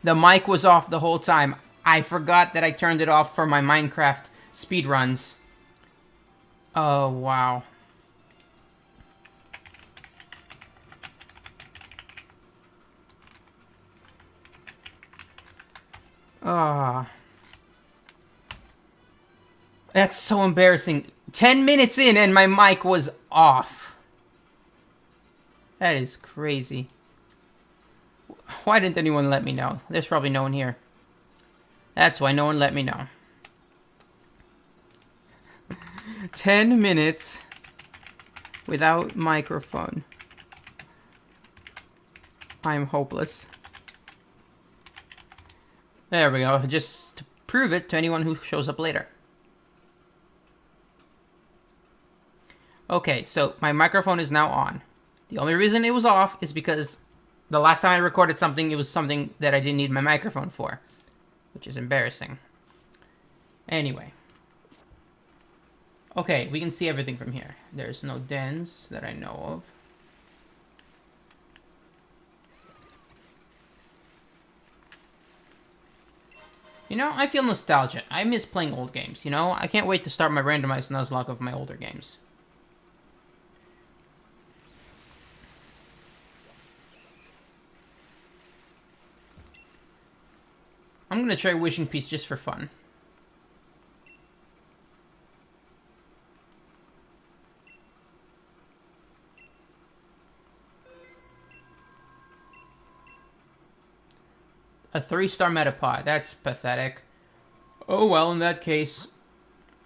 The mic was off the whole time. I forgot that I turned it off for my Minecraft speedruns. Oh, wow. Ah. That's so embarrassing. 10 minutes in and my mic was off. That is crazy. Why didn't anyone let me know? There's probably no one here. That's why no one let me know. 10 minutes without microphone. I'm hopeless. There we go. Just to prove it to anyone who shows up later. Okay, so my microphone is now on. The only reason it was off is because the last time I recorded something, it was something that I didn't need my microphone for, which is embarrassing. Anyway. Okay, we can see everything from here. There's no dens that I know of. You know, I feel nostalgia. I miss playing old games, you know? I can't wait to start my randomized Nuzlocke of my older games. I'm gonna try Wishing Piece just for fun. A 3-star Metapod. That's pathetic. Oh well, in that case,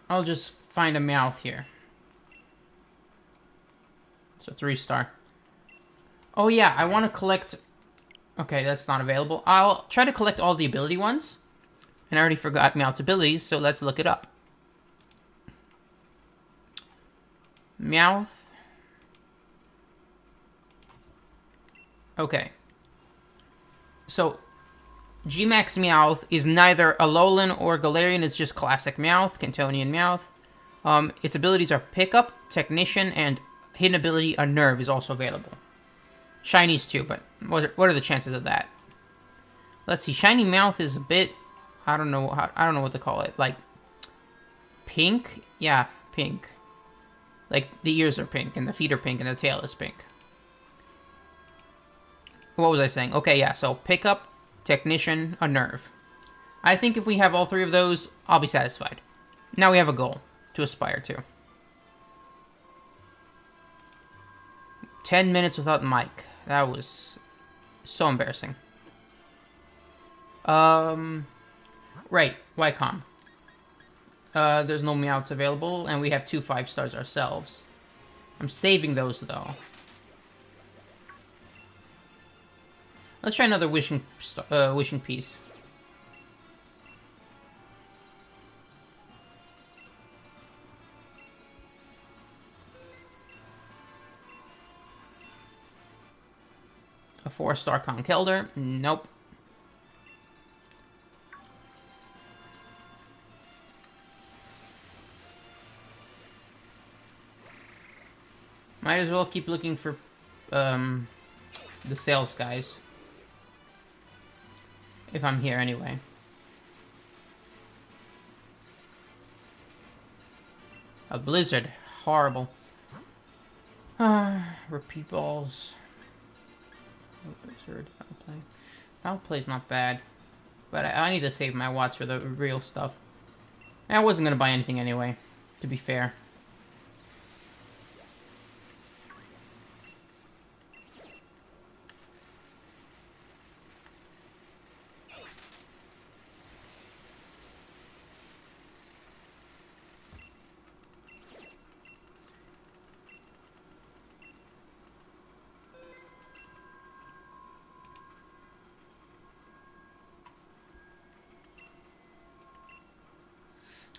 I'll just find a Meowth here. It's a 3-star. Oh yeah, I want to collect... Okay, that's not available. I'll try to collect all the ability ones. And I already forgot Meowth's abilities, so let's look it up. Meowth. Okay. So, GMAX Meowth is neither Alolan or Galarian, it's just classic Meowth, Cantonian Meowth. Its abilities are Pickup, Technician, and hidden ability Unnerve is also available. Shinies too, but what are the chances of that? Let's see. Shiny Meowth is a bit, I don't know what to call it. Like pink? Yeah, pink. Like the ears are pink and the feet are pink and the tail is pink. What was I saying? Okay, yeah. So Pickup, Technician, Unnerve. I think if we have all 3 of those, I'll be satisfied. Now we have a goal to aspire to. 10 minutes without mic. That was so embarrassing. Right, Wycom. There's no Meowths available, and we have 2 5-stars ourselves. I'm saving those, though. Let's try another wishing piece. A 4-star Conkeldurr. Nope. Might as well keep looking for the sales guys. If I'm here anyway. A blizzard. Horrible. Repeat balls. Blizzard. Foul play. Foul play's not bad. But I need to save my watts for the real stuff. And I wasn't going to buy anything anyway, to be fair.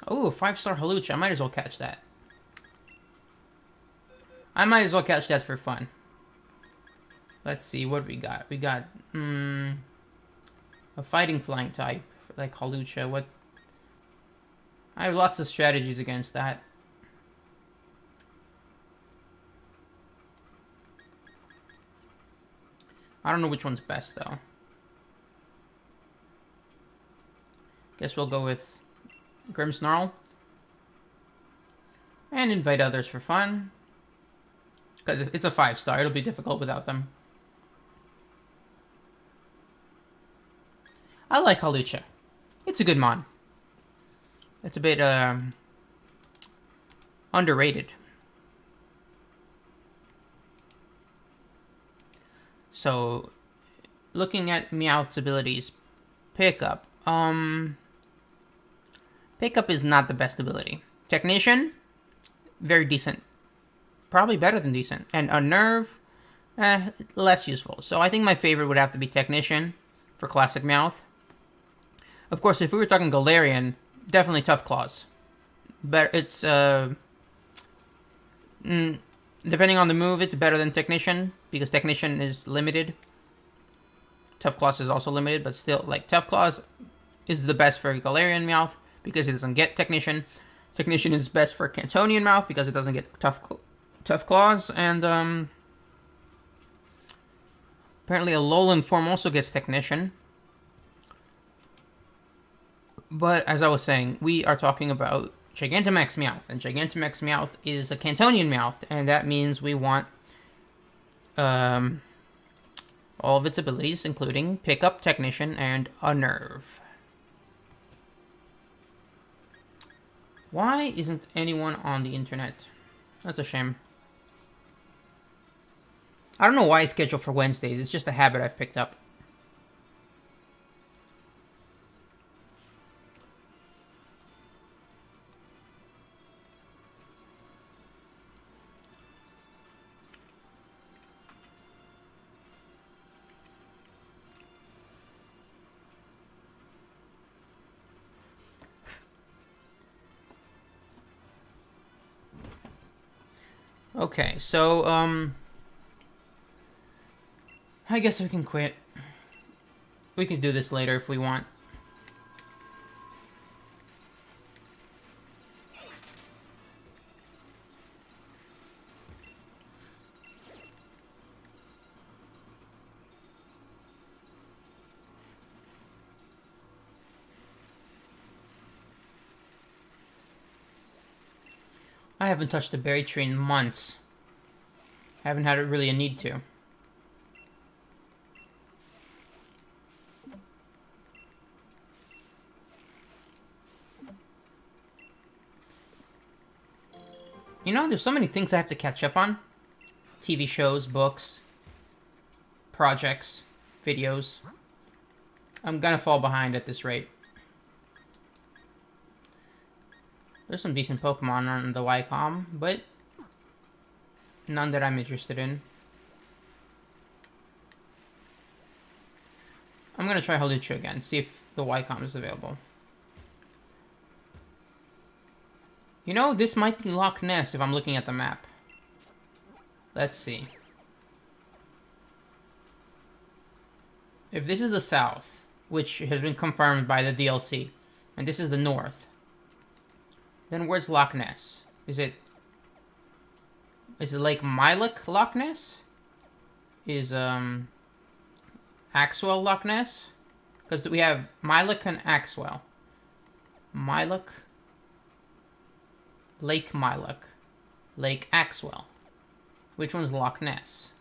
Oh, a 5-star Halucha. I might as well catch that. I might as well catch that for fun. Let's see, what we got? We got, a fighting flying type, like Halucha. What? I have lots of strategies against that. I don't know which one's best, though. Guess we'll go with Grimmsnarl. And invite others for fun. Because it's a 5-star. It'll be difficult without them. I like Hawlucha. It's a good mon. It's a bit underrated. So, looking at Meowth's abilities, Pickup. Pickup is not the best ability. Technician, very decent. Probably better than decent. And Unnerve, less useful. So I think my favorite would have to be Technician for Classic Meowth. Of course, if we were talking Galarian, definitely Tough Claws. But it's, depending on the move, it's better than Technician, because Technician is limited. Tough Claws is also limited, but still, like, Tough Claws is the best for Galarian Meowth, because it doesn't get Technician. Technician is best for Cantonian Meowth, because it doesn't get Tough Claws, and, apparently Alolan form also gets Technician. But, as I was saying, we are talking about Gigantamax Meowth, and Gigantamax Meowth is a Cantonian Meowth, and that means we want all of its abilities, including Pickup, Technician, and Unnerve. Why isn't anyone on the internet? That's a shame. I don't know why it's scheduled for Wednesdays, it's just a habit I've picked up. Okay, so, I guess we can quit. We can do this later if we want. I haven't touched a berry tree in months. Haven't had really a need to. You know, there's so many things I have to catch up on. TV shows, books, projects, videos. I'm gonna fall behind at this rate. There's some decent Pokemon on the Wycom, but none that I'm interested in. I'm gonna try Hawlucha again, see if the Wycom is available. You know, this might be Loch Ness if I'm looking at the map. Let's see. If this is the south, which has been confirmed by the DLC, and this is the north, then where's Loch Ness? Is it Lake Miloc Loch Ness? Is Axwell Loch Ness? Because we have Miloc and Axwell. Miloc, Lake Miloc, Lake Axwell. Which one's Loch Ness?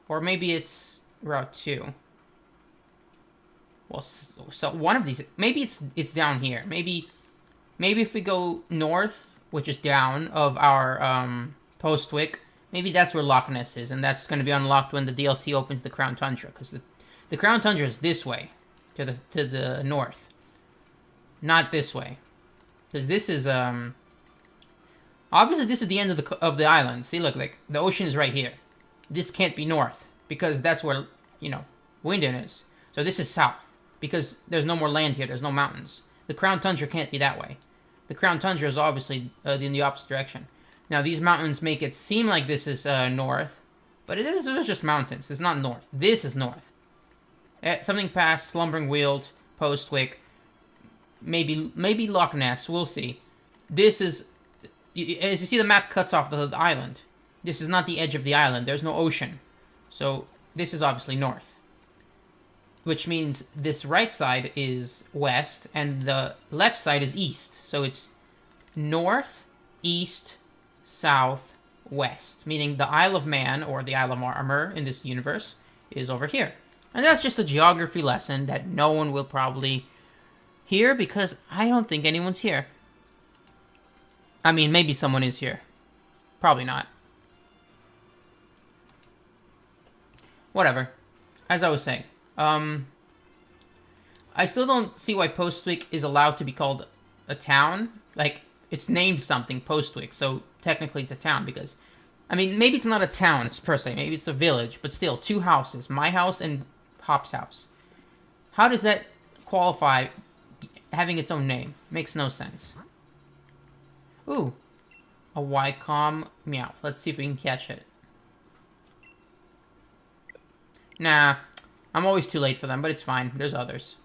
Or maybe it's Route 2. Well, so one of these, maybe it's down here. Maybe if we go north, which is down of our Postwick, maybe that's where Loch Ness is, and that's going to be unlocked when the DLC opens the Crown Tundra, because the Crown Tundra is this way, to the north, not this way, because this is obviously this is the end of the island. See, look, like the ocean is right here. This can't be north because that's where Winden is. So this is south because there's no more land here. There's no mountains. The Crown Tundra can't be that way. The Crown Tundra is obviously in the opposite direction. Now, these mountains make it seem like this is north, but it's just mountains. It's not north. This is north. Something past Slumbering Weald, Postwick, maybe Loch Ness. We'll see. This is, as you see, the map cuts off the island. This is not the edge of the island. There's no ocean. So, this is obviously north. which means this right side is west and the left side is east. So it's north, east, south, west, meaning the Isle of Man, or the Isle of Armor in this universe, is over here. And that's just a geography lesson that no one will probably hear because I don't think anyone's here. I mean, maybe someone is here. Probably not. Whatever. As I was saying, I still don't see why Postwick is allowed to be called a town. Like, it's named something, Postwick, so technically it's a town because, I mean, maybe it's not a town, it's per se, maybe it's a village, but still, 2 houses, my house and Hop's house. How does that qualify having its own name? Makes no sense. Ooh, a Wycombe Meowth. Let's see if we can catch it. Nah, I'm always too late for them, but it's fine. There's others.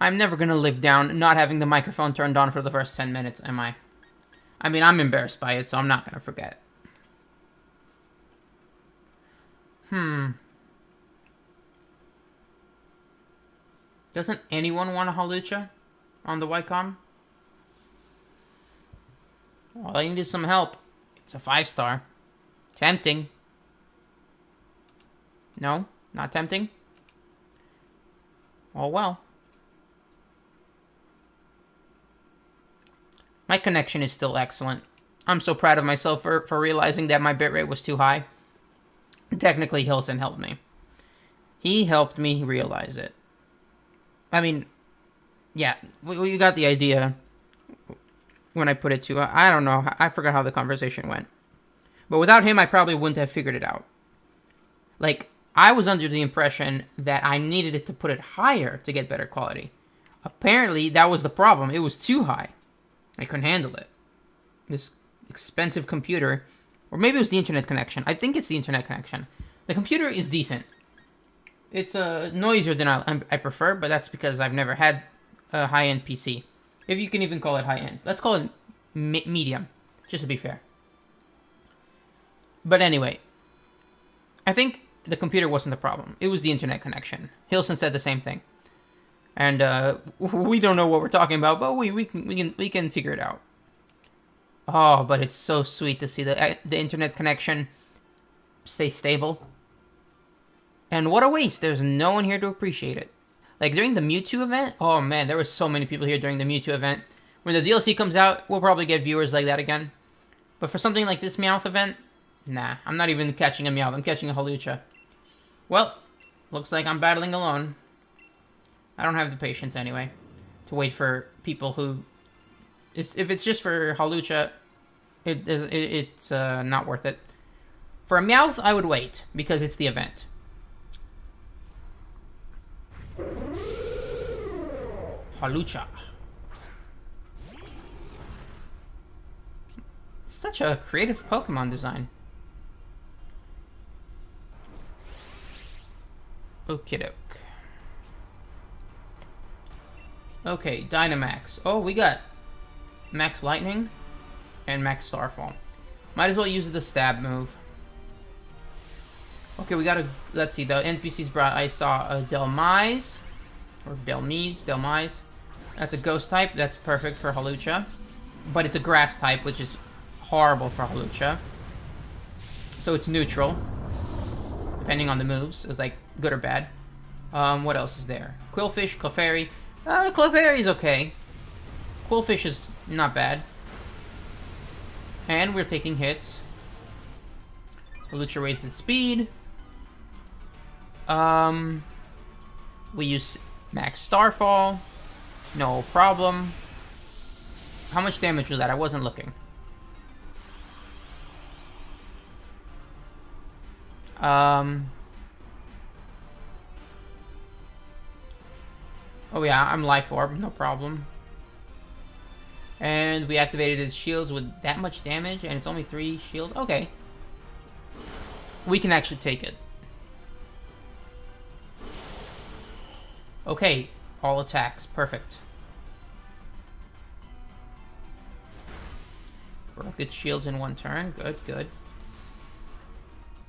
I'm never gonna live down not having the microphone turned on for the first 10 minutes, am I? I mean, I'm embarrassed by it, so I'm not gonna forget. Doesn't anyone want a Hawlucha on the Wycombe? All I need is some help. It's a 5-star. Tempting. No? Not tempting? Oh well. My connection is still excellent. I'm so proud of myself for realizing that my bitrate was too high. Technically, Hilson helped me. He helped me realize it. I mean, yeah, you got the idea when I put it to... I don't know. I forgot how the conversation went. But without him, I probably wouldn't have figured it out. Like, I was under the impression that I needed it to put it higher to get better quality. Apparently, that was the problem. It was too high. I couldn't handle it. This expensive computer, or maybe it was the internet connection. I think it's the internet connection. The computer is decent. It's noisier than I prefer, but that's because I've never had a high-end PC. If you can even call it high-end. Let's call it medium, just to be fair. But anyway, I think the computer wasn't the problem. It was the internet connection. Hilson said the same thing. And we don't know what we're talking about, but we can figure it out. Oh, but it's so sweet to see the internet connection stay stable. And what a waste! There's no one here to appreciate it. Like during the Mewtwo event, oh man, there were so many people here during the Mewtwo event. When the DLC comes out, we'll probably get viewers like that again. But for something like this Meowth event, nah, I'm not even catching a Meowth. I'm catching a Hawlucha. Well, looks like I'm battling alone. I don't have the patience anyway to wait for people who... If it's just for Hawlucha, it's not worth it. For a Meowth, I would wait, because it's the event. Hawlucha. Such a creative Pokemon design. Okie doke. Okay, Dynamax. Oh, we got Max Lightning and Max Starfall. Might as well use the stab move. Okay, we got a... Let's see, the NPCs brought... I saw a Delmise. Or Delmise. That's a ghost type. That's perfect for Hawlucha. But it's a grass type, which is horrible for Hawlucha. So it's neutral. Depending on the moves. It's like good or bad. What else is there? Quillfish, Clefairy. Clefairy's okay. Quillfish is not bad. And we're taking hits. Hawlucha raised its speed. We use Max Starfall. No problem. How much damage was that? I wasn't looking. Oh yeah, I'm Life Orb, no problem. And we activated his shields with that much damage, and it's only 3 shield. Okay. We can actually take it. Okay, all attacks. Perfect. Broke its shields in 1 turn. Good, good.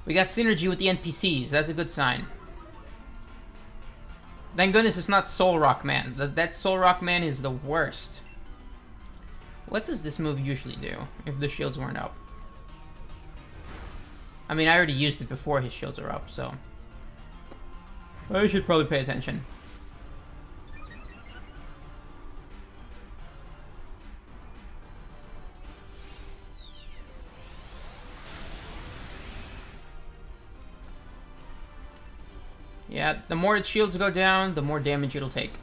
We got synergy with the NPCs. That's a good sign. Thank goodness it's not Soul Rock Man. That Soul Rock Man is the worst. What does this move usually do if the shields weren't up? I mean, I already used it before his shields are up, so I should probably pay attention. Yeah, the more its shields go down, the more damage it'll take.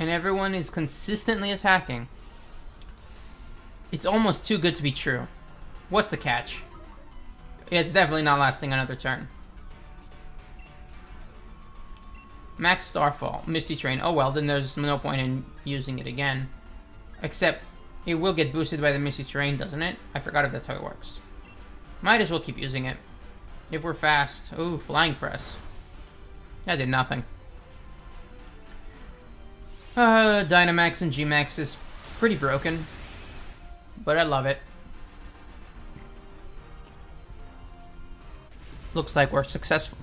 And everyone is consistently attacking. It's almost too good to be true. What's the catch? It's definitely not lasting another turn. Max Starfall, Misty Train. Oh well, then there's no point in using it again. Except, it will get boosted by the Misty Train, doesn't it? I forgot if that's how it works. Might as well keep using it. If we're fast. Ooh, Flying Press. That did nothing. Dynamax and GMAX is pretty broken. But I love it. Looks like we're successful.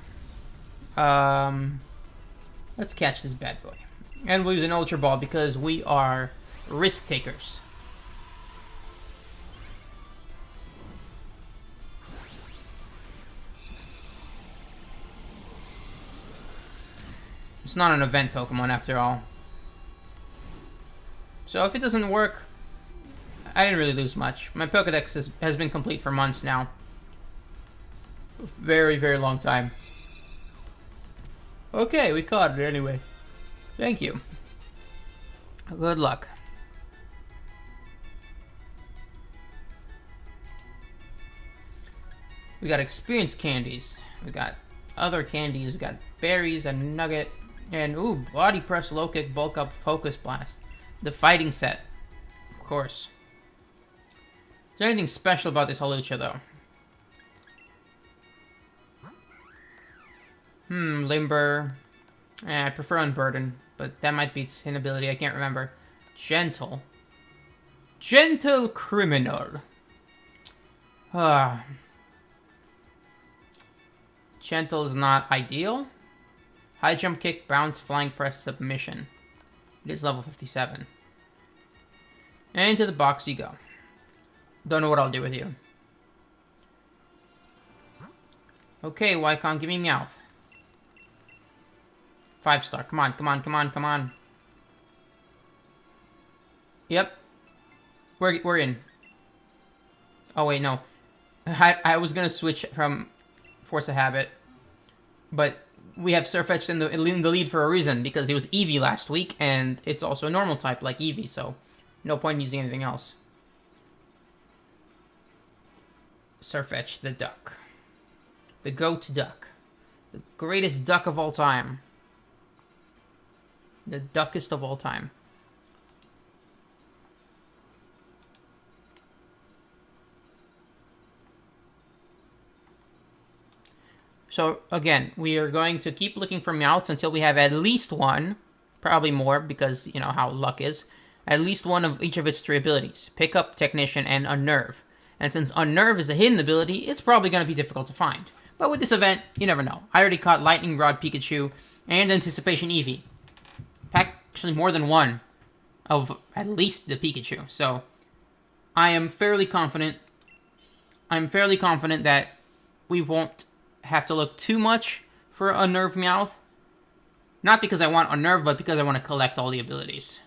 Let's catch this bad boy. And we'll use an Ultra Ball because we are risk takers. It's not an event Pokemon after all. So if it doesn't work, I didn't really lose much. My Pokedex has been complete for months now. Very, very long time. Okay, we caught it anyway. Thank you. Good luck. We got experience candies. We got other candies. We got berries and nugget. And, ooh, body press, low kick, bulk up, focus blast. The fighting set. Of course. Is there anything special about this Hawlucha, though? Limber. I prefer Unburden, but that might be its inability. I can't remember. Gentle. Gentle Criminal. Gentle is not ideal. High jump kick, bounce, flying press, submission. It is level 57. And into the box you go. Don't know what I'll do with you. Okay, Wycon, give me Meowth. 5-star. Come on, come on, come on, come on. Yep. We're in. Oh, wait, no. I was gonna switch from Force of Habit. But we have Surfetch'd in the lead for a reason, because it was Eevee last week, and it's also a normal type like Eevee, so no point in using anything else. Surfetch the duck. The goat duck. The greatest duck of all time. The duckest of all time. So, again, we are going to keep looking for Meowths until we have at least one, probably more, because, you know, how luck is, at least one of each of its 3 abilities. Pick Up, Technician, and Unnerve. And since Unnerve is a hidden ability, it's probably going to be difficult to find. But with this event, you never know. I already caught Lightning Rod Pikachu and Anticipation Eevee. Actually, more than one of at least the Pikachu. So, I am fairly confident. I'm fairly confident that we won't have to look too much for Unnerve Meowth. Not because I want Unnerve, but because I want to collect all the abilities.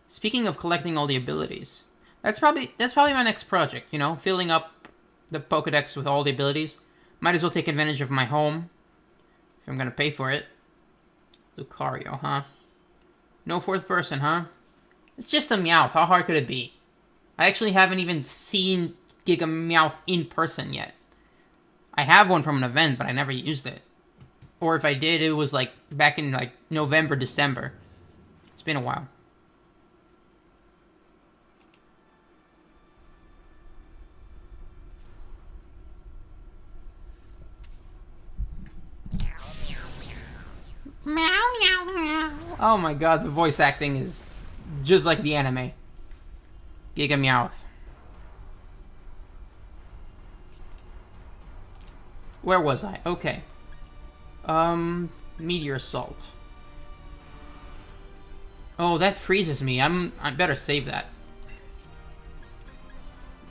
Speaking of collecting all the abilities, that's probably my next project, you know, filling up the Pokedex with all the abilities. Might as well take advantage of my home, if I'm going to pay for it. Lucario, huh? No 4th person, huh? It's just a Meowth. How hard could it be? I actually haven't even seen Meowth in person yet. I have one from an event, but I never used it. Or if I did, it was like back in like November, December. It's been a while. Meow, meow, meow. Oh my god, the voice acting is just like the anime. Meowth. Where was I? Okay. Meteor Assault. Oh, that freezes me. I better save that.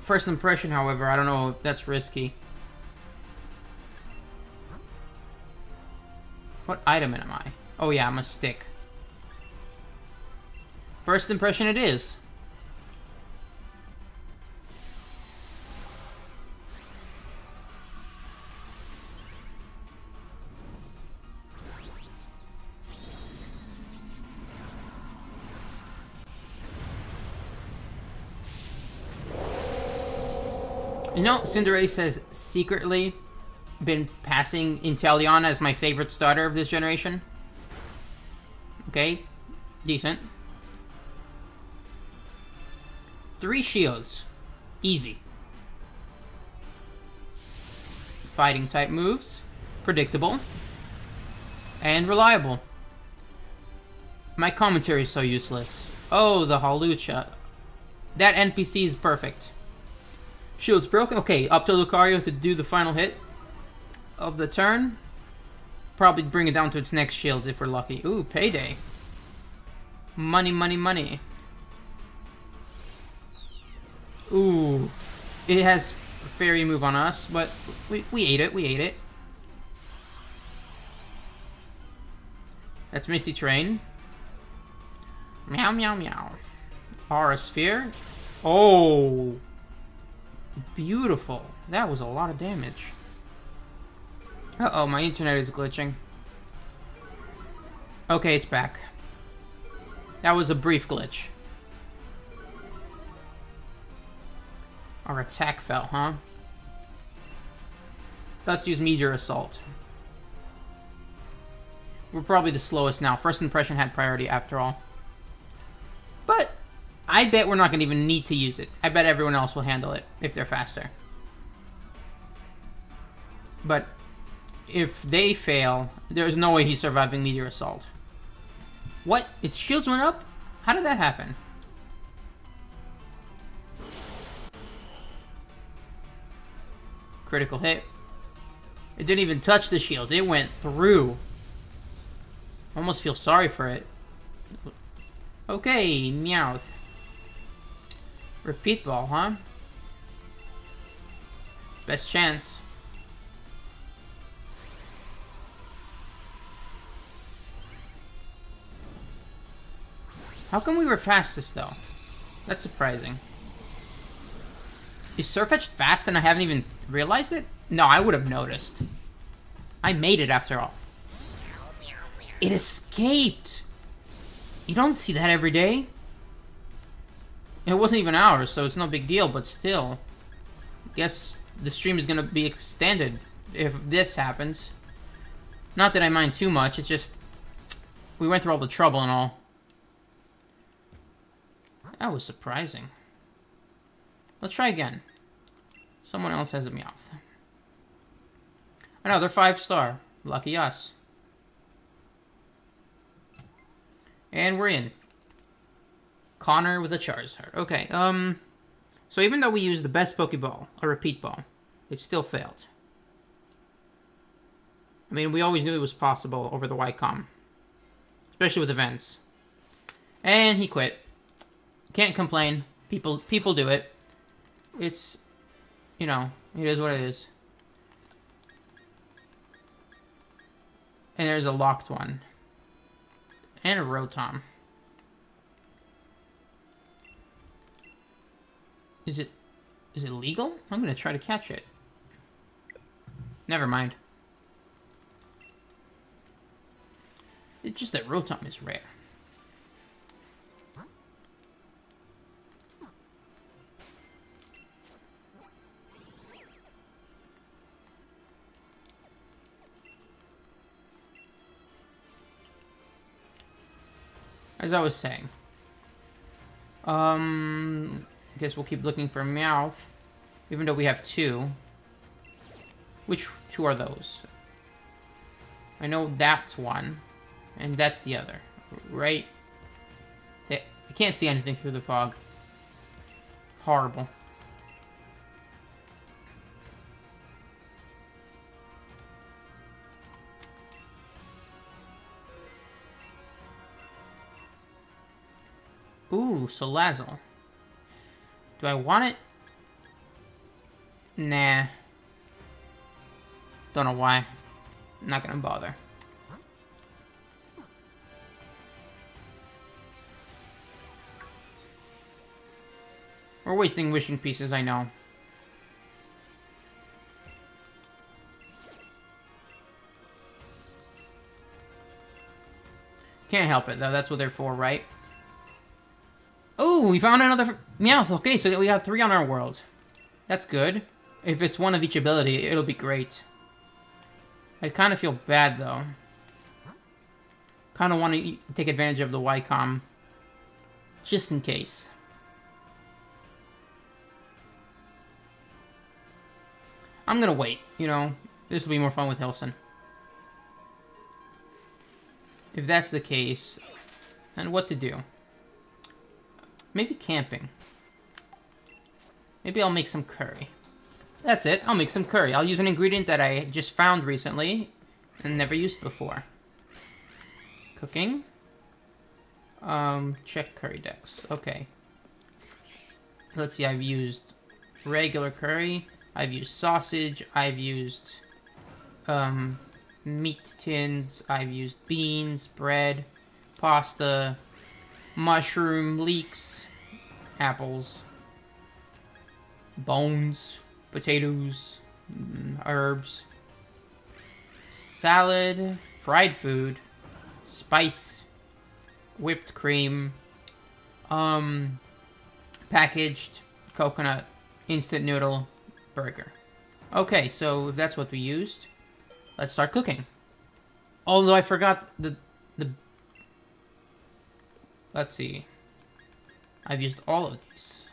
First impression, however, I don't know if that's risky. What item am I? Oh yeah, I'm a stick. First impression it is. You know, Cinderace has secretly been passing Inteleon as my favorite starter of this generation. Okay, decent. 3 shields. Easy. Fighting type moves. Predictable. And reliable. My commentary is so useless. Oh, the Hawlucha. That NPC is perfect. Shield's broken. Okay, up to Lucario to do the final hit of the turn. Probably bring it down to its next shields if we're lucky. Ooh, payday. Money, money, money. Ooh. It has a fairy move on us, but we ate it. We ate it. That's Misty Terrain. Meow, meow, meow. Aura Sphere. Oh. Beautiful. That was a lot of damage. Uh-oh, my internet is glitching. Okay, it's back. That was a brief glitch. Our attack fell, huh? Let's use Meteor Assault. We're probably the slowest now. First impression had priority after all. But I bet we're not going to even need to use it. I bet everyone else will handle it if they're faster. But if they fail, there's no way he's surviving Meteor Assault. What? Its shields went up? How did that happen? Critical hit. It didn't even touch the shields. It went through. Almost feel sorry for it. Okay, Meowth. Repeat ball, huh? Best chance. How come we were fastest, though? That's surprising. Is Surfetch'd fast and I haven't even realized it? No, I would have noticed. I made it after all. It escaped! You don't see that every day. It wasn't even ours, so it's no big deal, but still. I guess the stream is gonna be extended if this happens. Not that I mind too much, it's just we went through all the trouble and all. That was surprising. Let's try again. Someone else has a Meowth. Another 5-star. Lucky us. And we're in. Connor with a Charizard. Okay, so even though we used the best Pokeball, a repeat ball, it still failed. I mean, we always knew it was possible over the Wycom. Especially with events. And he quit. Can't complain. People do it. It's, you know, it is what it is. And there's a locked one. And a Rotom. Is it legal? I'm gonna try to catch it. Never mind. It's just that Rotom is rare. as I was saying. I guess we'll keep looking for Meowth, even though we have two. Which two are those? I know that's one, and that's the other, right? I can't see anything through the fog. Horrible. Ooh, Salazzle. Do I want it? Nah. Don't know why. I'm not gonna bother. We're wasting wishing pieces, I know. Can't help it, though. That's what they're for, right? Oh, we found another Meowth. Okay, so we have 3 on our world. That's good. If it's one of each ability, it'll be great. I kind of feel bad, though. Kind of want to take advantage of the Wycom. Just in case. I'm gonna wait, you know. This will be more fun with Hilson. If that's the case, then what to do? Maybe camping. Maybe I'll make some curry. That's it, I'll make some curry. I'll use an ingredient that I just found recently and never used before. Cooking. Check curry decks. Okay. Let's see, I've used regular curry. I've used sausage. I've used meat tins. I've used beans, bread, pasta, mushroom, leeks, apples, bones, potatoes, herbs, salad, fried food, spice, whipped cream, packaged coconut, instant noodle, burger. Okay, so if that's what we used, let's start cooking. Although I forgot the let's see. I've used all of these.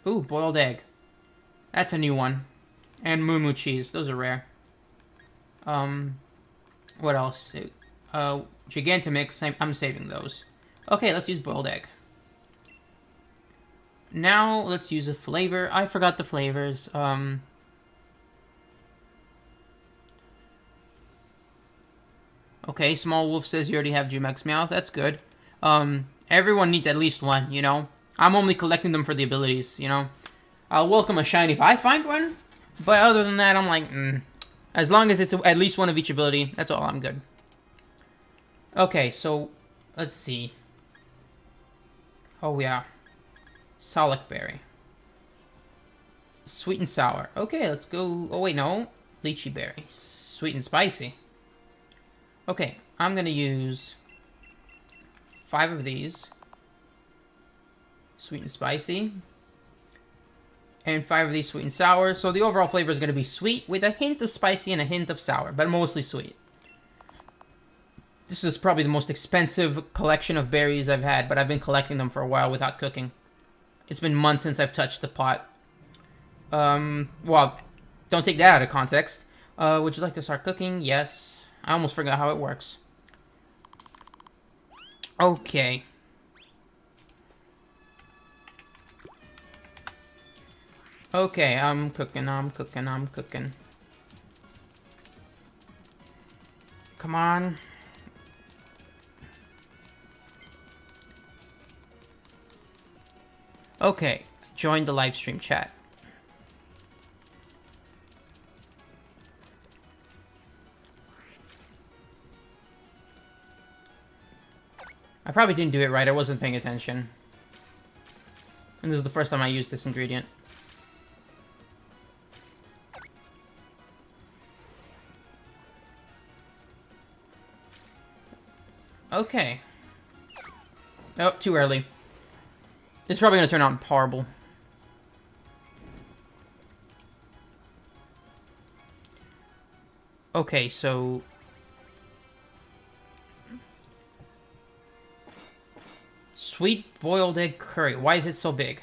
Ooh, boiled egg. That's a new one. And moo cheese. Those are rare. What else? Gigantamax. I'm saving those. Okay, let's use boiled egg. Now, let's use a flavor. I forgot the flavors. Okay, Small Wolf says you already have GMAX Meowth. That's good. Everyone needs at least one, you know? I'm only collecting them for the abilities, you know? I'll welcome a shiny if I find one. But other than that, I'm like, As long as it's at least one of each ability, that's all, I'm good. Okay, so, let's see. Oh, yeah. Solic Berry. Sweet and sour. Okay, let's go. Oh, wait, no. Lychee Berry. Sweet and spicy. Okay, I'm going to use 5 of these. Sweet and spicy. And 5 of these sweet and sour. So the overall flavor is going to be sweet with a hint of spicy and a hint of sour, but mostly sweet. This is probably the most expensive collection of berries I've had, but I've been collecting them for a while without cooking. It's been months since I've touched the pot. Well, don't take that out of context. Would you like to start cooking? Yes. I almost forgot how it works. Okay. Okay, I'm cooking. Come on. Okay, join the live stream chat. I probably didn't do it right, I wasn't paying attention. And this is the first time I used this ingredient. Okay. Oh, too early. It's probably going to turn out horrible. Okay, so... Sweet boiled egg curry. Why is it so big?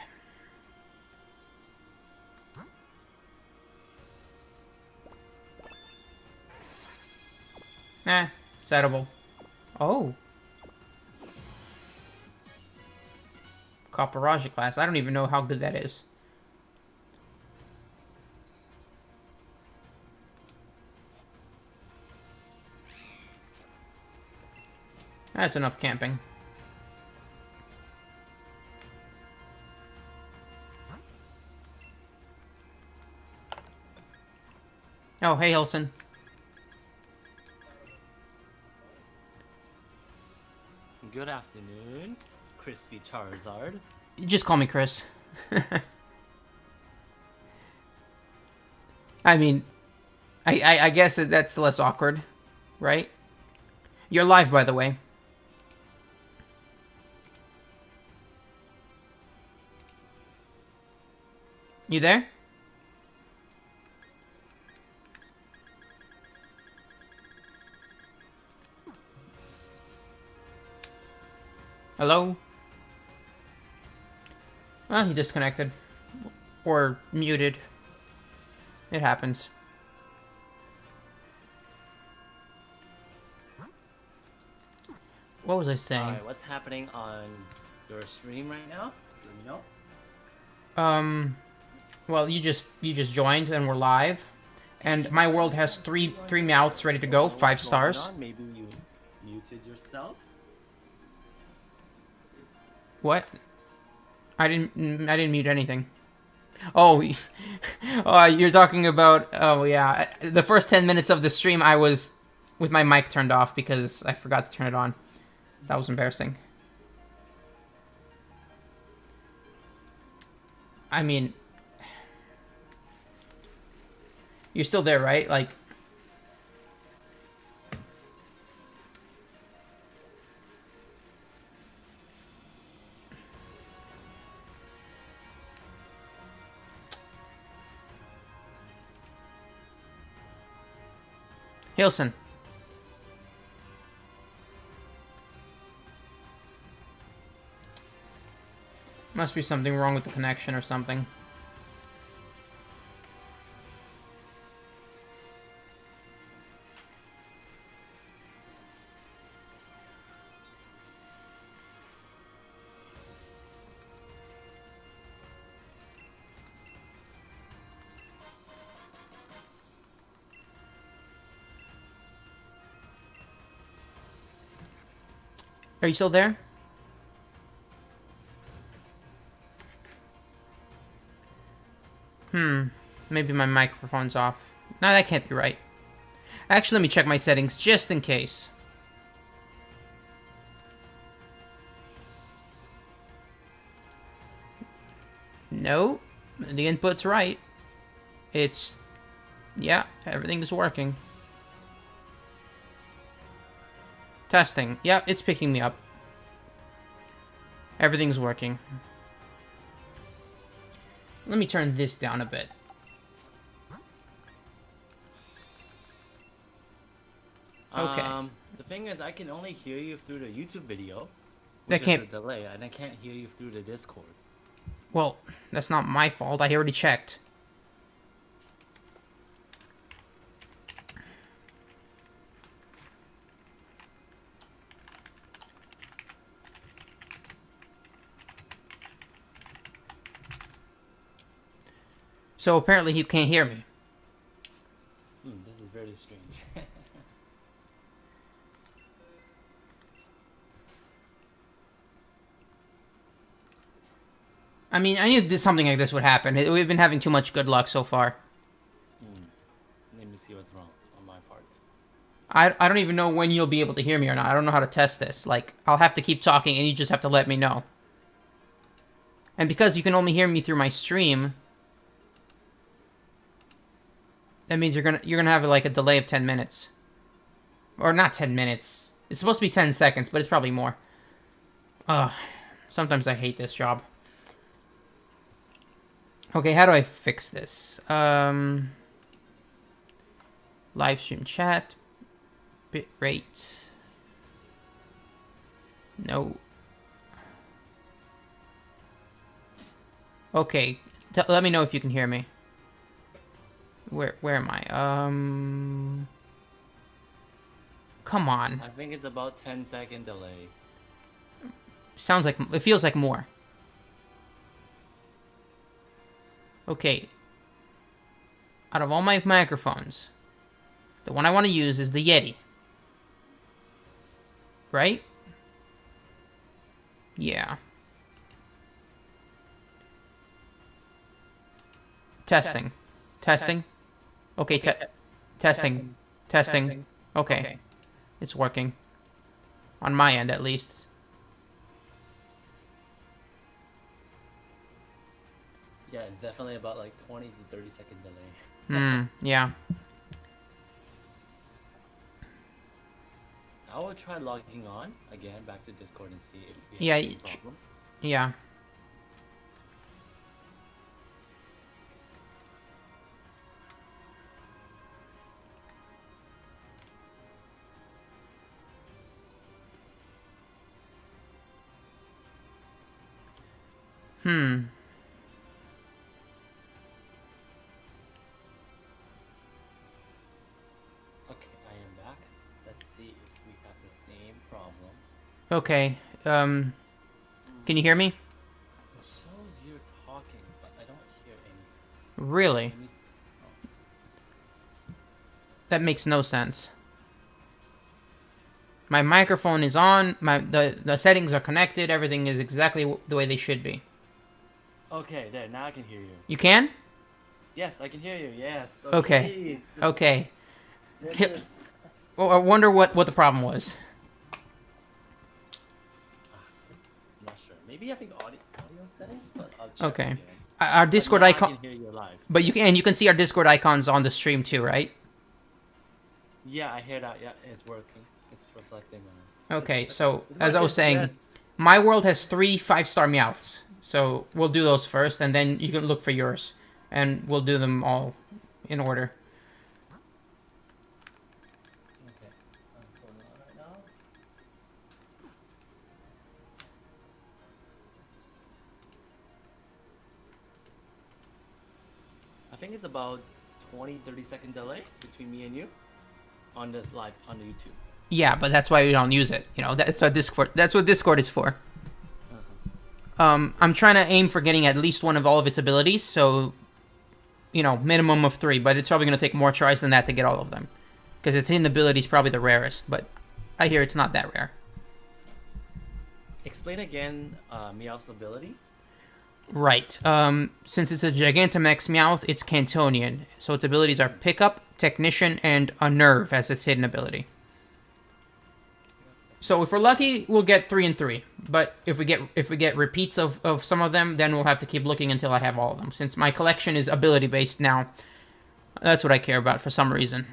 It's edible. Oh. Copperage class. I don't even know how good that is. That's enough camping. Oh, hey, Hilson. Good afternoon, Crispy Charizard. Just call me Chris. I mean, I guess that's less awkward, right? You're live, by the way. You there? Hello? Oh, he disconnected. Or muted. It happens. What was I saying? Alright, what's happening on your stream right now? Let me know. Well, you just joined and we're live. And my world has three Meowths ready to go, 5 stars. Maybe you muted yourself? What? I didn't mute anything. Oh, you're talking about... Oh, yeah. The first 10 minutes of the stream, I was with my mic turned off because I forgot to turn it on. That was embarrassing. I mean... You're still there, right? Like... Hilson. Must be something wrong with the connection or something. Are you still there? Maybe my microphone's off. No, that can't be right. Actually, let me check my settings just in case. No, the input's right. It's... Yeah, everything is working. Testing. Yep, it's picking me up. Everything's working. Let me turn this down a bit. Okay. The thing is, I can only hear you through the YouTube video, That which can't... is a delay, and I can't hear you through the Discord. Well, that's not my fault. I already checked. So apparently he can't hear me. This is very strange. I mean, I knew something like this would happen. We've been having too much good luck so far. Let me see what's wrong on my part. I don't even know when you'll be able to hear me or not. I don't know how to test this. Like, I'll have to keep talking and you just have to let me know. And because you can only hear me through my stream, that means you're gonna have like a delay of 10 minutes. Or not 10 minutes. It's supposed to be 10 seconds, but it's probably more. Sometimes I hate this job. Okay, how do I fix this? Live stream chat. Bitrate. No. Okay, let me know if you can hear me. Where am I? Come on. I think it's about 10-second delay. Sounds like it feels like more. Okay. Out of all my microphones, the one I want to use is the Yeti. Right? Yeah. Testing. Testing. Okay, testing. Testing. Okay. It's working. On my end, at least. Yeah, it's definitely about like 20 to 30-second delay. Yeah. I will try logging on again back to Discord and see if we Yeah. have any problem. Yeah. Okay, I am back. Let's see if we have the same problem. Okay. Can you hear me? It shows you're talking, but I don't hear anything. Really? Let me see. That makes no sense. My microphone is on. The settings are connected. Everything is exactly the way they should be. Okay, there. Now I can hear you. You can? Yes, I can hear you. Yes. Okay. Okay. This is- Well, I wonder what the problem was. I'm not sure. Maybe I think audio settings, but I'll check. Okay. Again. Our But Discord now icon. I can hear you live. But you can see our Discord icons on the stream too, right? Yeah, I hear that. Yeah, it's working. It's reflecting on. Okay. So It's as I was saying, yes. my world has 3 5-star Meowths. So we'll do those first, and then you can look for yours, and we'll do them all in order. Okay. What's going on right now? I think it's about 20-30 second delay between me and you on this live on the YouTube. Yeah, but that's why we don't use it. You know, that's our Discord. That's what Discord is for. I'm trying to aim for getting at least one of all of its abilities, so, you know, minimum of 3, but it's probably going to take more tries than that to get all of them. Because its hidden ability is probably the rarest, but I hear it's not that rare. Explain again Meowth's ability. Right. Since it's a Gigantamax Meowth, it's Cantonian, so its abilities are Pickup, Technician, and Unnerve as its hidden ability. So if we're lucky, we'll get 3 and 3. But if we get repeats of some of them, then we'll have to keep looking until I have all of them. Since my collection is ability based now, that's what I care about for some reason.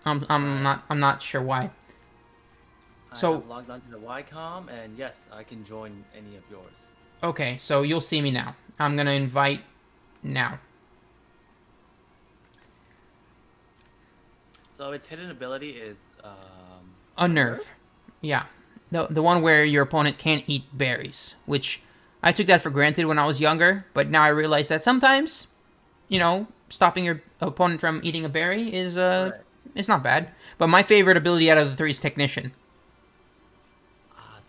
I'm not sure why. So I have logged onto the YCOM, and yes, I can join any of yours. Okay, so you'll see me now. I'm gonna invite now. So its hidden ability is Unnerve. Yeah. The one where your opponent can't eat berries, which I took that for granted when I was younger, but now I realize that sometimes, you know, stopping your opponent from eating a berry is it's not bad. But my favorite ability out of the 3 is Technician.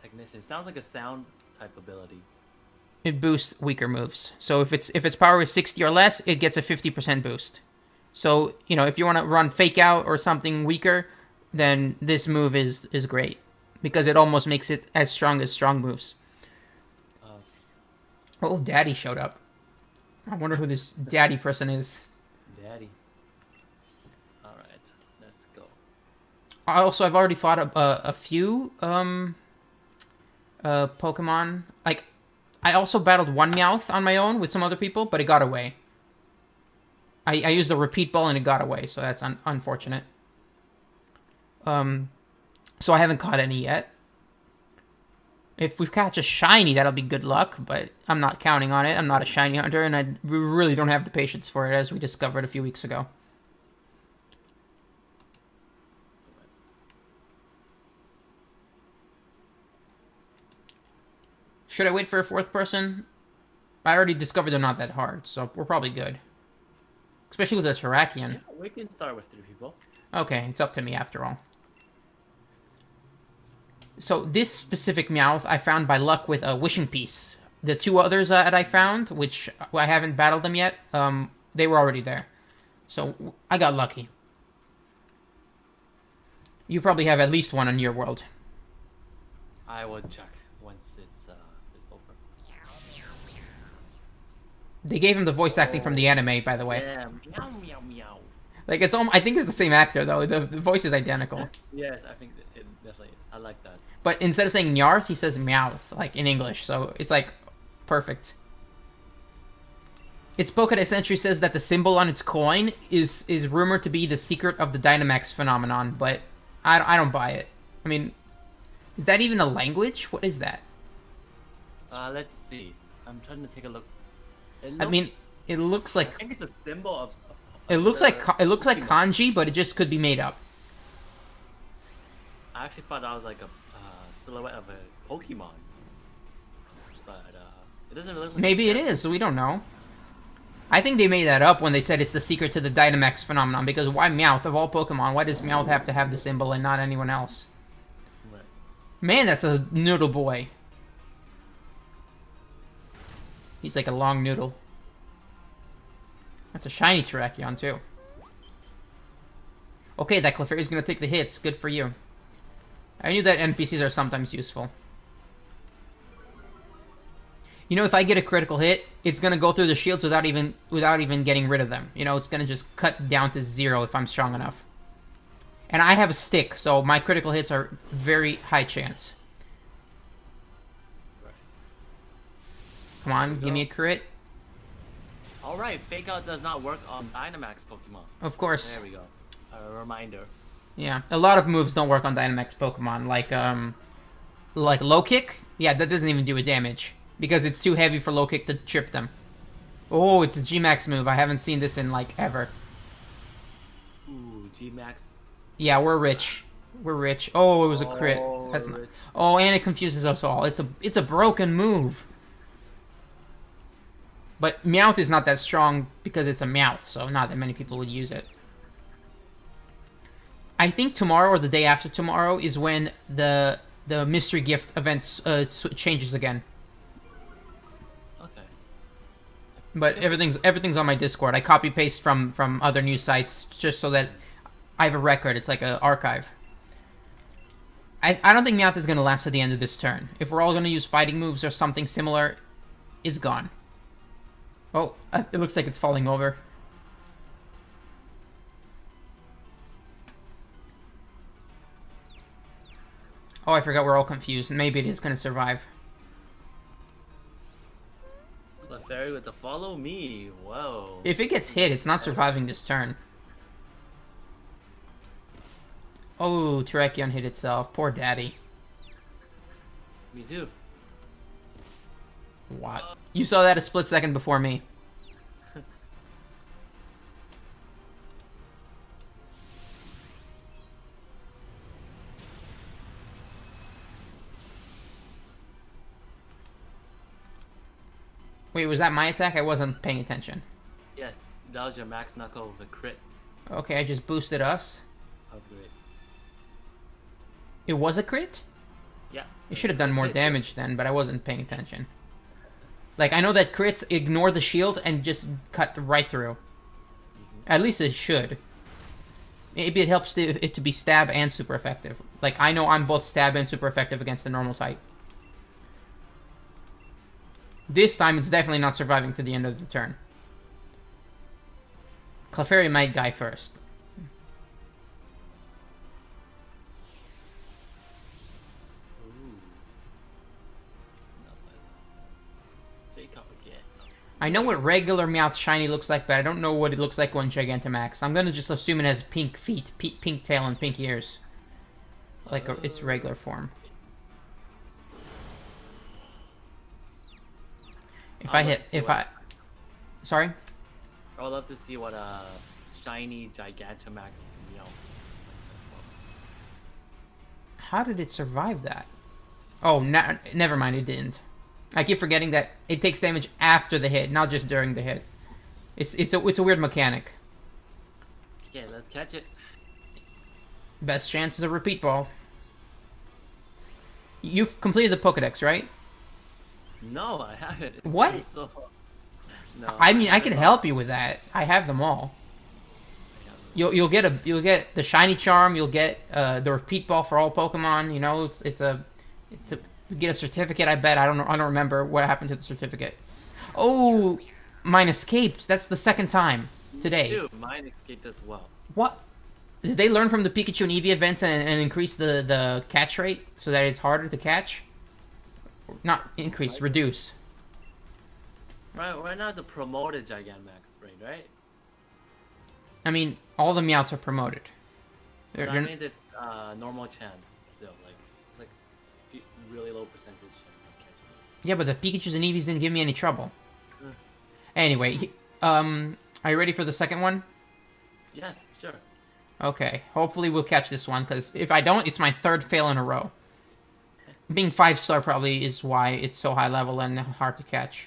Technician. Sounds like a sound type ability. It boosts weaker moves. So if its power is 60 or less, it gets a 50% boost. So, you know, if you want to run Fake Out or something weaker, then this move is great. Because it almost makes it as strong as strong moves. Oh, Daddy showed up. I wonder who this Daddy person is. Daddy. Alright, let's go. I've already fought a few Pokemon. Like, I also battled one Meowth on my own with some other people, but it got away. I used a repeat ball and it got away, so that's unfortunate. So I haven't caught any yet. If we catch a shiny, that'll be good luck, but I'm not counting on it. I'm not a shiny hunter, and I really don't have the patience for it, as we discovered a few weeks ago. Should I wait for a 4th person? I already discovered they're not that hard, so we're probably good. Especially with a Terrakion. Yeah, we can start with 3 people. Okay, it's up to me after all. So this specific Meowth I found by luck with a Wishing Piece. The 2 others that I found, which I haven't battled them yet, they were already there. So I got lucky. You probably have at least one on your world. I will check once it's over. They gave him the voice acting from the anime, by the way. Yeah, meow meow meow. Like it's I think it's the same actor though. The voice is identical. Yes, I think it definitely is. I like that. But instead of saying Nyarth, he says Meowth, like in English. So it's like perfect. Its Pokédex entry says that the symbol on its coin is rumored to be the secret of the Dynamax phenomenon, but I don't buy it. I mean, is that even a language? What is that? Let's see. I'm trying to take a look. I mean, it looks like I think it's a symbol of. it looks like kanji, but it just could be made up. I actually thought that was like a silhouette of a Pokemon, but it doesn't really look like Maybe it is. So we don't know. I think they made that up when they said it's the secret to the Dynamax phenomenon, because why Meowth of all Pokemon? Why does Meowth have to have the symbol and not anyone else? Right. Man, that's a noodle boy. He's like a long noodle. That's a shiny Terrakion, too. Okay, that Clefairy's gonna take the hits. Good for you. I knew that NPCs are sometimes useful. You know, if I get a critical hit, it's gonna go through the shields without even getting rid of them. You know, it's gonna just cut down to 0 if I'm strong enough. And I have a stick, so my critical hits are very high chance. Come on, give me a crit. Alright, Fake Out does not work on Dynamax Pokemon. Of course. There we go. A reminder. Yeah, a lot of moves don't work on Dynamax Pokemon, like low kick. Yeah, that doesn't even do a damage because it's too heavy for low kick to trip them. Oh, it's a GMAX move. I haven't seen this in like ever. Ooh, GMAX. Yeah, we're rich. We're rich. Oh, it was a crit. That's not. Oh, and it confuses us all. It's a broken move. But Meowth is not that strong because it's a Meowth, so not that many people would use it. I think tomorrow or the day after tomorrow is when the mystery gift events changes again. Okay. But everything's on my Discord. I copy paste from other news sites just so that I have a record. It's like an archive. I don't think Meowth is going to last to the end of this turn. If we're all going to use fighting moves or something similar, it's gone. Oh, it looks like it's falling over. Oh, I forgot we're all confused. Maybe it is going to survive. Clefairy with the follow me. Whoa. If it gets hit, it's not surviving this turn. Oh, Terrakion hit itself. Poor daddy. Me too. What? You saw that a split second before me. Wait, was that my attack? I wasn't paying attention. Yes, that was your max knuckle with a crit. Okay, I just boosted us. That was great. It was a crit? Yeah. It should have done more damage then, but I wasn't paying attention. Like, I know that crits ignore the shield and just cut right through. At least it should. Maybe it helps it to be stab and super effective. Like, I know I'm both stab and super effective against the normal type. This time, it's definitely not surviving to the end of the turn. Clefairy might die first. I know what regular Meowth shiny looks like, but I don't know what it looks like on Gigantamax. I'm gonna just assume it has pink feet, pink tail, and pink ears. Like its regular form. Sorry? I would love to see what a shiny Gigantamax Meowth looks like as well. How did it survive that? Oh, never mind, it didn't. I keep forgetting that it takes damage after the hit, not just during the hit. It's a weird mechanic. Okay, let's catch it. Best chance is a repeat ball. You've completed the Pokedex, right? No, I haven't. It's What? been So... No, I mean, I can haven't. help you with that. I have them all. You'll get the shiny charm. You'll get the repeat ball for all Pokemon. You know, you get a certificate. I bet. I don't remember what happened to the certificate. Oh, mine escaped. That's the second time today. Dude, mine escaped as well. What? Did they learn from the Pikachu and Eevee events and increase the catch rate so that it's harder to catch? Not increase, reduce. Right now it's a promoted Gigantamax brain, right? I mean, all the Meowths are promoted. That means it's normal chance still. Like it's like really low percentage chance of catching it. Yeah, but the Pikachus and Eevees didn't give me any trouble. Anyway, are you ready for the second one? Yes, sure. Okay, hopefully we'll catch this one, because if I don't, it's my third fail in a row. Being 5-star probably is why it's so high level and hard to catch.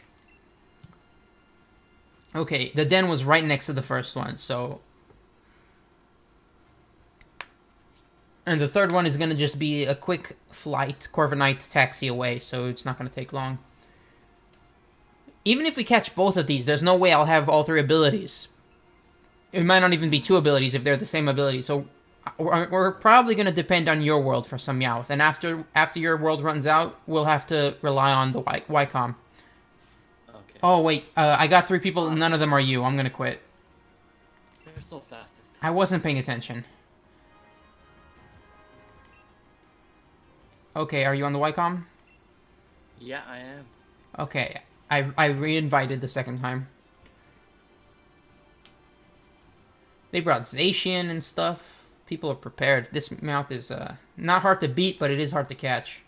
Okay, the den was right next to the first one, so... And the third one is going to just be a quick flight, Corviknight taxi away, so it's not going to take long. Even if we catch both of these, there's no way I'll have all 3 abilities. It might not even be 2 abilities if they're the same ability, so we're probably going to depend on your world for some Meowth. And after your world runs out, we'll have to rely on the Wycom. Okay. Oh, wait, I got 3 people, none of them are you. I'm going to quit. They're so fast this time. I wasn't paying attention. Okay, are you on the Wycom? Yeah, I am. Okay, I re-invited the second time. They brought Zacian and stuff. People are prepared. This Meowth is not hard to beat, but it is hard to catch.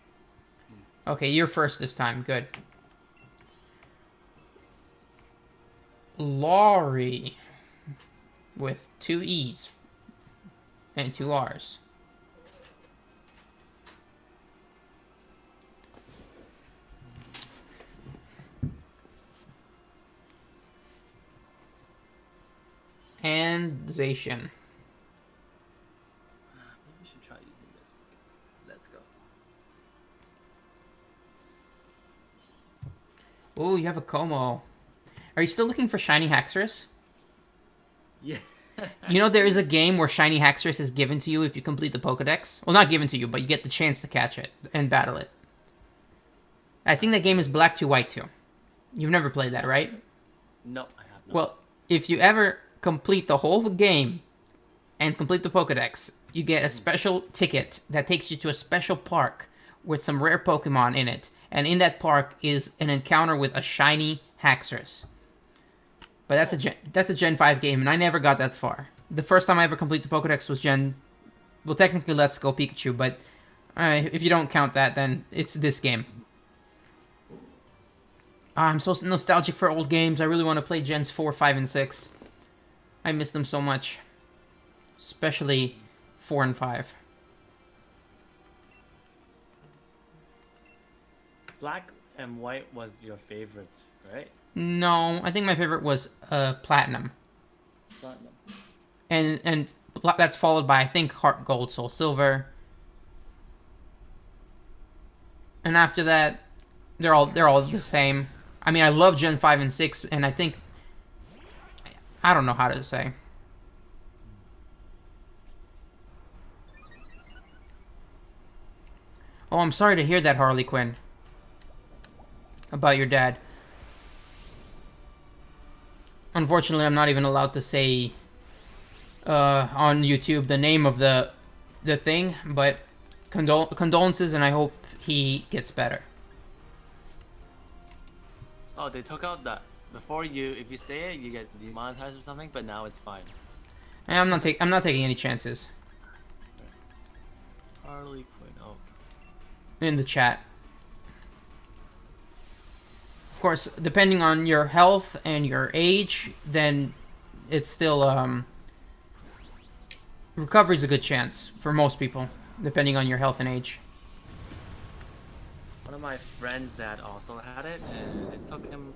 Okay, you're first this time. Good. Laurie. With 2 E's. And 2 R's. And Zacian. Maybe we should try using this. Let's go. Oh, you have a Como. Are you still looking for Shiny Haxorus? Yeah. You know there is a game where Shiny Haxorus is given to you if you complete the Pokedex? Well, not given to you, but you get the chance to catch it and battle it. I think that game is Black 2, White 2. You've never played that, right? No, I have not. Well, if you ever complete the whole game and complete the Pokedex, you get a special ticket that takes you to a special park with some rare Pokemon in it. And in that park is an encounter with a shiny Haxorus. But that's a Gen 5 game, and I never got that far. The first time I ever completed the Pokedex was well, technically Let's Go Pikachu, but if you don't count that, then it's this game. I'm so nostalgic for old games. I really want to play Gens 4, 5, and 6. I miss them so much. Especially 4 and 5. Black and White was your favorite, right? No, I think my favorite was Platinum. Platinum. And that's followed by, I think, Heart Gold, Soul Silver. And after that, they're all the same. I mean, I love Gen 5 and 6, and I think... I don't know how to say. Oh, I'm sorry to hear that, Harley Quinn. About your dad. Unfortunately, I'm not even allowed to say on YouTube the name of the thing, but condolences, and I hope he gets better. Oh, they took out that. Before if you say it, you get demonetized or something, but now it's fine. I'm not taking any chances. Harley Quinn, oh. In the chat. Of course, depending on your health and your age, then it's still recovery's a good chance for most people, depending on your health and age. What one of my friends that also had it, and it took him,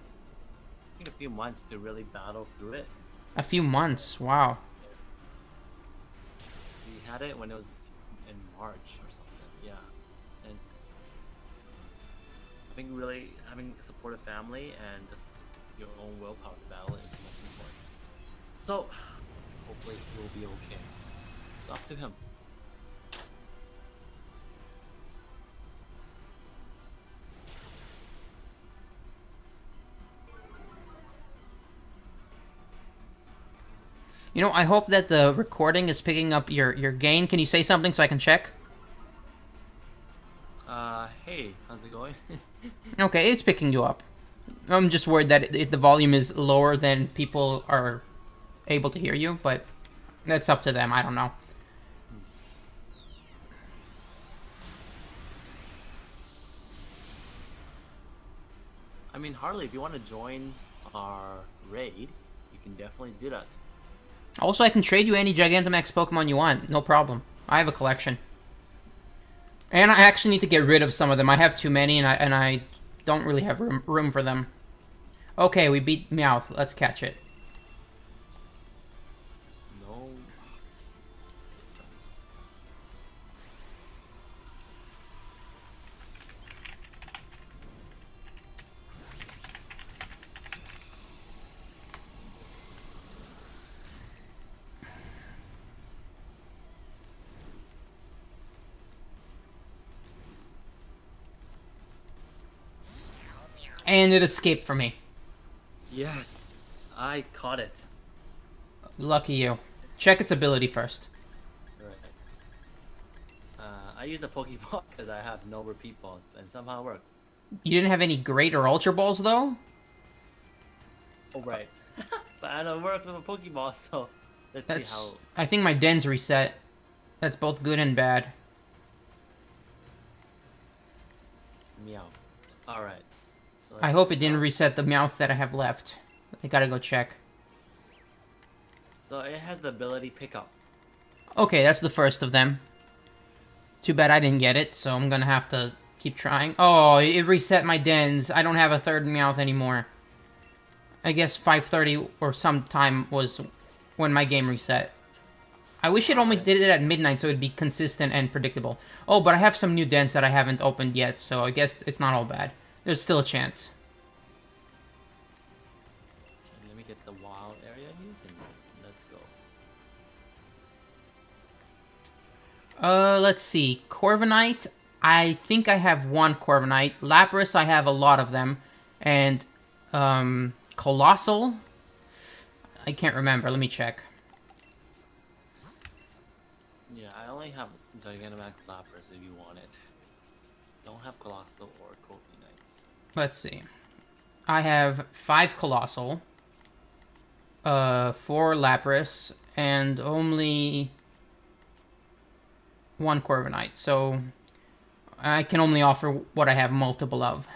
I think, a few months to really battle through it. A few months. Wow. He had it when it was in March or something. Yeah, and I think really having a supportive family and just your own willpower to battle it is the most important. So hopefully he'll be okay. It's up to him. You know, I hope that the recording is picking up your gain. Can you say something so I can check? Hey, how's it going? Okay, it's picking you up. I'm just worried that the volume is lower than people are able to hear you, but that's up to them. I don't know. I mean, Harley, if you want to join our raid, you can definitely do that. Also, I can trade you any Gigantamax Pokemon you want. No problem. I have a collection. And I actually need to get rid of some of them. I have too many, and I don't really have room for them. Okay, we beat Meowth. Let's catch it. No. And it escaped from me. Yes, I caught it. Lucky you. Check its ability first. Right. I used a Pokeball because I have no repeat balls, and somehow it worked. You didn't have any Great or Ultra Balls, though? Oh, right. But I don't work with a Pokeball, so let's see how... I think my den's reset. That's both good and bad. Meow. Alright. So I hope it didn't reset the Meowth that I have left. I gotta go check. So it has the ability pickup. Okay, that's the first of them. Too bad I didn't get it, so I'm gonna have to keep trying. Oh, it reset my dens. I don't have a third Meowth anymore. I guess 5:30 or sometime was when my game reset. I wish it only did it at midnight so it'd be consistent and predictable. Oh, but I have some new dens that I haven't opened yet, so I guess it's not all bad. There's still a chance. Okay, let me get the wild area news and let's go. Let's see. Corviknight, I think I have one Corviknight. Lapras, I have a lot of them. And, Colossal? I can't remember. Let me check. Yeah, I only have Gigantamax Lapras if you want it. Don't have Colossal or Corviknight. Let's see. I have 5 Colossal, 4 Lapras, and only 1 Corviknight. So I can only offer what I have multiple of. Lapras.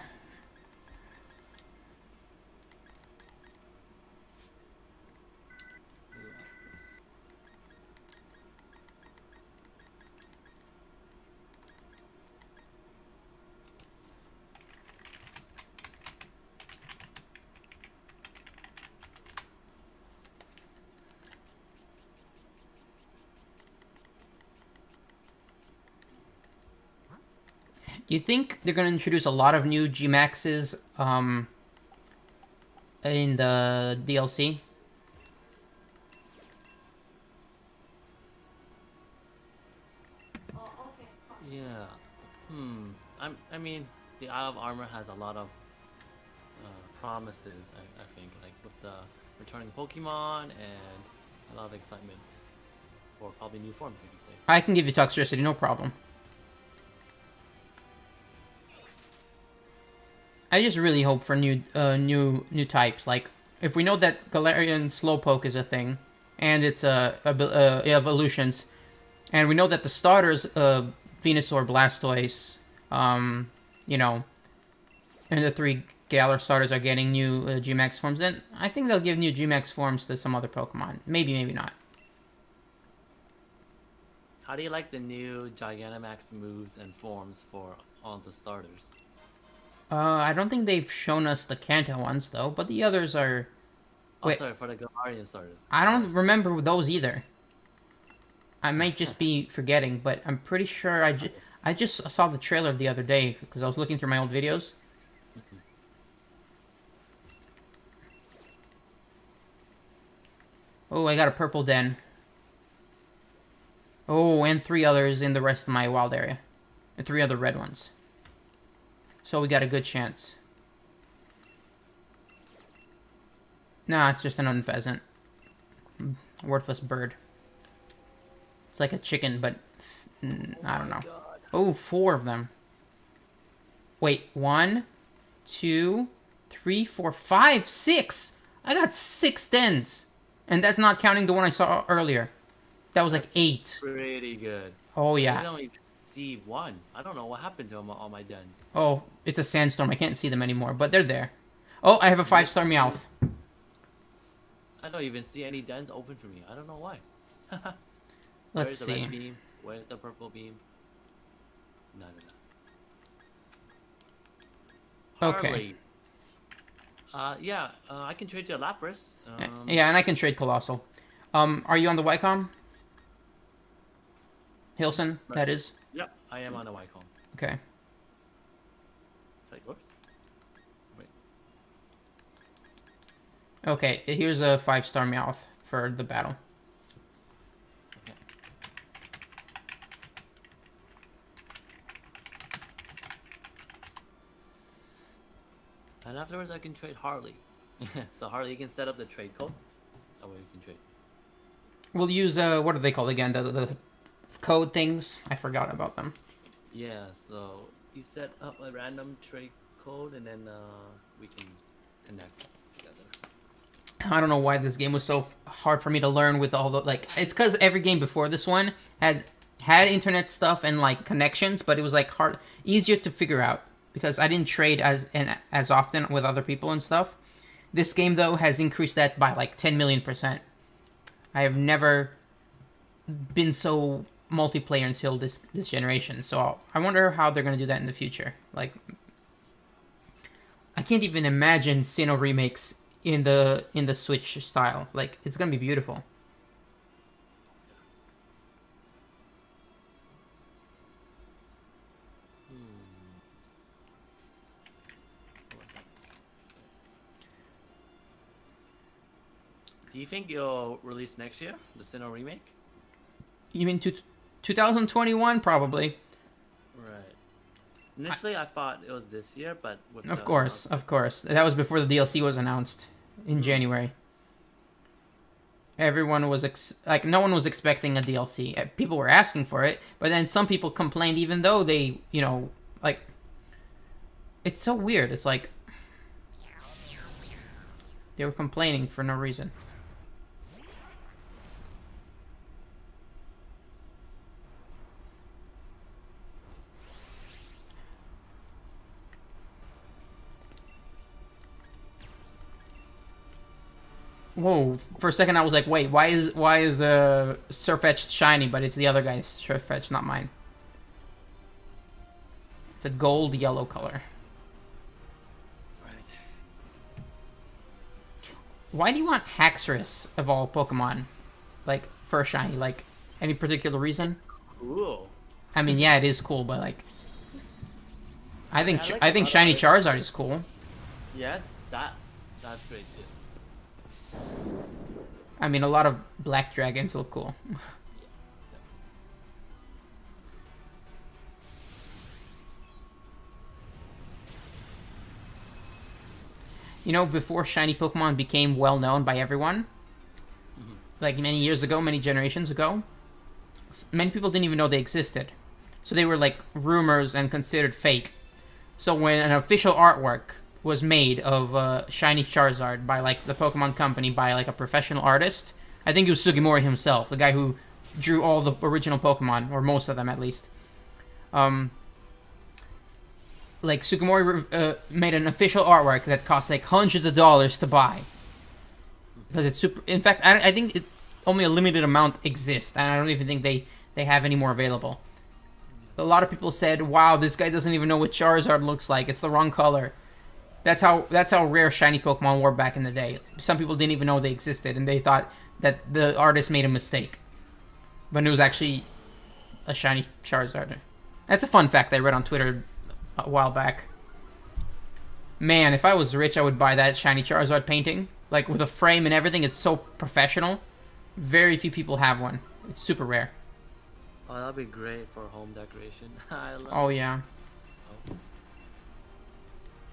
Do you think they're going to introduce a lot of new GMAXs in the DLC? Yeah. I mean, the Isle of Armor has a lot of promises. I think, like with the returning Pokemon and a lot of excitement for probably new forms, like you say. I can give you Toxtricity, no problem. I just really hope for new types. Like, if we know that Galarian Slowpoke is a thing, and it's evolutions, and we know that the starters, Venusaur, Blastoise, you know, and the 3 Galar starters are getting new GMAX forms, then I think they'll give new GMAX forms to some other Pokemon. Maybe, maybe not. How do you like the new Gigantamax moves and forms for all the starters? I don't think they've shown us the Kanto ones though, but the others are. Oh, Wait. sorry, for the Guardian starters. I don't remember those either. I might just be forgetting, but I'm pretty sure I just saw the trailer the other day because I was looking through my old videos. Oh, I got a purple den. Oh, and 3 others in the rest of my wild area. And 3 other red ones. So we got a good chance. Nah, it's just an unpheasant. Worthless bird. It's like a chicken, but I don't know. God. Oh, 4 of them. Wait, 1, 2, 3, 4, 5, 6! I got 6 dens! And that's not counting the one I saw earlier. That was like 8. Pretty good. Oh, I yeah. don't even see one. I don't know what happened to all my dens. Oh, it's a sandstorm. I can't see them anymore, but they're there. Oh, I have a 5-star Meowth. I don't even see any dens open for me. I don't know why. Let's Where's the see. red beam? Where's the purple beam? None of that. Okay. Harley. Yeah, I can trade you a Lapras. Yeah, and I can trade Colossal. Are you on the Wycom? Hilson, that is? Yep, I am on a Wycombe. Okay. It's like, whoops. Wait. Okay, here's a 5-star Meowth for the battle. Okay. And afterwards, I can trade Harley. So Harley, you can set up the trade code. That way we can trade. We'll use, what are they called again? The code things? I forgot about them. Yeah, so you set up a random trade code and then we can connect together. I don't know why this game was so hard for me to learn with all the, like, it's because every game before this one had internet stuff and, like, connections, but it was, like, easier to figure out because I didn't trade as often with other people and stuff. This game, though, has increased that by, like, 10 million%. I have never been so multiplayer until this generation, so I wonder how they're going to do that in the future. Like, I can't even imagine Sinnoh remakes in the Switch style. Like, it's going to be beautiful. Do you think you'll release next year, the Sinnoh remake? You mean 2021? Probably. Right. Initially, I thought it was this year, but with Of course. That was before the DLC was announced in January. Everyone was no one was expecting a DLC. People were asking for it, but then some people complained even though they, like, it's so weird. It's like they were complaining for no reason. Whoa! For a second, I was like, "Wait, why is Surfetch'd shiny, but it's the other guy's Surfetch'd, not mine?" It's a gold yellow color. Right. Why do you want Haxorus of all Pokemon, like, for a shiny? Like, any particular reason? Cool. I mean, yeah, it is cool, but like, I think I like I think a lot shiny of it. Charizard is cool. Yes, that's great too. I mean, a lot of black dragons look cool. Before shiny Pokemon became well known by everyone, like many years ago, many generations ago, many people didn't even know they existed. So they were like rumors and considered fake. So when an official artwork was made of shiny Charizard by like the Pokemon Company, by like a professional artist, I think it was Sugimori himself, the guy who drew all the original Pokemon, or most of them at least. Like, Sugimori made an official artwork that cost like hundreds of dollars to buy. Because it's super... In fact, I think only a limited amount exists, and I don't even think they have any more available. a lot of people said, "Wow, this guy doesn't even know what Charizard looks like. It's the wrong color." That's how rare shiny Pokemon were back in the day. Some people didn't even know they existed, and they thought that the artist made a mistake, but it was actually a shiny Charizard. That's a fun fact I read on Twitter a while back. Man, if I was rich, I would buy that shiny Charizard painting, like with a frame and everything. It's so professional. Very few people have one. It's super rare. Oh, that'd be great for home decoration. I love Oh yeah. it.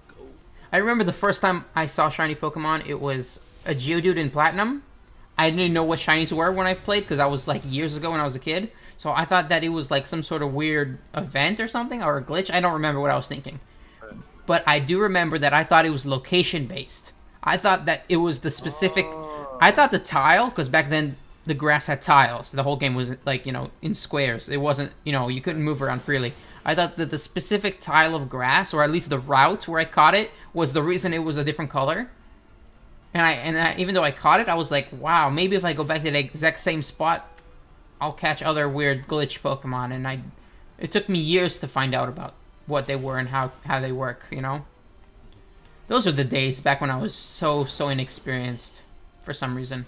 Go. I remember the first time I saw shiny Pokemon, it was a Geodude in Platinum. I didn't know what shinies were when I played because I was like years ago when I was a kid. So I thought that it was like some sort of weird event or something or a glitch. I don't remember what I was thinking. Right. But I do remember that I thought it was location based. I thought that it was the specific. I thought the tile, because back then the grass had tiles. The whole game was like, in squares. It wasn't, you couldn't move around freely. I thought that the specific tile of grass, or at least the route where I caught it, was the reason it was a different color. And I, even though I caught it, I was like, wow, maybe if I go back to the exact same spot, I'll catch other weird glitch Pokemon. And it took me years to find out about what they were and how they work, Those are the days back when I was so inexperienced for some reason.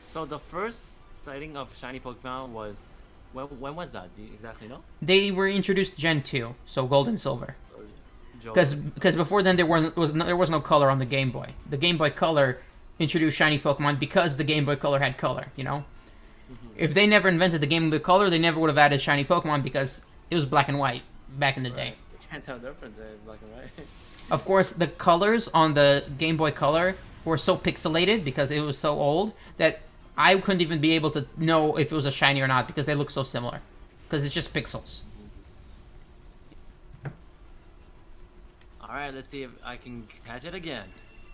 So the first sighting of shiny Pokemon was when was that? Do you exactly know? They were introduced Gen 2, so Gold and Silver. So, Because before then there was no color on the Game Boy. The Game Boy Color introduced shiny Pokemon because the Game Boy Color had color, If they never invented the Game Boy Color, they never would have added shiny Pokemon because it was black and white back in the day. You can't tell the difference in black and white. Of course, the colors on the Game Boy Color were so pixelated because it was so old that I couldn't even be able to know if it was a shiny or not because they look so similar. Because it's just pixels. Alright, let's see if I can catch it again.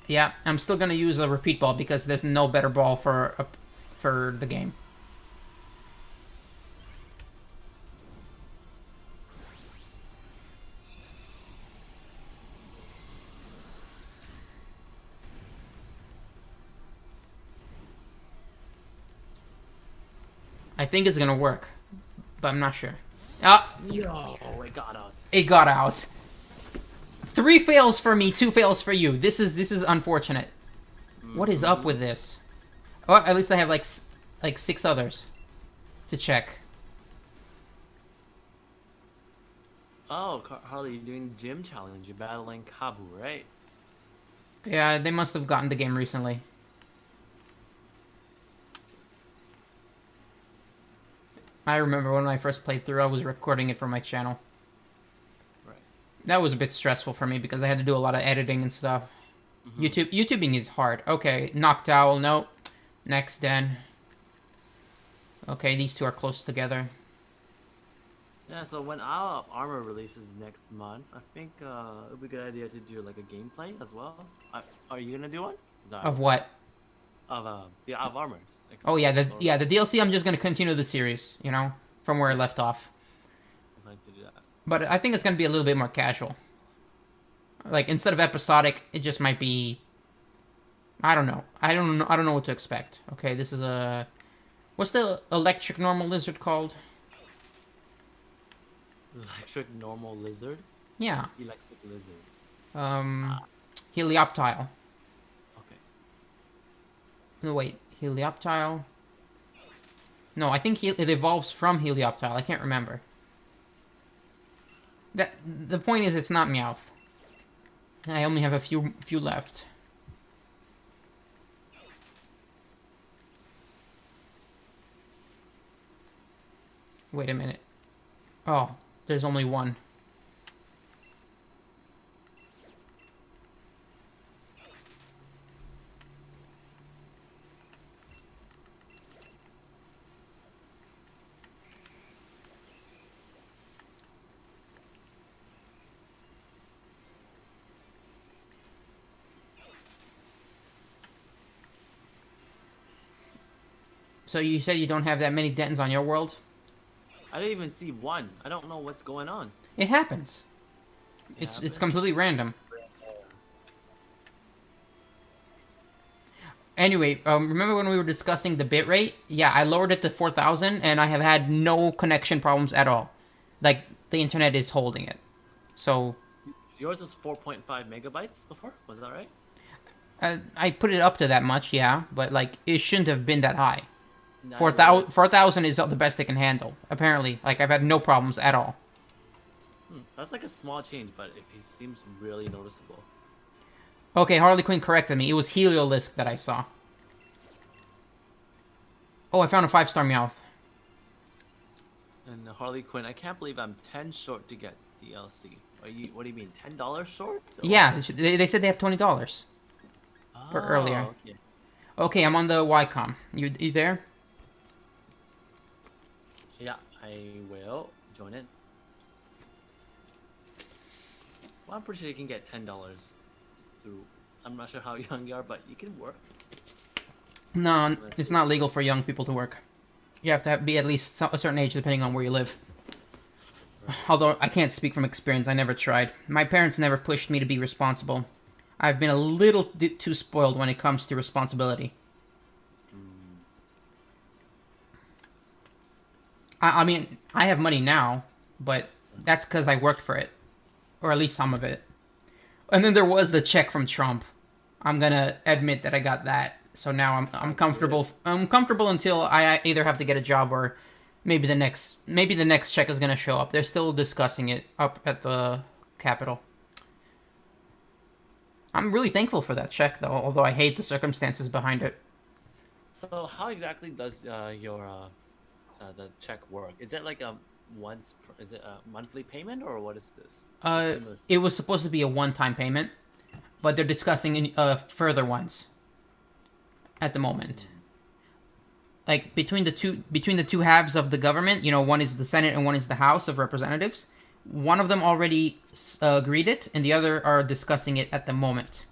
Yeah, I'm still gonna use a repeat ball because there's no better ball for the game. I think it's gonna work, but I'm not sure. Ah, Yo, it got out. it got out. 3 fails for me, 2 fails for you. This is unfortunate. What is up with this? Oh, at least I have like 6 others to check. Oh, Harley, you're doing gym challenge. You're battling Kabu, right? Yeah, they must have gotten the game recently. I remember when I first played through, I was recording it for my channel. Right. That was a bit stressful for me because I had to do a lot of editing and stuff. YouTubing is hard. Okay, Noctowl, nope. Next, then. Okay, these two are close together. Yeah, so when our armor releases next month, I think it would be a good idea to do like a gameplay as well. Are you gonna do one? Of what? Of armor. Oh yeah, the DLC. I'm just gonna continue the series, from where I left off. I'm going to do that. But I think it's gonna be a little bit more casual. Like instead of episodic, it just might be. I don't know. I don't know what to expect. Okay, this is a. What's the electric normal lizard called? Electric normal lizard? Yeah. Electric lizard. Helioptile. Okay. No, wait. Helioptile? No, I think it evolves from Helioptile. I can't remember. The point is, it's not Meowth. I only have a few left. Wait a minute. Oh, there's only one. So you said you don't have that many Dentons on your world? I didn't even see one. I don't know what's going on. It happens. It's completely random. Anyway, remember when we were discussing the bitrate? Yeah, I lowered it to 4,000, and I have had no connection problems at all. Like, the internet is holding it. So, Yours is 4.5 megabytes before, was that right? I put it up to that much, yeah, but, like, it shouldn't have been that high. Now you 4,000 is the best it can handle, apparently. Like, I've had no problems at all. That's like a small change, but it seems really noticeable. Okay, Harley Quinn corrected me. It was Heliolisk that I saw. Oh, I found a 5-star Meowth. And Harley Quinn, I can't believe I'm 10 short to get DLC. What do you mean, $10 short? Or- Yeah, they said they have $20. Or earlier. Okay. Okay, I'm on the Ycom. You there? Yeah, I will join it. Well, I'm pretty sure you can get $10 through. I'm not sure how young you are, but you can work. No, it's not legal for young people to work. You have to be at least a certain age depending on where you live. Although, I can't speak from experience, I never tried. My parents never pushed me to be responsible. I've been a little too spoiled when it comes to responsibility. I mean, I have money now, but that's because I worked for it. Or at least some of it. And then there was the check from Trump. I'm gonna admit that I got that. So now I'm comfortable. I'm comfortable until I either have to get a job or maybe the next check is gonna show up. They're still discussing it up at the Capitol. I'm really thankful for that check, though, although I hate the circumstances behind it. So how exactly does your the check work? Is it like a is it a monthly payment or what is this? It was supposed to be a one-time payment, but they're discussing further ones at the moment. Like between the two halves of the government, one is the Senate and one is the House of Representatives. One of them already agreed it, and the other are discussing it at the moment.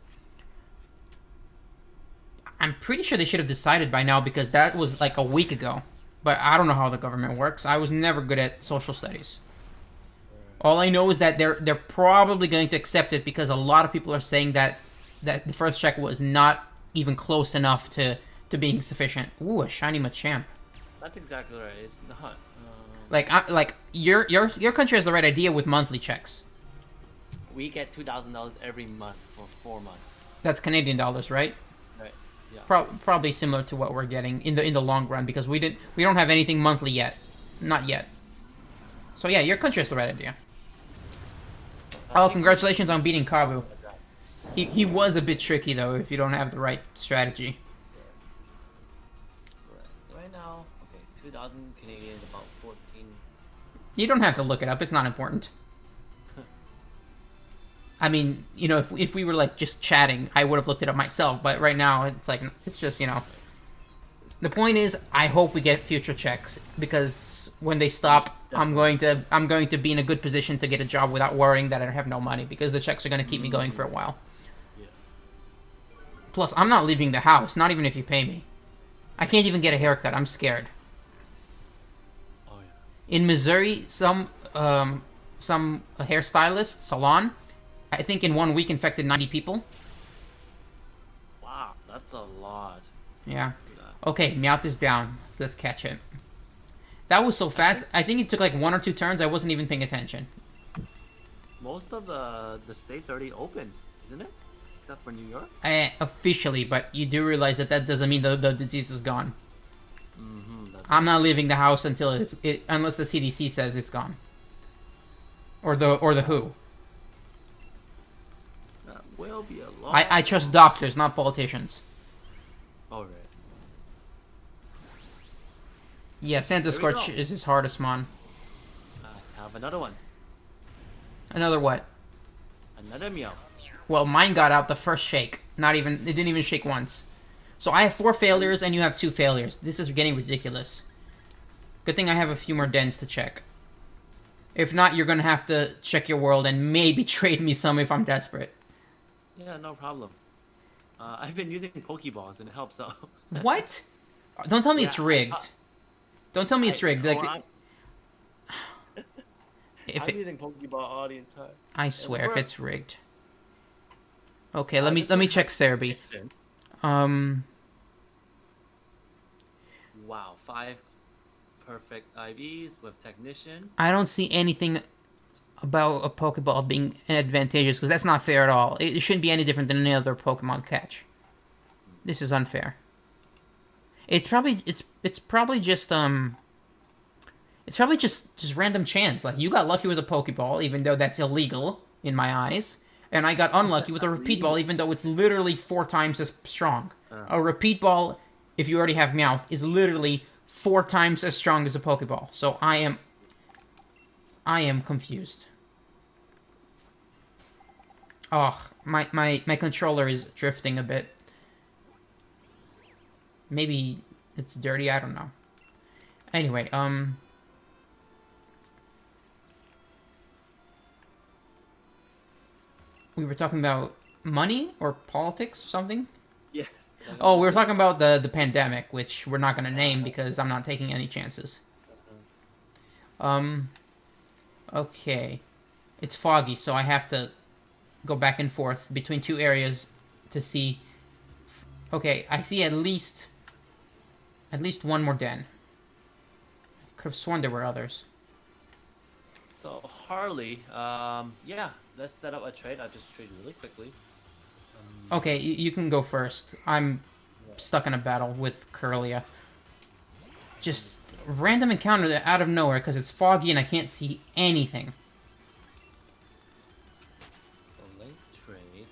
I'm pretty sure they should have decided by now because that was like a week ago. But I don't know how the government works. I was never good at social studies. All I know is that they're probably going to accept it because a lot of people are saying that the first check was not even close enough to being sufficient. Ooh, a shiny Machamp. That's exactly right. It's not. Like your country has the right idea with monthly checks. We get $2,000 every month for 4 months. That's Canadian dollars, right? Right. Yeah. Probably similar to what we're getting in the long run because we don't have anything monthly yet, not yet. So yeah, your country has the right idea. Oh, congratulations on beating Kabu. He was a bit tricky though if you don't have the right strategy. Right now, okay, 2,000 Canadian is about 14. You don't have to look it up; it's not important. I mean, if we were like just chatting, I would have looked it up myself. But right now, it's just The point is, I hope we get future checks because when they stop, I'm going to be in a good position to get a job without worrying that I have no money because the checks are going to keep me going for a while. Yeah. Plus, I'm not leaving the house, not even if you pay me. I can't even get a haircut. I'm scared. Oh yeah. In Missouri, some hairstylist salon, I think in 1 week infected 90 people. Wow, that's a lot. Yeah. Okay, Meowth is down. Let's catch it. That was so fast. I think it took like 1 or 2 turns. I wasn't even paying attention. Most of the states already opened, isn't it? Except for New York? Officially, but you do realize that doesn't mean the disease is gone. I'm not leaving the house until unless the CDC says it's gone. Or the WHO. That will be a lot. I trust doctors, not politicians. All right. Yeah, Santa Scorch is his hardest mon. I have another one. Another what? Another Meowth. Well, mine got out the first shake. It didn't even shake once. So I have 4 failures and you have 2 failures. This is getting ridiculous. Good thing I have a few more dens to check. If not, you're gonna have to check your world and maybe trade me some if I'm desperate. Yeah, no problem. I've been using Pokeballs and it helps out. What? Don't tell me it's rigged. Don't tell me it's rigged. I'm using Pokeball all the time. I swear, if it's rigged. Okay, let me check Cerebi. wow, 5 perfect IVs with technician. I don't see anything about a Pokeball being advantageous, because that's not fair at all. It shouldn't be any different than any other Pokemon catch. This is unfair. It's probably just random chance. Like, you got lucky with a Pokeball, even though that's illegal in my eyes, and I got unlucky with a repeat ball, even though it's literally 4 times as strong. A repeat ball, if you already have Meowth, is literally 4 times as strong as a Pokeball. So I am confused. Oh, my controller is drifting a bit. Maybe it's dirty, I don't know. Anyway, we were talking about money or politics or something? Yes. Oh, we were talking about the pandemic, which we're not going to name because I'm not taking any chances. Okay. It's foggy, so I have to go back and forth between 2 areas to see. Okay, I see at least one more den. I could have sworn there were others. So Harley, yeah, let's set up a trade. I'll just trade really quickly. Okay, you can go first. I'm stuck in a battle with Curlia. Just random encounter out of nowhere because it's foggy and I can't see anything. So late trade.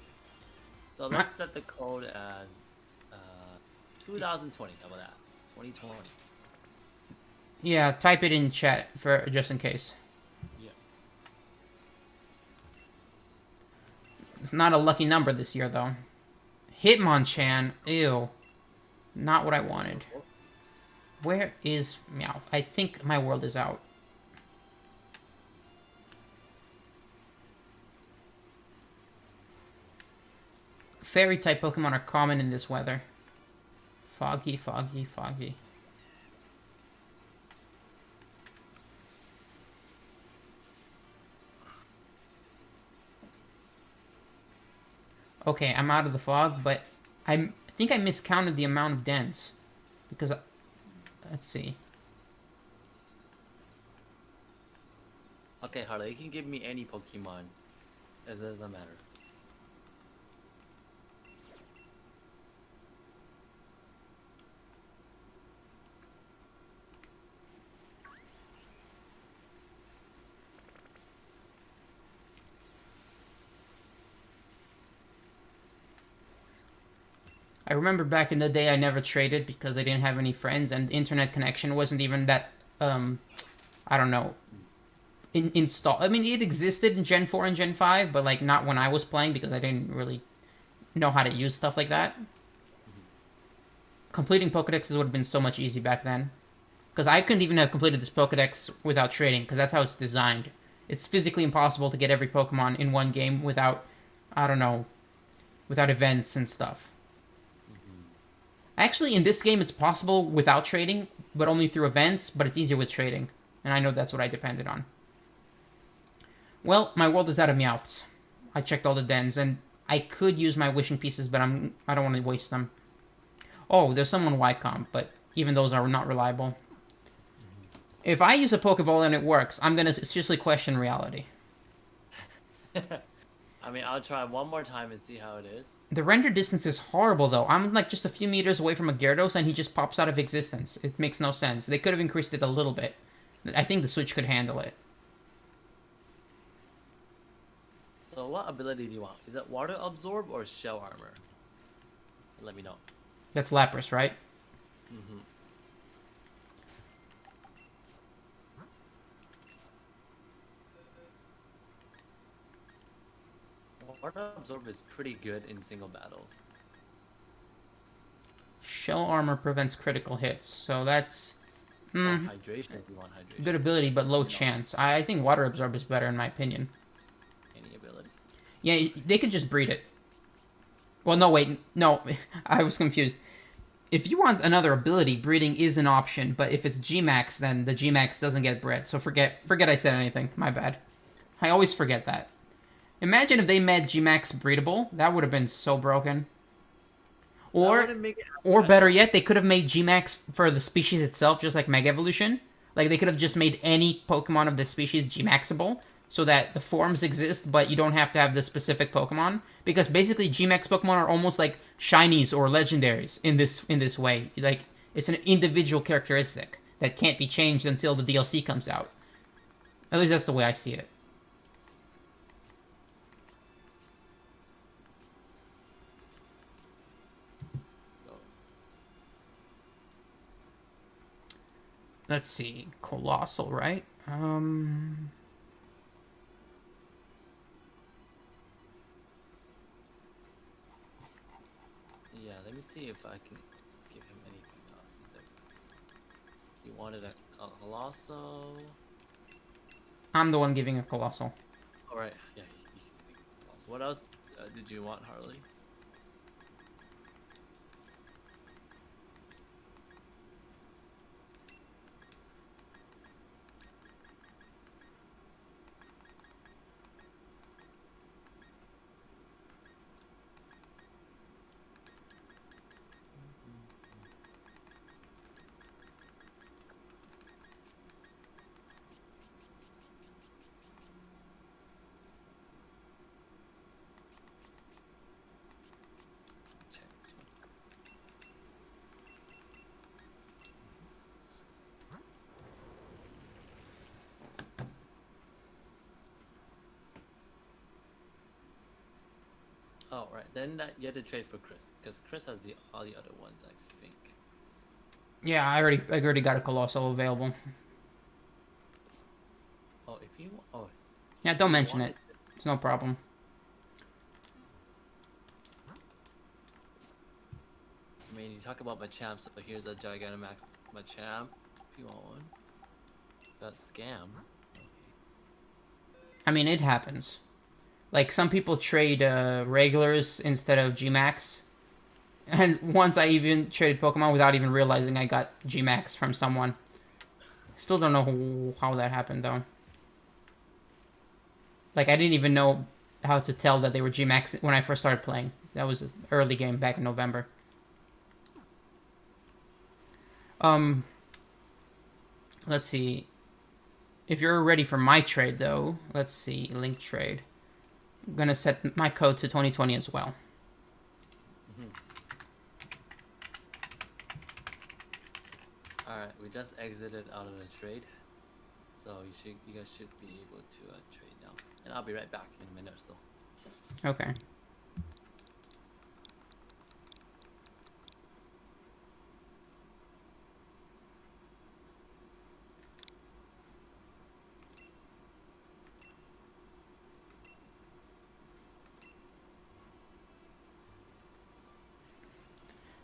So let's set the code as 2020. How about that? 2020. Yeah, type it in chat for just in case. Yeah. It's not a lucky number this year though. Hitmonchan, ew. Not what I wanted. Where is Meowth? I think my world is out. Fairy-type Pokemon are common in this weather. Foggy, foggy, foggy. Okay, I'm out of the fog, but I think I miscounted the amount of dens. Because, let's see. Okay, Harley, you can give me any Pokemon. It doesn't matter. I remember back in the day I never traded because I didn't have any friends and internet connection wasn't even that, I don't know, install. I mean, it existed in Gen 4 and Gen 5, but like not when I was playing because I didn't really know how to use stuff like that. Completing Pokedexes would have been so much easy back then. Because I couldn't even have completed this Pokedex without trading, because that's how it's designed. It's physically impossible to get every Pokemon in one game without, I don't know, without events and stuff. Actually, in this game, it's possible without trading, but only through events, but it's easier with trading. And I know that's what I depended on. Well, my world is out of Meowths. I checked all the dens, and I could use my wishing pieces, but I don't want to waste them. Oh, there's someone Wycombe, but even those are not reliable. If I use a Pokeball and it works, I'm going to seriously question reality. I mean, I'll try one more time and see how it is. The render distance is horrible, though. I'm like just a few meters away from a Gyarados, and he just pops out of existence. It makes no sense. They could have increased it a little bit. I think the Switch could handle it. So what ability do you want? Is it Water Absorb or Shell Armor? Let me know. That's Lapras, right? Mm-hmm. Water Absorb is pretty good in single battles. Shell Armor prevents critical hits, so that's... Hydration if you want hydration. Good ability, but low chance. I think Water Absorb is better in my opinion. Any ability. Yeah, they could just breed it. Well, no, wait. No, I was confused. If you want another ability, breeding is an option, but if it's GMAX, then the GMAX doesn't get bred. So forget I said anything. My bad. I always forget that. Imagine if they made GMAX breedable. That would have been so broken. That Or, wouldn't make it or better special. yet, they could have made GMAX for the species itself, just like Mega Evolution. Like they could have just made any Pokemon of the species GMAXable, so that the forms exist, but you don't have to have the specific Pokemon. Because basically, GMAX Pokemon are almost like shinies or legendaries in this way. Like it's an individual characteristic that can't be changed until the DLC comes out. At least that's the way I see it. So, Let's see, Colossal, right? yeah, let me see if I can give him anything else. Is there? You wanted a colossal. I'm the one giving a Colossal. All right. Yeah, you can make a colossal. What else did you want, Harley? Check this one. Oh, right. Then you had to trade for Chris, because Chris has all the other ones, I think. Yeah, I already got a Colossal available. Oh, if you oh, Yeah, don't if you mention it. wanted, It's no problem. I mean, you talk about Machamp, so here's a Gigantamax Machamp. If you want one, that scam. Okay. I mean, it happens. Like some people trade regulars instead of GMAX. And once I even traded Pokemon without even realizing I got GMAX from someone. Still don't know how that happened though. Like I didn't even know how to tell that they were GMAX when I first started playing. That was an early game back in November. Um, let's see. If you're ready for my trade though, let's see, link trade. I'm gonna set my code to 2020 as well. Mhm. All right, we just exited out of the trade, so you guys should be able to trade now, and I'll be right back in a minute or so. Okay.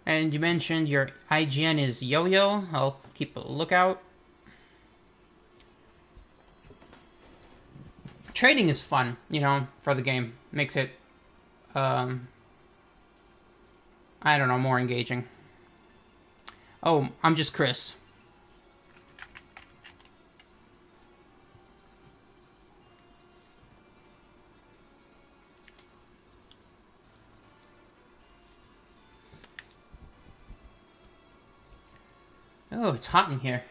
And you mentioned your IGN is Yo-Yo. I'll keep a lookout. Trading is fun, for the game. Makes it, um, I don't know, more engaging. Oh, I'm just Chris. Oh, it's hot in here.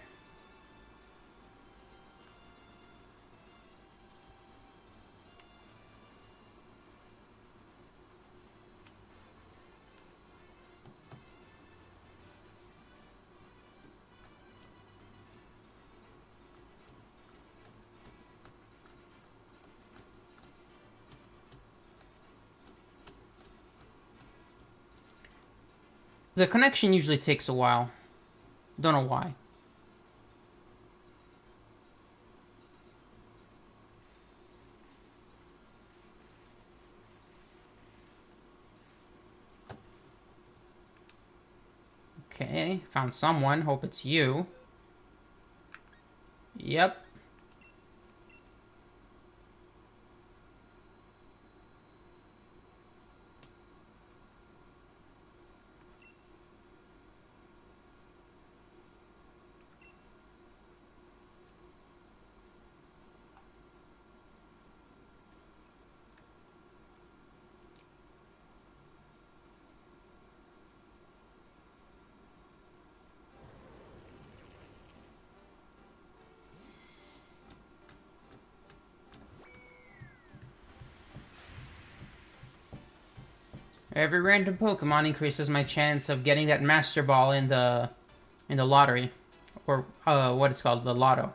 The connection usually takes a while. Don't know why. Okay, found someone. Hope it's you. Yep. Every random Pokemon increases my chance of getting that Master Ball in the lottery, or what it's called, the Lotto.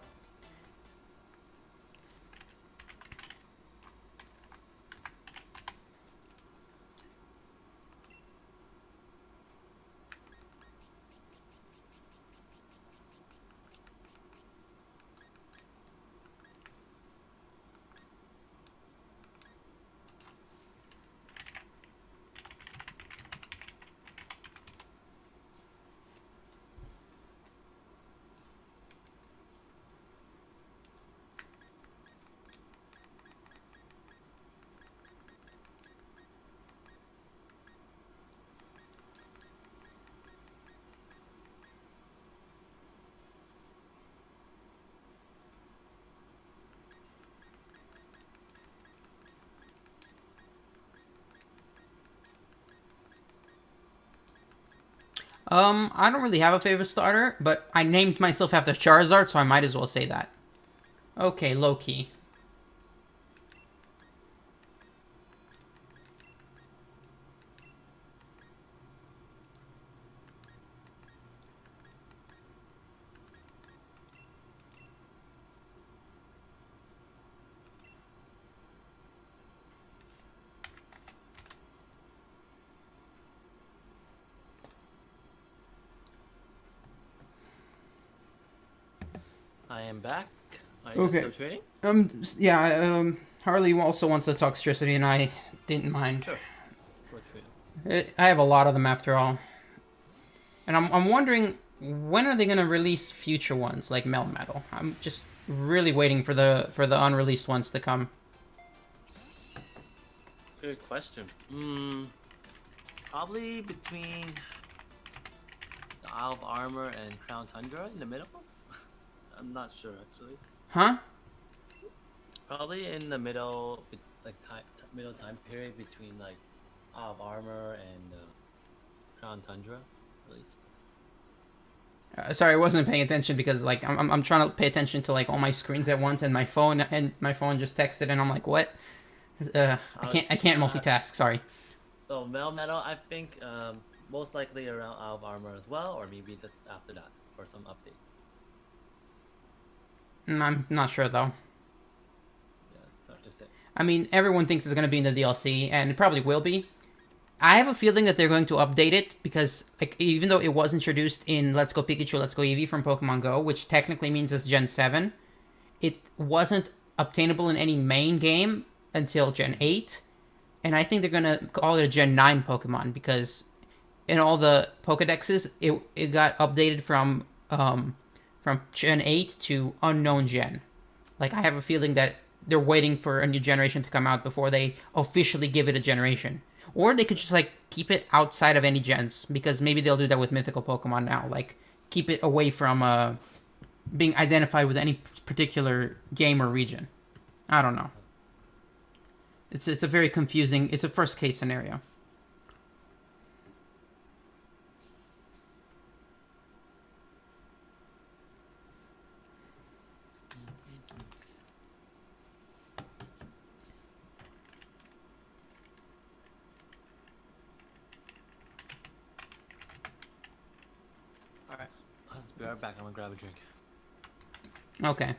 I don't really have a favorite starter, but I named myself after Charizard, so I might as well say that. Okay, low-key. I am back. Are you still trading? Yeah, Harley also wants to talk Toxtricity, and I didn't mind. Sure. We're trading. I have a lot of them after all. And I'm wondering, when are they going to release future ones, like Melmetal? I'm just really waiting for the unreleased ones to come. Good question. Probably between the Isle of Armor and Crown Tundra in the middle. I'm not sure actually. Huh? Probably in the middle, like middle time period between like Isle of Armor and Crown Tundra, at least. Sorry, I wasn't paying attention because like I'm trying to pay attention to like all my screens at once, and my phone just texted, and I'm like, what? I can't multitask. Sorry. So Melmetal, I think most likely around Isle of Armor as well, or maybe just after that for some updates. I'm not sure though. Yeah, it's hard to say. I mean, everyone thinks it's going to be in the DLC, and it probably will be. I have a feeling that they're going to update it because, like, even though it was introduced in Let's Go Pikachu, Let's Go Eevee from Pokemon Go, which technically means it's Gen 7, it wasn't obtainable in any main game until Gen 8, and I think they're going to call it a Gen 9 Pokemon because in all the Pokedexes, it got updated from Gen 8 to Unknown Gen. Like, I have a feeling that they're waiting for a new generation to come out before they officially give it a generation. Or they could just, like, keep it outside of any gens, because maybe they'll do that with mythical Pokemon now. Like, keep it away from being identified with any particular game or region. I don't know. It's a very confusing... It's a first-case scenario. Alright, I'll just be right back. I'm gonna grab a drink. Okay.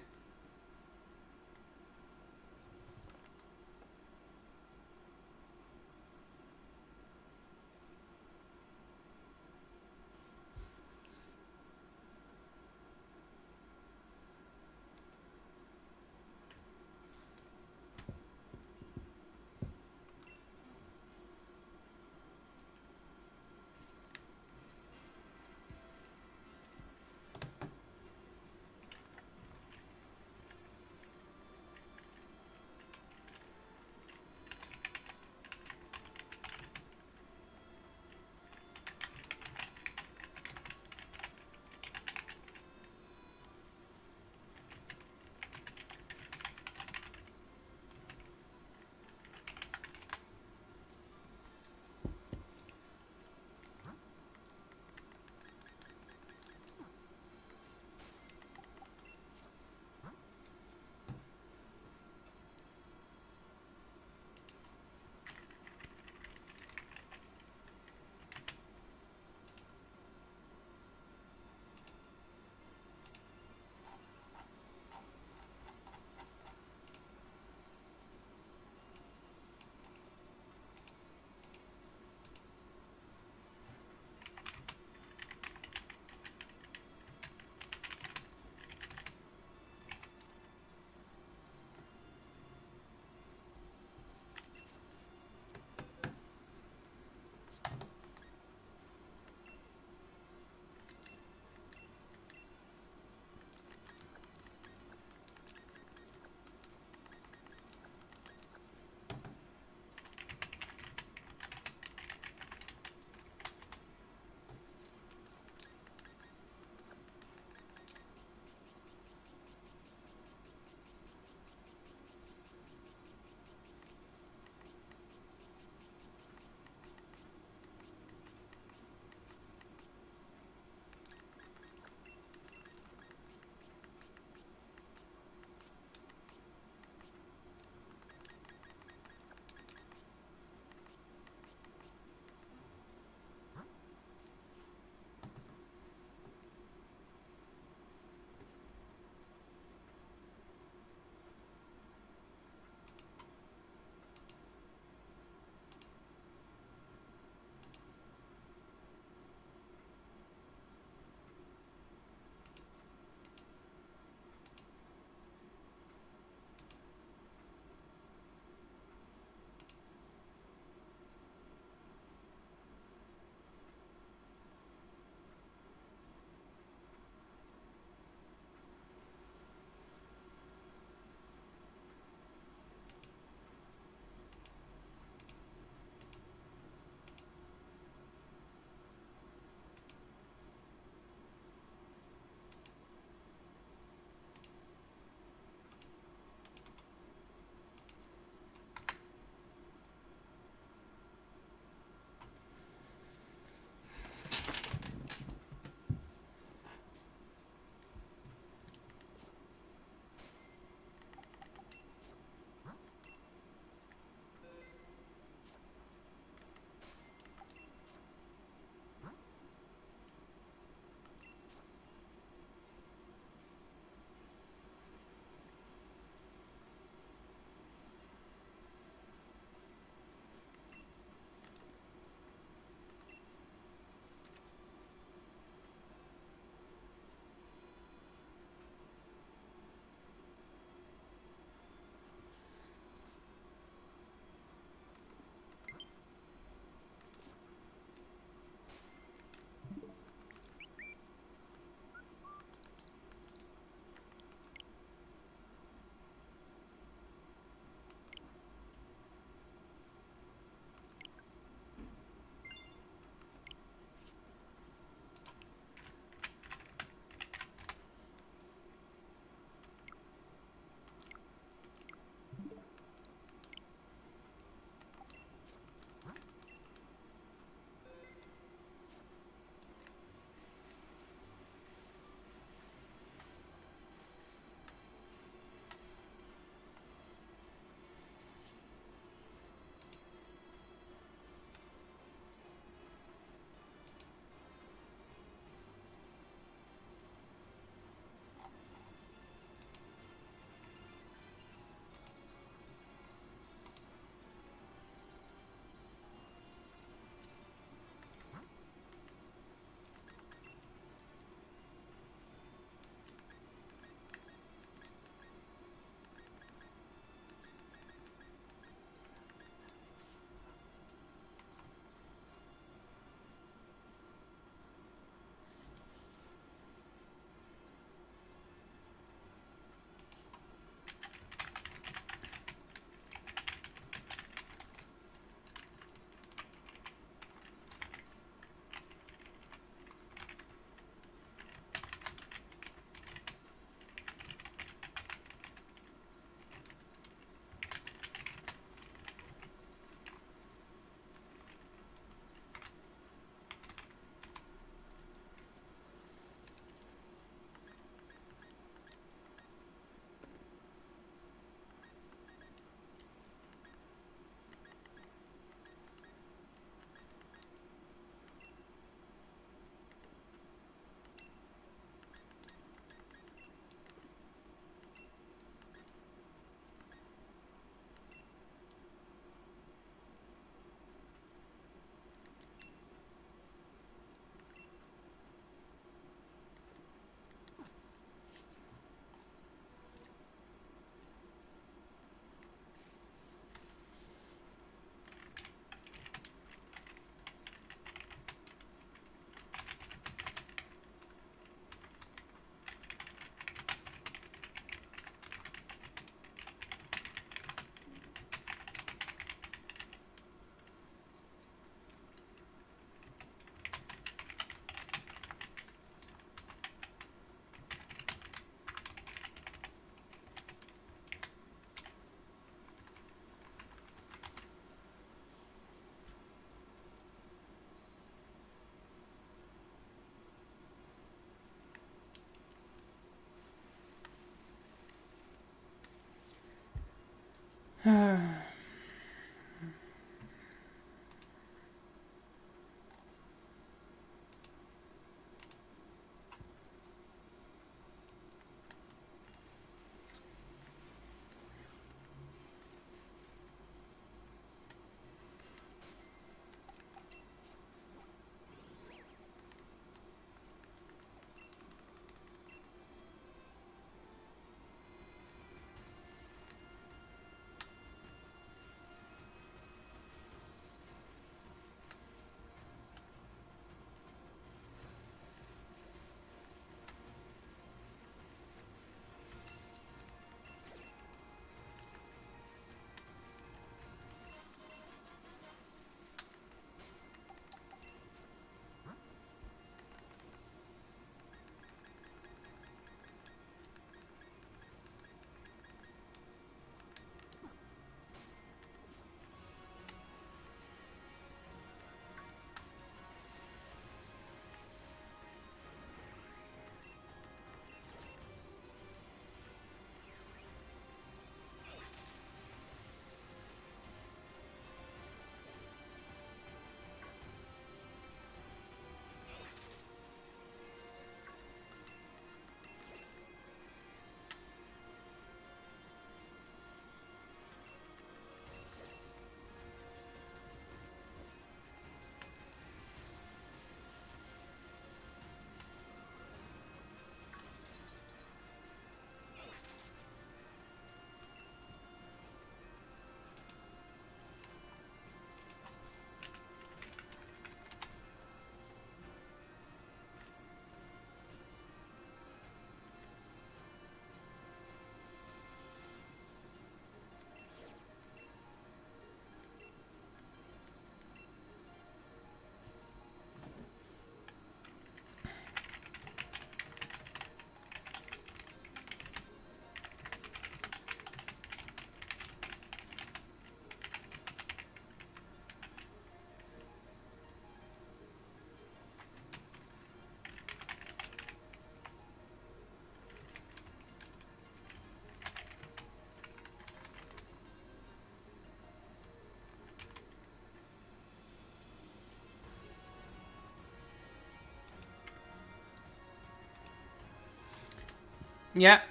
Yeah.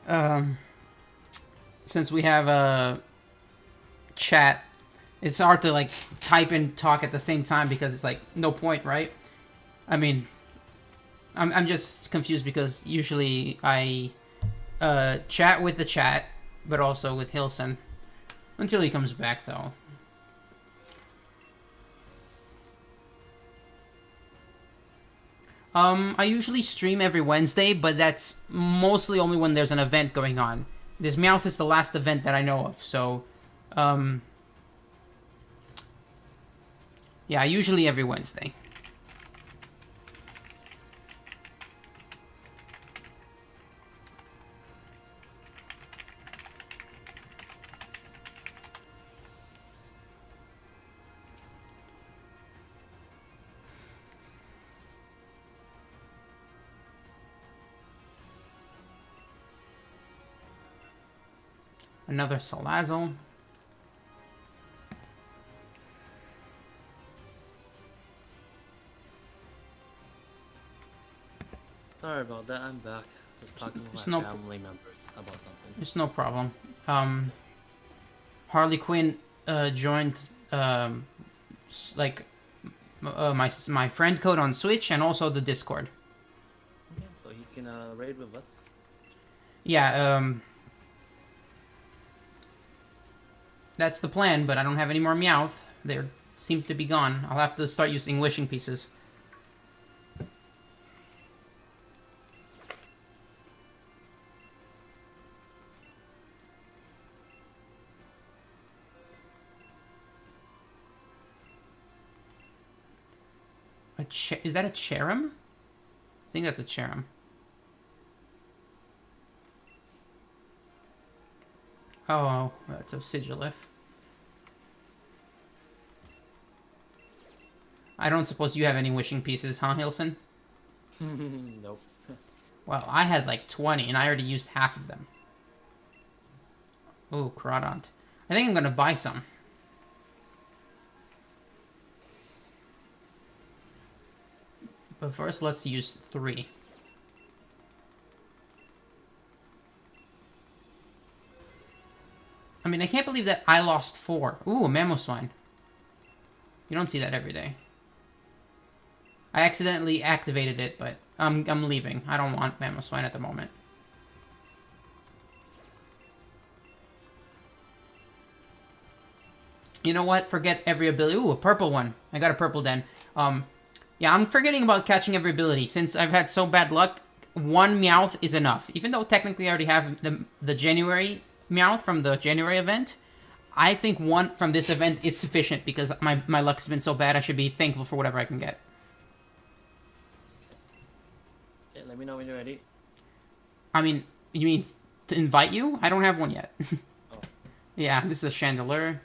Um, since we have a chat, it's hard to like type and talk at the same time because it's like no point, right? I mean, I'm just confused because usually I chat with the chat, but also with Hilson until he comes back, though. I usually stream every Wednesday, but that's mostly only when there's an event going on. This Meowth is the last event that I know of, so, yeah, usually every Wednesday. Another Salazzle. Sorry about that, I'm back. Just talking with my family members about something. It's no problem. Harley Quinn joined like my friend code on Switch and also the Discord. Yeah, so he can raid with us. Yeah, that's the plan, but I don't have any more Meowth. They seem to be gone. I'll have to start using wishing pieces. Is that a Cherim? I think that's a Cherim. Oh, that's a Sigilif. I don't suppose you have any wishing pieces, huh, Hilson? Nope. Well, I had like 20, and I already used half of them. Oh, Crawdont. I think I'm gonna buy some. But first, let's use 3. I mean, I can't believe that I lost 4. Ooh, a Mamoswine. You don't see that every day. I accidentally activated it, but I'm leaving. I don't want Mamoswine at the moment. You know what? Forget every ability. Ooh, a purple one. I got a purple den. Yeah, I'm forgetting about catching every ability. Since I've had so bad luck, 1 Meowth is enough. Even though technically I already have the January Meowth from the January event, I think 1 from this event is sufficient because my luck has been so bad. I should be thankful for whatever I can get. Okay, let me know when you're ready. I mean, you mean to invite you? I don't have one yet. Oh. Yeah, this is a Chandelure.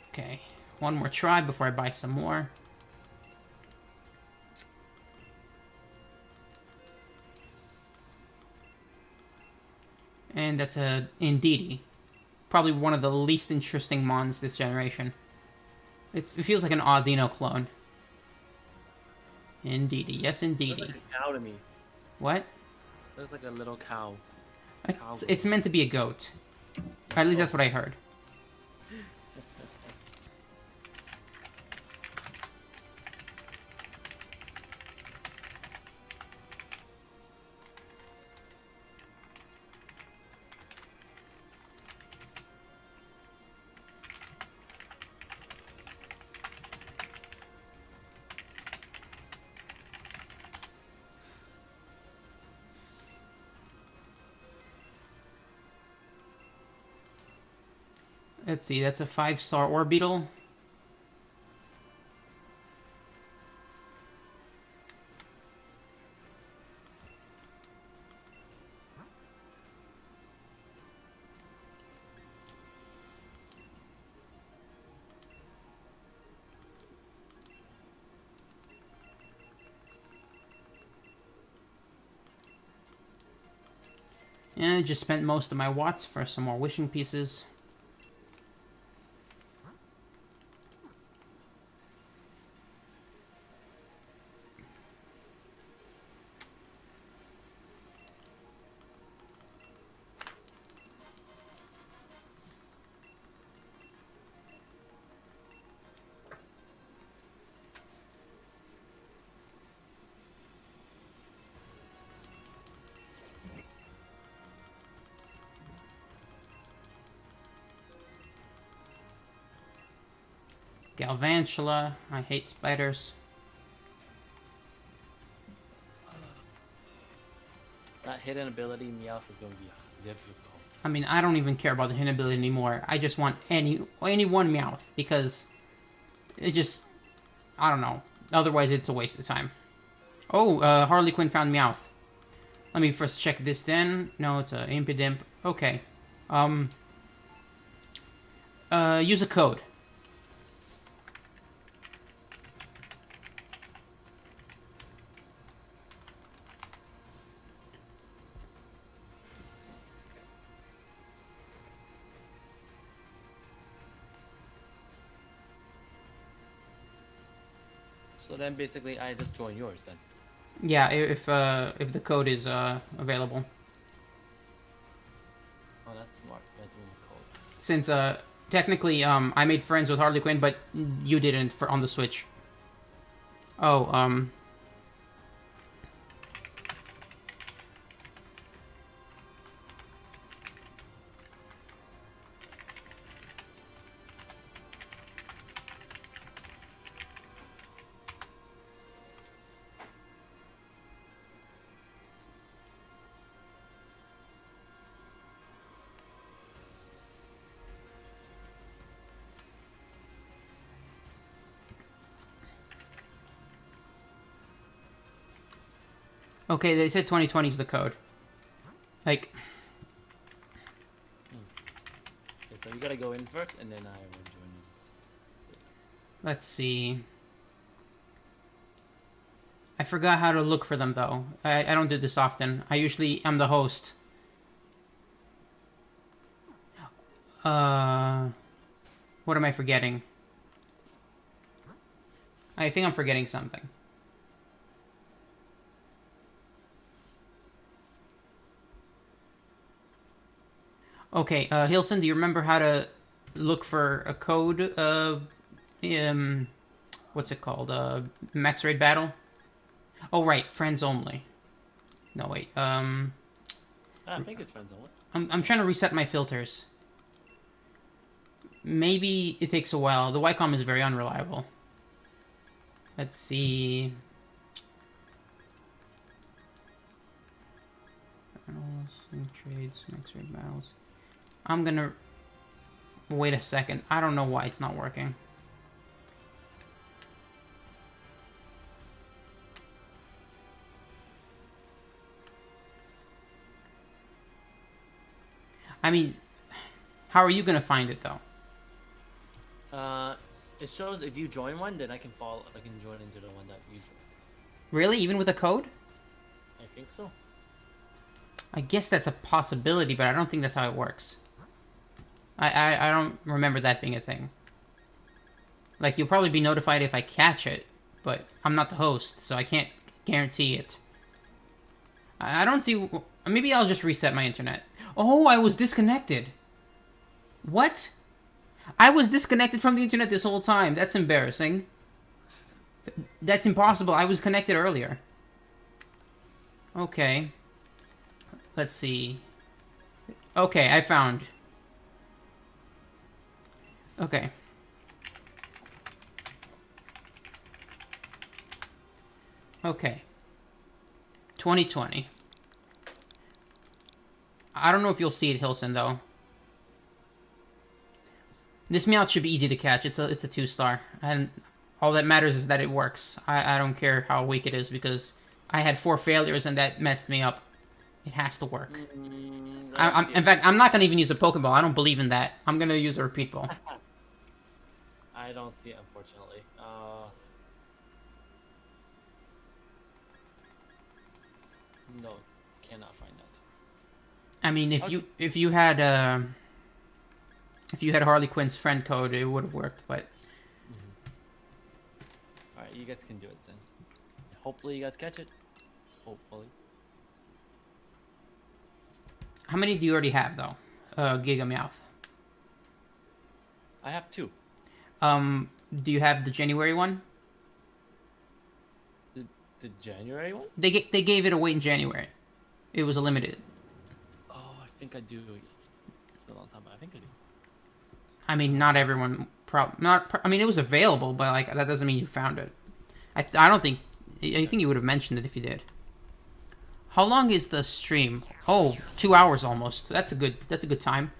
Okay, one more try before I buy some more. And that's a Indeedee. Probably one of the least interesting mons this generation. It feels like an Audino clone. Indeedee, yes Indeedee. Looks like a cow to me. What? Looks like a little cow. It's meant to be a goat. At least that's what I heard. Let's see, that's a 5-star Orbeetle. And I just spent most of my watts for some more wishing pieces. Galvantula. I hate spiders. That hidden ability Meowth is going to be difficult. I mean, I don't even care about the hidden ability anymore. I just want any one Meowth because it just, I don't know. Otherwise, it's a waste of time. Oh, Harley Quinn found Meowth. Let me first check this then. No, it's a Impidimp. Okay. Use a code. So then basically I just join yours then. Yeah, if the code is available. Oh, that's smart. By doing the code. Since technically I made friends with Harley Quinn, but you didn't on the Switch. Oh, okay, they said 2020 is the code. Like, Okay, so you gotta go in first, and then I will join you. let's see. I forgot how to look for them, though. I don't do this often. I usually am the host. What am I forgetting? I think I'm forgetting something. Okay, Hilson, do you remember how to look for a code? What's it called? Max raid battle? Oh, right, friends only. No, wait, I think it's friends only. I'm trying to reset my filters. Maybe it takes a while. The Wycom is very unreliable. Let's see. Trades, max raid battles. I'm gonna... Wait a second. I don't know why it's not working. I mean, how are you gonna find it though? It shows if you join one, then I can follow. I can join into the one that you joined. Really? Even with a code? I think so. I guess that's a possibility, but I don't think that's how it works. I don't remember that being a thing. Like, you'll probably be notified if I catch it, but I'm not the host, so I can't guarantee it. I don't see... Maybe I'll just reset my internet. Oh, I was disconnected. What? I was disconnected from the internet this whole time. That's embarrassing. That's impossible. I was connected earlier. Okay. Let's see. Okay, I found. Okay. Okay. 2020. I don't know if you'll see it, Hilson, though. This Meowth should be easy to catch. It's a 2-star. And all that matters is that it works. I don't care how weak it is, because I had 4 failures and that messed me up. It has to work. In fact, I'm not going to even use a Pokeball. I don't believe in that. I'm going to use a repeat ball. I don't see it, unfortunately. No, cannot find that. I mean, if you had Harley Quinn's friend code, it would have worked. But all right, you guys can do it then. Hopefully, you guys catch it. Hopefully. How many do you already have, though? Giga Meowth. I have 2. Do you have the January one? The January one? They gave it away in January. It was a limited. Oh, I think I do. It's been a long time, but I think I do. I mean, not everyone. I mean, it was available, but like that doesn't mean you found it. I don't think. I think you would have mentioned it if you did. How long is the stream? Oh, 2 hours almost. That's a good time.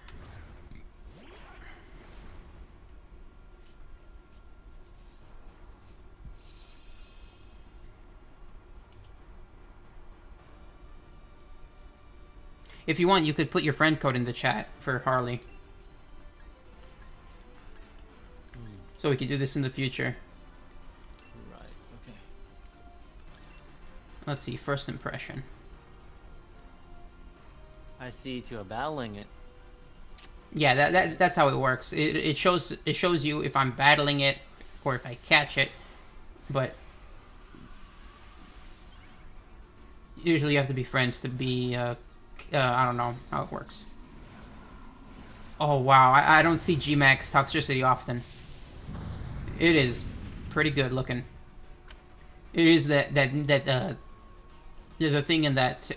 If you want, you could put your friend code in the chat for Harley. So we could do this in the future. Right, okay. Let's see, first impression. I see you two are battling it. Yeah, that's how it works. It shows you if I'm battling it or if I catch it, but usually you have to be friends to be. I don't know how it works. Oh wow, I don't see GMAX toxicity often. It is pretty good looking. It is the thing in that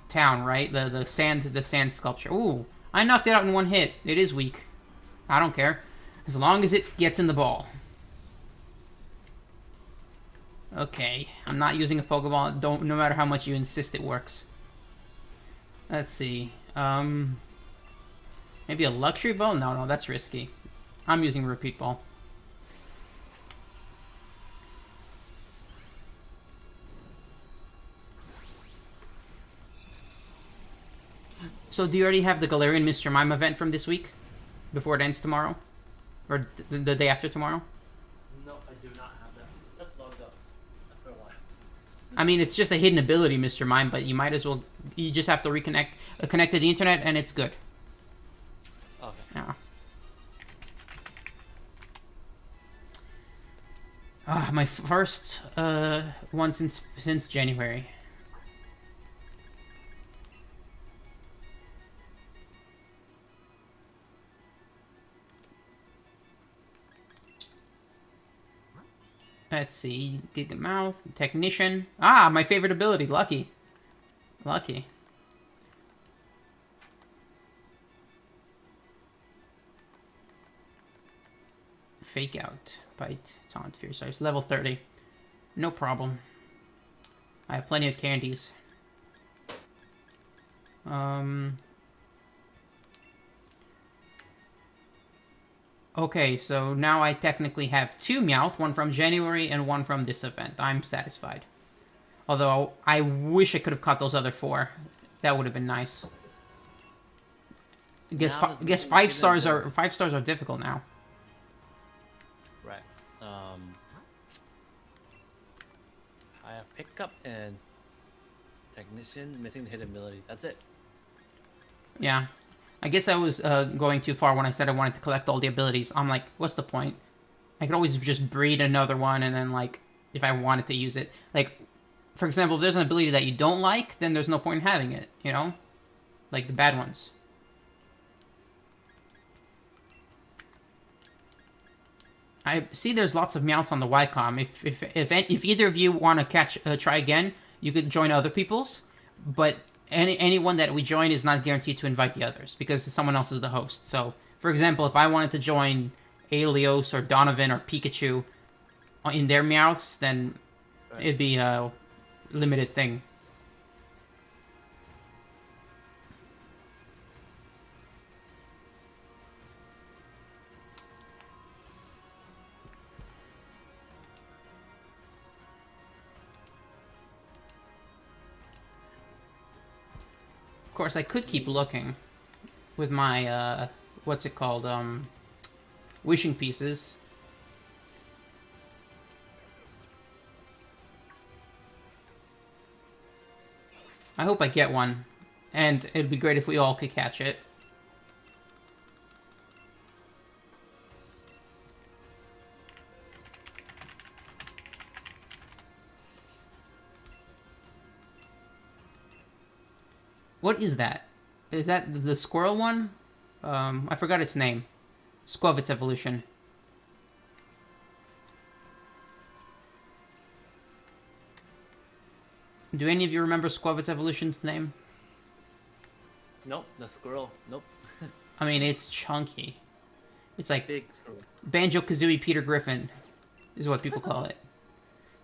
town, right? The sand sculpture. Ooh, I knocked it out in one hit. It is weak. I don't care. As long as it gets in the ball. Okay, I'm not using a Pokeball. No matter how much you insist it works. Let's see. Maybe a luxury ball? No, that's risky. I'm using a repeat ball. So do you already have the Galarian Mr. Mime event from this week? Before it ends tomorrow? Or the day after tomorrow? No, I do not have that. That's logged up after a while. I mean, it's just a hidden ability, Mr. Mime, but you might as well... You just have to connect to the internet, and it's good. Okay. Yeah. My first one since January. Let's see, Gigantamax, Technician. Ah, my favorite ability, Lucky. Lucky. Fake Out, Bite, Taunt, Fierce Ice, level 30. No problem. I have plenty of candies. Okay, so now I technically have 2 Meowth, one from January and one from this event. I'm satisfied. Although, I wish I could have caught those other 4. That would have been nice. I guess 5 stars are difficult now. Right. I have Pickup and Technician, missing the hidden ability. That's it. Yeah. I guess I was going too far when I said I wanted to collect all the abilities. I'm like, what's the point? I could always just breed another one and then, like, if I wanted to use it. Like, for example, if there's an ability that you don't like, then there's no point in having it, you know? Like the bad ones. I see there's lots of Meowths on the Ycom. If either of you want to try again, you could join other people's, but anyone that we join is not guaranteed to invite the others because someone else is the host. So, for example, if I wanted to join Alios or Donovan or Pikachu in their Meowths, then it'd be a limited thing. Of course, I could keep looking with my, what's it called, wishing pieces. I hope I get one, and it'd be great if we all could catch it. What is that? Is that the squirrel one? I forgot its name. Squavit's evolution. Do any of you remember Squavit's evolution's name? Nope, the squirrel. Nope. I mean, it's chunky. It's like Big squirrel. Banjo-Kazooie Peter Griffin is what people call it.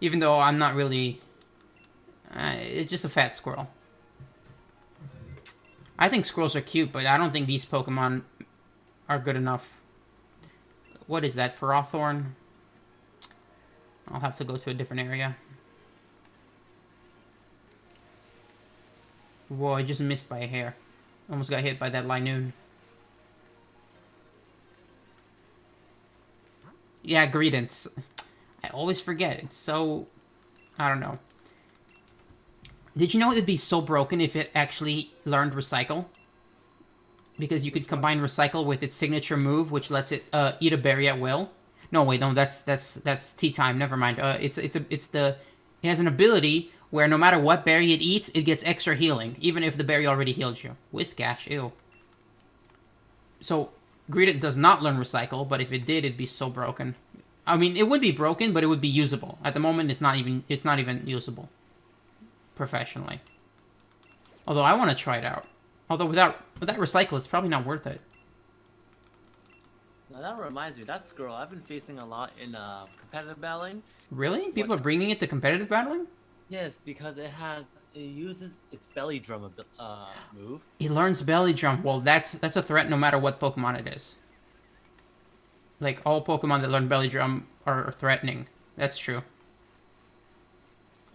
Even though I'm not really... it's just a fat squirrel. I think squirrels are cute, but I don't think these Pokemon are good enough. What is that? Ferrothorn? I'll have to go to a different area. Whoa, I just missed by a hair. Almost got hit by that Linoon. Yeah, Greedence. I always forget. It's so... I don't know. Did you know it'd be so broken if it actually learned Recycle? Because you could combine Recycle with its signature move, which lets it eat a berry at will. No, wait, no, that's tea time. Never mind. It has an ability where no matter what berry it eats, it gets extra healing, even if the berry already healed you. Whiskash, ew. So Greedent does not learn Recycle, but if it did, it'd be so broken. I mean, it would be broken, but it would be usable. At the moment, it's not even usable professionally. Although I want to try it out. Although without Recycle, it's probably not worth it. Now that reminds me, that squirrel I've been facing a lot in competitive battling. Really? People are bringing it to competitive battling? Yes, because it uses its belly drum move. It learns belly drum. Well, that's a threat no matter what Pokemon it is. Like, all Pokemon that learn belly drum are threatening. That's true.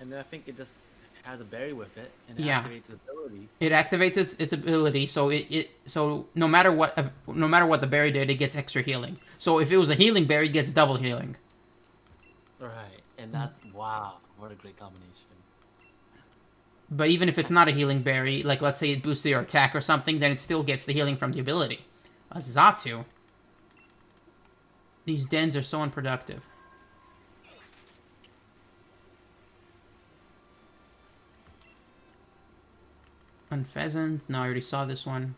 And then I think it just has a berry with it, and it Yeah. activates its ability. It activates its ability, so so no matter what the berry did, it gets extra healing. So if it was a healing berry, it gets double healing. Right, and that's wow, what a great combination. But even if it's not a healing berry, like let's say it boosts your attack or something, then it still gets the healing from the ability. Zatu. These dens are so unproductive. Unpheasant. No, I already saw this one.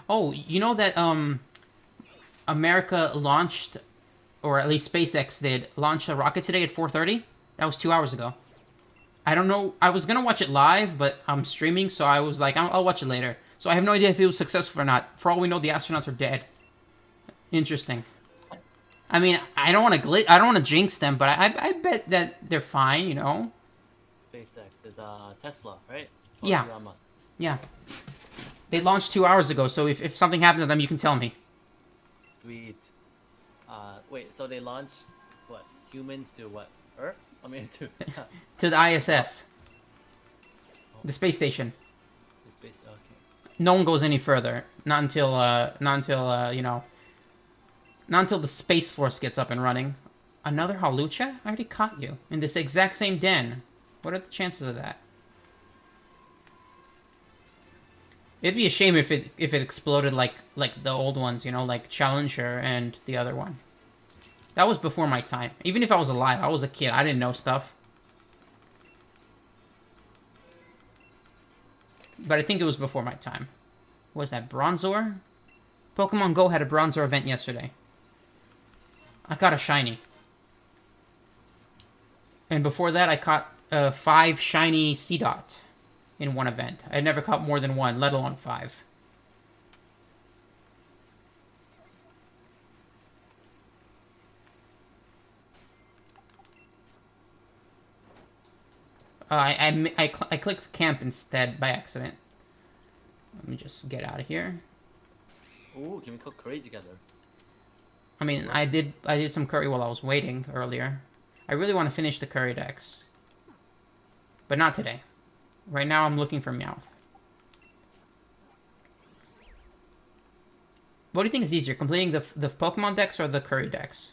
Oh, you know that America launched, or at least SpaceX did, launch a rocket today at 4:30? That was 2 hours ago. I don't know. I was gonna watch it live, but I'm streaming, so I was like, I'll watch it later. So I have no idea if it was successful or not. For all we know, the astronauts are dead. Interesting. I mean, I don't want to I don't want to jinx them, but I bet that they're fine. You know. SpaceX is Tesla, right? Or Yeah. Elon Musk. Yeah. They launched 2 hours ago, so if something happened to them, you can tell me. Sweet. Wait, so they launched what? Humans to what? Earth? I mean to To the ISS, the space station. the space. Okay. No one goes any further. Not until you know. Not until the Space Force gets up and running. Another Halucha? I already caught you in this exact same den. What are the chances of that? It'd be a shame if it exploded like the old ones, you know, like Challenger and the other one. That was before my time. Even if I was alive, I was a kid. I didn't know stuff. But I think it was before my time. What was that, Bronzor? Pokemon Go had a Bronzor event yesterday. I caught a shiny. And before that, I caught 5 shiny Seedot in one event. I never caught more than 1, let alone 5. I clicked camp instead by accident. Let me just get out of here. Ooh, can we cook curry together? I mean, I did some curry while I was waiting earlier. I really want to finish the curry decks. But not today. Right now I'm looking for Meowth. What do you think is easier, completing the Pokemon decks or the curry decks?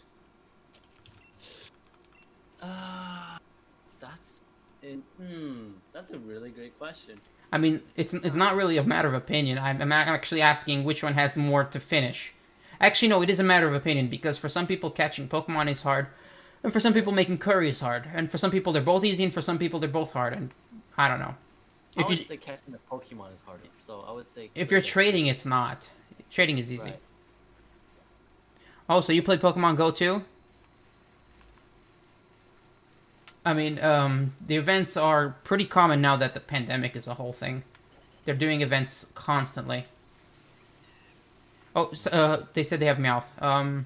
That's a really great question. I mean, it's not really a matter of opinion. I'm actually asking which one has more to finish. Actually, no, it is a matter of opinion, because for some people catching Pokemon is hard, and for some people making curry is hard, and for some people they're both easy, and for some people they're both hard, and I don't know. I would say catching the Pokemon is harder, so I would say... If you're trading, it's not. Trading is easy. Right. Oh, so you played Pokemon Go too? I mean, the events are pretty common now that the pandemic is a whole thing. They're doing events constantly. Oh, so, they said they have Meowth.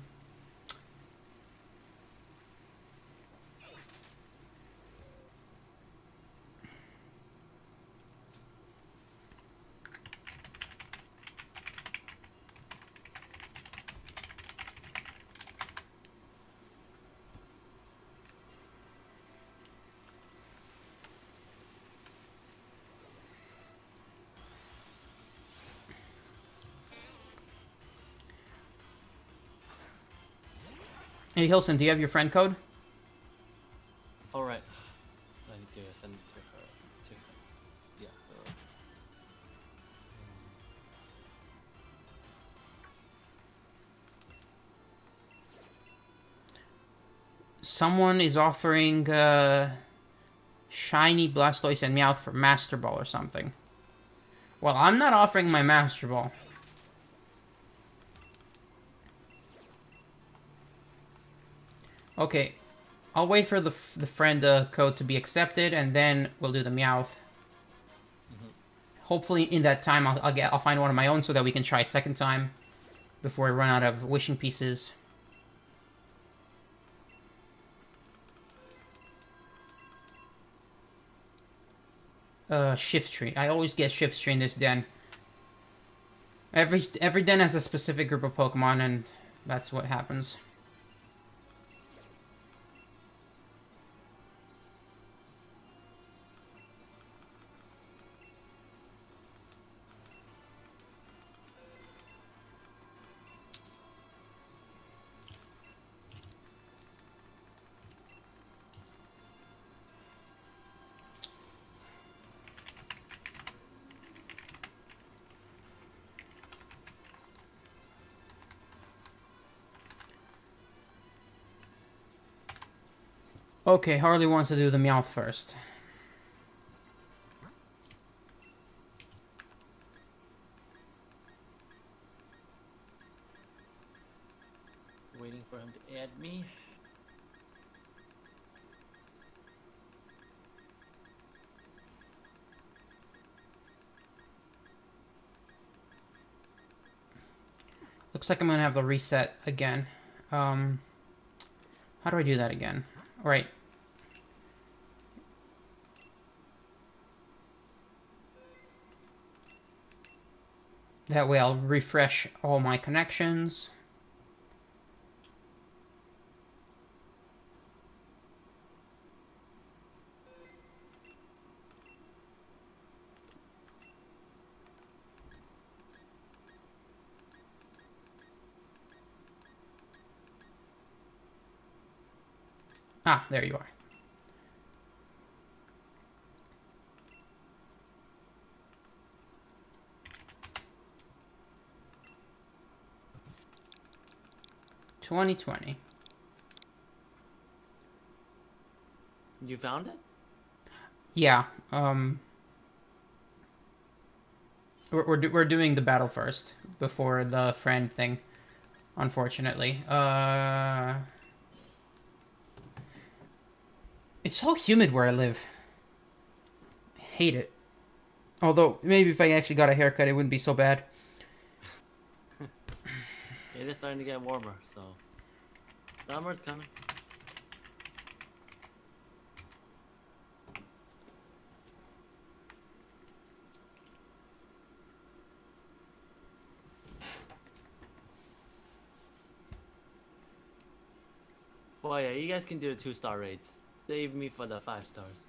Hey, Hilson, do you have your friend code? Alright. I need to send it to her. Yeah. Someone is offering shiny Blastoise and Meowth for Master Ball or something. Well, I'm not offering my Master Ball. Okay, I'll wait for the friend code to be accepted, and then we'll do the Meowth. Hopefully, in that time, I'll find one of my own so that we can try a second time before I run out of wishing pieces. Shift Tree. I always get Shift Tree in this den. Every den has a specific group of Pokemon, and that's what happens. Okay, Harley wants to do the Meowth first. Waiting for him to add me. Looks like I'm gonna have to reset again. How do I do that again? Right. That way I'll refresh all my connections. Ah, there you are. $20.20. You found it? Yeah. We're doing the battle first before the friend thing. Unfortunately. It's so humid where I live. I hate it. Although, maybe if I actually got a haircut, it wouldn't be so bad. It is starting to get warmer, so summer's coming. Boy, yeah, you guys can do the 2-star rates. Save me for the 5 stars.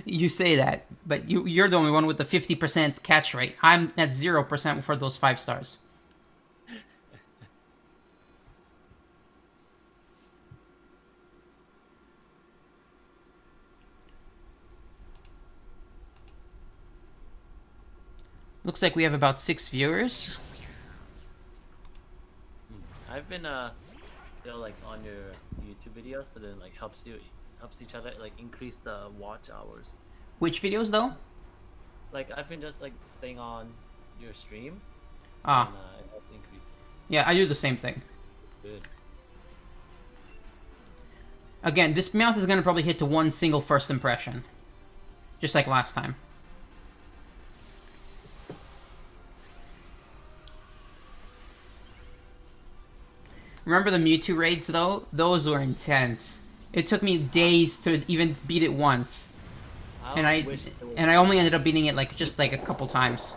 You say that, but you're the only one with the 50% catch rate. I'm at 0% for those 5 stars. Looks like we have about 6 viewers. I've been still like on your YouTube videos, so then like helps each other like increase the watch hours. Which videos though? Like I've been just like staying on your stream. Ah. And, it helps increase. Yeah, I do the same thing. Good. Again, this Meowth is going to probably hit to one single first impression. Just like last time. Remember the Mewtwo raids, though? Those were intense. It took me days to even beat it once. And I only ended up beating it like just like a couple times.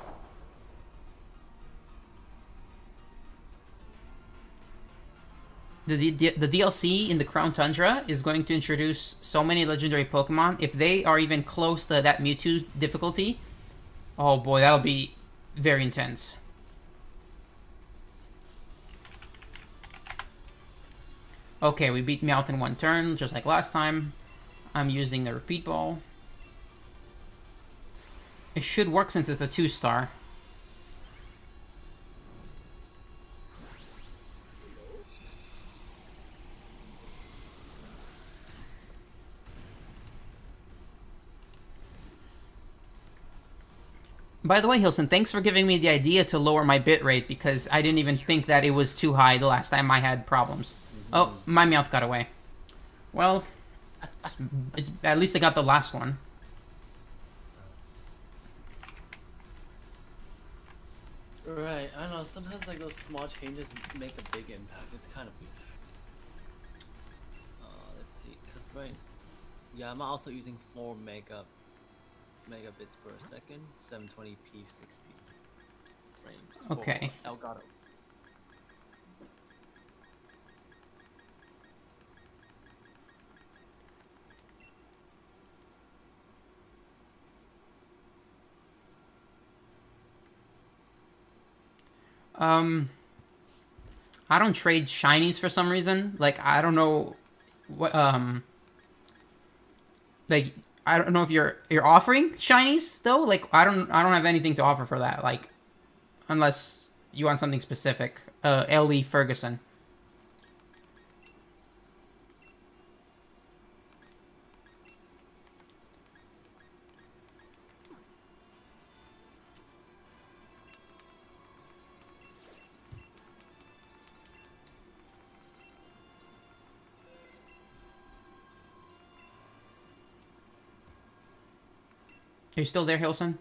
The DLC in the Crown Tundra is going to introduce so many legendary Pokemon. If they are even close to that Mewtwo difficulty, oh boy, that'll be very intense. Okay, we beat Meowth in one turn, just like last time. I'm using the repeat ball. It should work since it's a 2-star. By the way, Hilson, thanks for giving me the idea to lower my bitrate because I didn't even think that it was too high the last time I had problems. Oh, my Meowth got away. Well, it's at least I got the last one. Right, I don't know, sometimes like those small changes make a big impact. It's kind of weird. Let's see, because yeah, I'm also using 4 megabits per second, 720p 60 frames. Okay. Elgato. I don't trade shinies for some reason. Like, I don't know what, like, I don't know if you're offering shinies though. Like, I don't have anything to offer for that. Like, unless you want something specific. Ellie Ferguson. Are you still there, Hilson?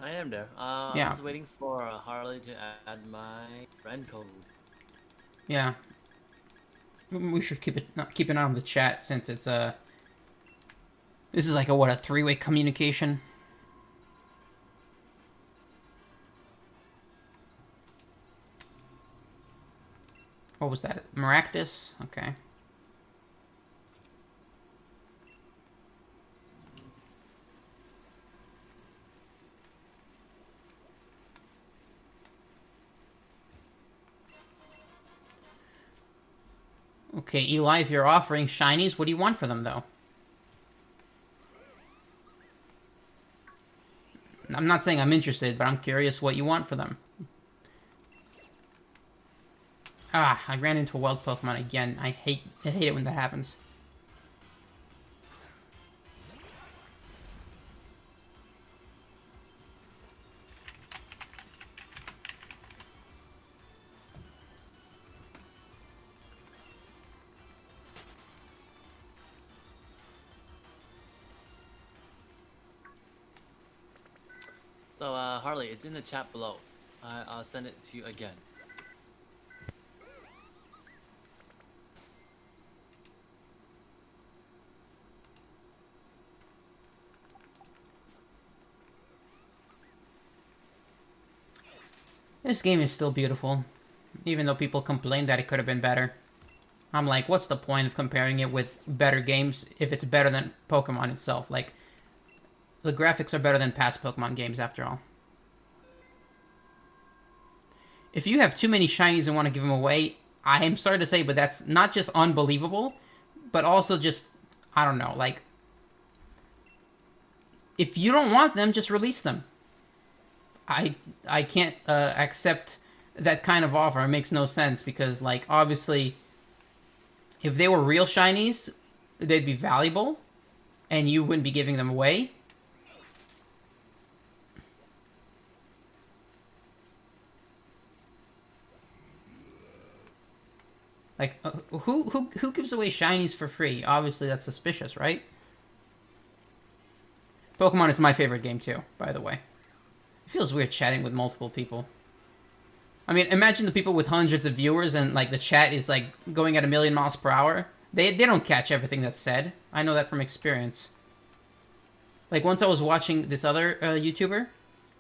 I am there. I'm Yeah. just waiting for Harley to add my friend code. Yeah. We should keep an eye on the chat since it's this is like a three-way communication. What was that? Maractus? Okay. Okay, Eli, if you're offering shinies, what do you want for them, though? I'm not saying I'm interested, but I'm curious what you want for them. Ah, I ran into a wild Pokemon again. I hate it when that happens. So, Harley, it's in the chat below. I'll send it to you again. This game is still beautiful, even though people complain that it could have been better. I'm like, what's the point of comparing it with better games if it's better than Pokemon itself? Like, the graphics are better than past Pokemon games, after all. If you have too many shinies and want to give them away, I am sorry to say, but that's not just unbelievable, but also just, I don't know, like, if you don't want them, just release them. I can't accept that kind of offer. It makes no sense because, like, obviously, if they were real shinies, they'd be valuable, and you wouldn't be giving them away. Like, who gives away shinies for free? Obviously, that's suspicious, right? Pokemon is my favorite game too, by the way. It feels weird chatting with multiple people. I mean, imagine the people with hundreds of viewers and, like, the chat is, like, going at 1,000,000 miles per hour. They don't catch everything that's said. I know that from experience. Like, once I was watching this other YouTuber,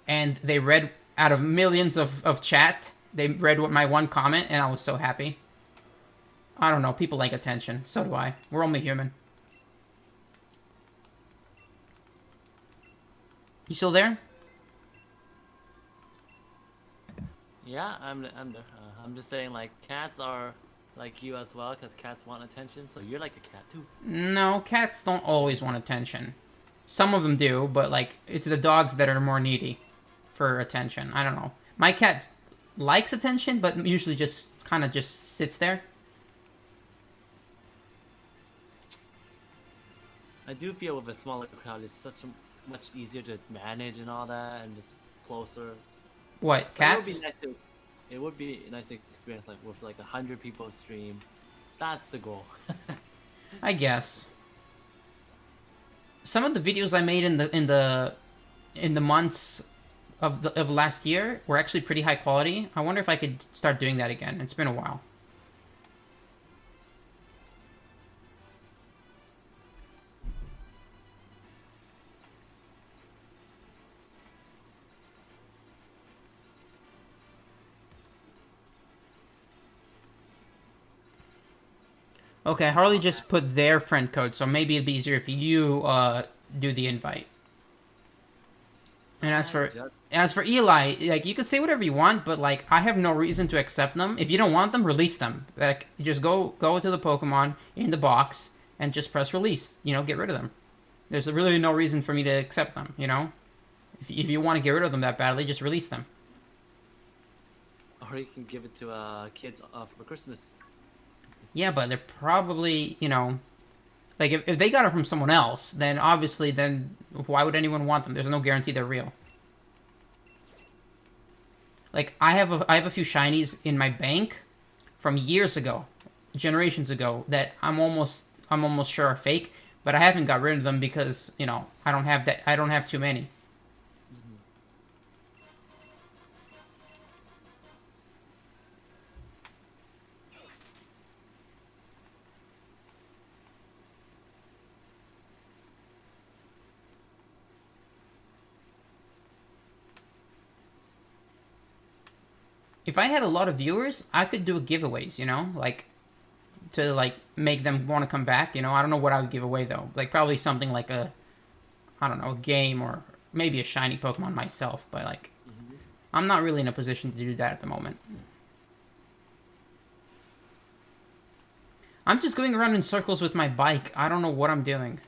and they read, out of millions of chat, they read my one comment, and I was so happy. I don't know, people like attention. So do I. We're only human. You still there? Yeah, I'm just saying, like, cats are like you as well, because cats want attention, so you're like a cat too. No, cats don't always want attention. Some of them do, but, like, it's the dogs that are more needy for attention. I don't know. My cat likes attention, but usually just kind of just sits there. I do feel with a smaller crowd, it's much easier to manage and all that, and just closer. What, cats? It would be nice to experience, like, with like 100 people stream. That's the goal. I guess. Some of the videos I made in the months of last year were actually pretty high quality. I wonder if I could start doing that again. It's been a while. Okay, Harley just put their friend code, so maybe it'd be easier if you do the invite. And as for Eli, like, you can say whatever you want, but, like, I have no reason to accept them. If you don't want them, release them. Like, just go to the Pokemon in the box and just press release. You know, get rid of them. There's really no reason for me to accept them. You know, if you want to get rid of them that badly, just release them. Or you can give it to kids for Christmas. Yeah, but they're probably, you know, like, if they got it from someone else, then obviously, then why would anyone want them? There's no guarantee they're real. Like, I have a few shinies in my bank from years ago, generations ago, that I'm almost sure are fake, But I haven't got rid of them because, you know, I don't have that. I don't have too many. If I had a lot of viewers, I could do giveaways, you know? Like, to, like, make them want to come back, you know? I don't know what I would give away, though. Like, probably something like a, I don't know, a game or maybe a shiny Pokemon myself. But, like, I'm not really in a position to do that at the moment. I'm just going around in circles with my bike. I don't know what I'm doing.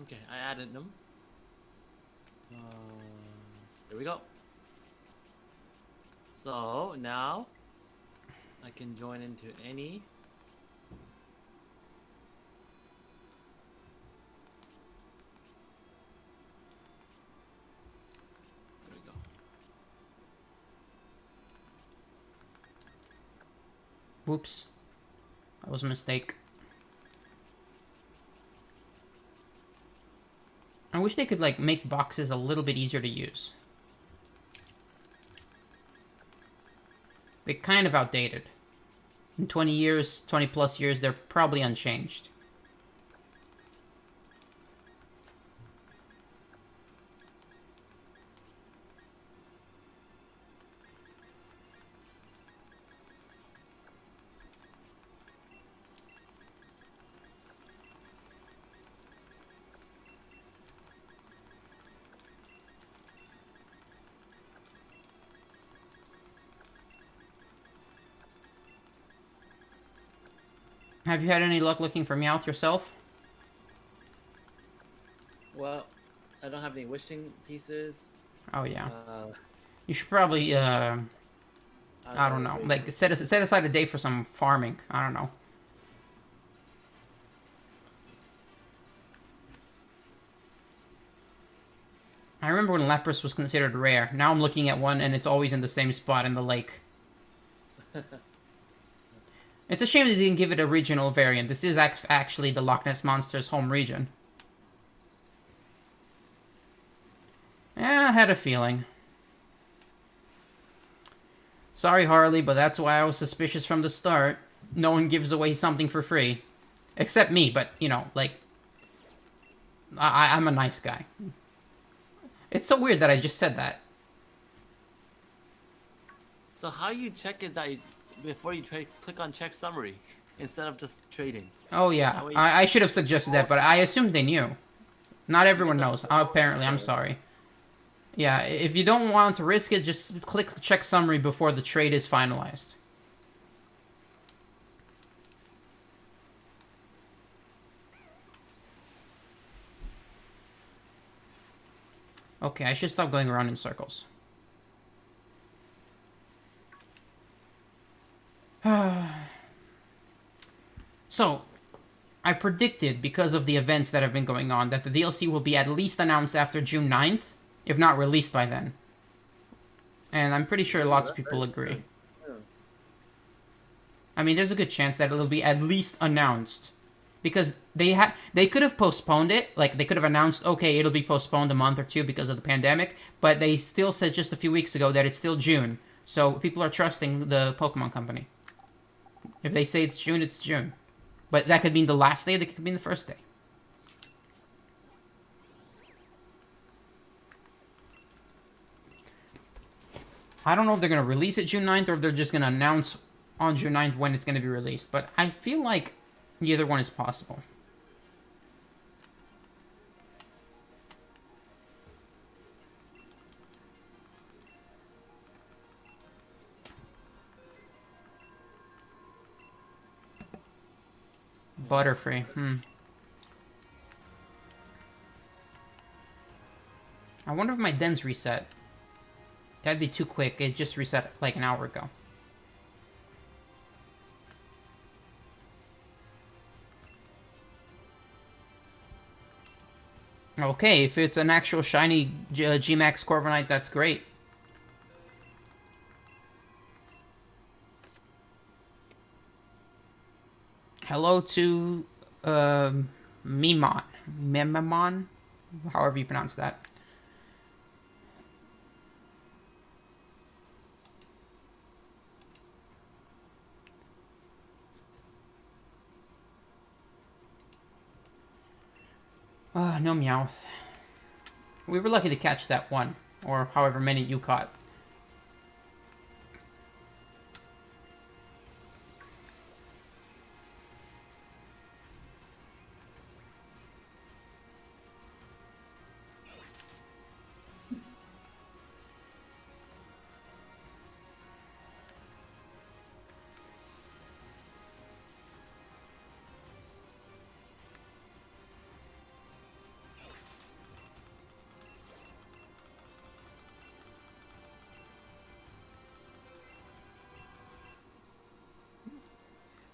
Okay, I added them. There we go. So now I can join into any. There we go. Whoops. That was a mistake. I wish they could, like, make boxes a little bit easier to use. They're kind of outdated. In 20 years, 20 plus years, they're probably unchanged. Have you had any luck looking for Meowth yourself? Well, I don't have any wishing pieces. Oh, yeah. Uh, You should probably, I don't know. Like, set aside a day for some farming. I don't know. I remember when Lapras was considered rare. Now I'm looking at one and it's always in the same spot in the lake. It's a shame they didn't give it a regional variant. This is actually the Loch Ness Monster's home region. Yeah, I had a feeling. Sorry, Harley, but that's why I was suspicious from the start. No one gives away something for free. Except me, but, you know, like... I'm a nice guy. It's so weird that I just said that. So how you check is that before you click on check summary instead of just trading. Oh, yeah. I should have suggested that, but I assumed they knew. Not everyone knows. Apparently, I'm sorry. Yeah, if you don't want to risk it, just click check summary before the trade is finalized. Okay, I should stop going around in circles. So, I predicted, because of the events that have been going on, that the DLC will be at least announced after June 9th, if not released by then. And I'm pretty sure lots of people agree. I mean, there's a good chance that it'll be at least announced. Because they could have postponed it, like, they could have announced, okay, it'll be postponed a month or two because of the pandemic, but they still said just a few weeks ago that it's still June. So people are trusting the Pokemon Company. If they say it's June, it's June. But that could mean the last day, that could mean the first day. I don't know if they're going to release it June 9th or if they're just going to announce on June 9th when it's going to be released. But I feel like either one is possible. Butterfree, I wonder if my den's reset. That'd be too quick. It just reset like an hour ago. Okay, if it's an actual shiny GMAX Corviknight, that's great. Hello to Memamon, however you pronounce that. No Meowth. We were lucky to catch that one, or however many you caught.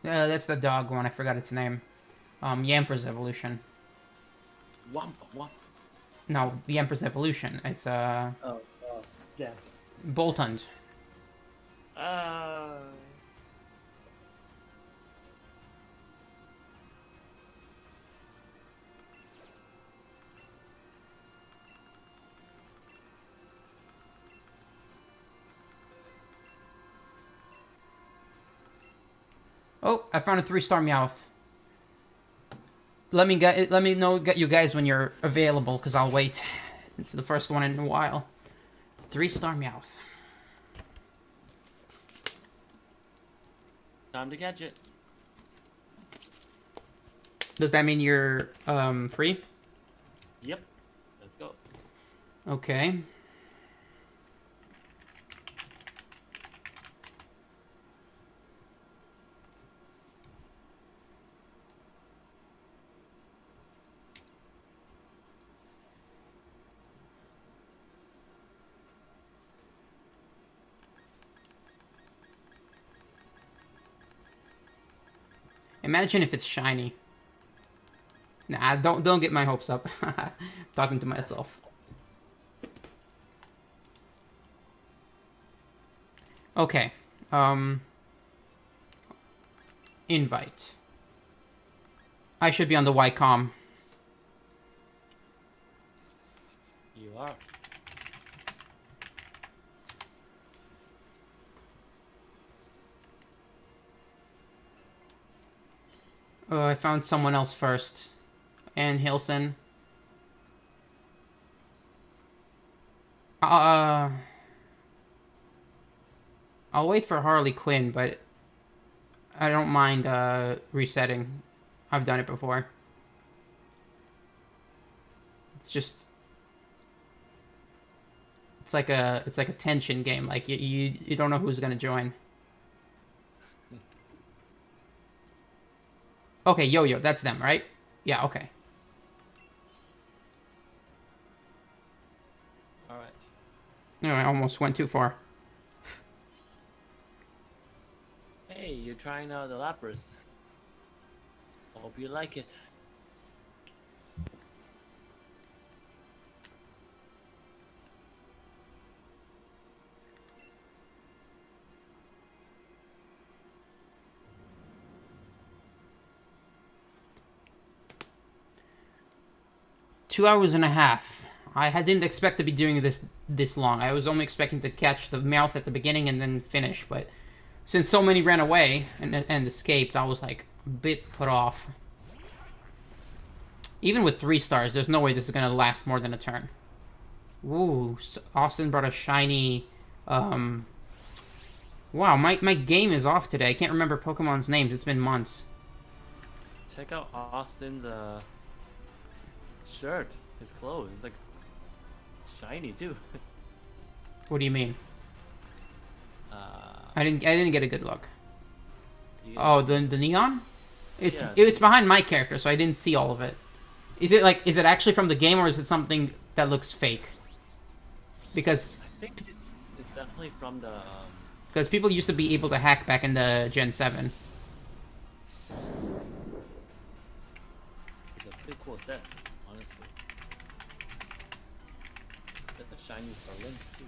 That's the dog one. I forgot its name. Yamper's evolution. Wampa, wampa. No, Yamper's evolution. It's Oh, yeah. Boltund. Uh... Oh, I found a 3-star Meowth. Let me know you guys when you're available, because I'll wait. It's the first one in a while. 3-star Meowth. Time to catch it. Does that mean you're free? Yep. Let's go. Okay. Imagine if it's shiny. Nah, don't get my hopes up. Talking to myself. Okay. Invite. I should be on the YCOM. You are. I found someone else first. Ann Hilson. I'll wait for Harley Quinn, but I don't mind resetting. I've done it before. It's just it's like a tension game. Like you don't know who's gonna join. Okay, Yo-Yo, that's them, right? Yeah, okay. Alright. No, I almost went too far. Hey, you're trying out the Lapras. Hope you like it. Two hours and a half. Didn't expect to be doing this long. I was only expecting to catch the Meowth at the beginning and then finish, but since so many ran away and escaped, I was like a bit put off. Even with 3 stars, there's no way this is gonna last more than a turn. Ooh, Austin brought a shiny. Wow, my game is off today. I can't remember Pokemon's names. It's been months. Check out Austin's shirt. His clothes. It's like shiny too. What do you mean? I didn't get a good look. Yeah. Oh, the neon? It's Yeah. it's behind my character, so I didn't see all of it. Is it actually from the game, or is it something that looks fake? Because I think it's definitely from the. people used to be able to hack back in the Gen 7. It's a pretty cool set, honestly. shinies for links too.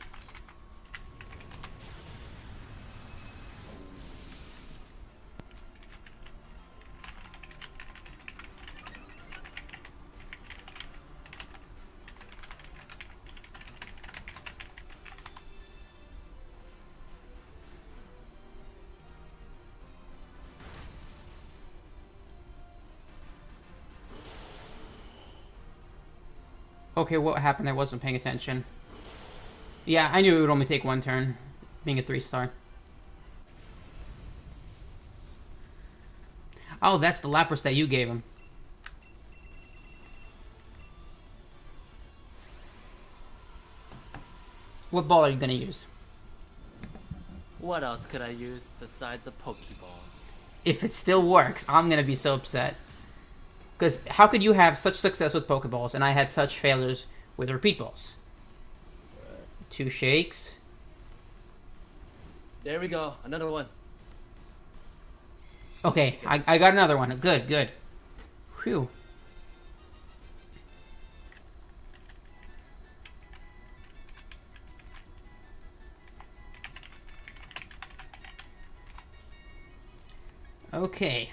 Okay, what happened? I wasn't paying attention. Yeah, I knew it would only take one turn, being a 3-star. Oh, that's the Lapras that you gave him. What ball are you gonna use? What else could I use besides a Pokeball? If it still works, I'm gonna be so upset. Because how could you have such success with Pokeballs and I had such failures with repeat balls? 2 shakes. There we go, another one. Okay, I got another one. Good, good. Whew. Okay.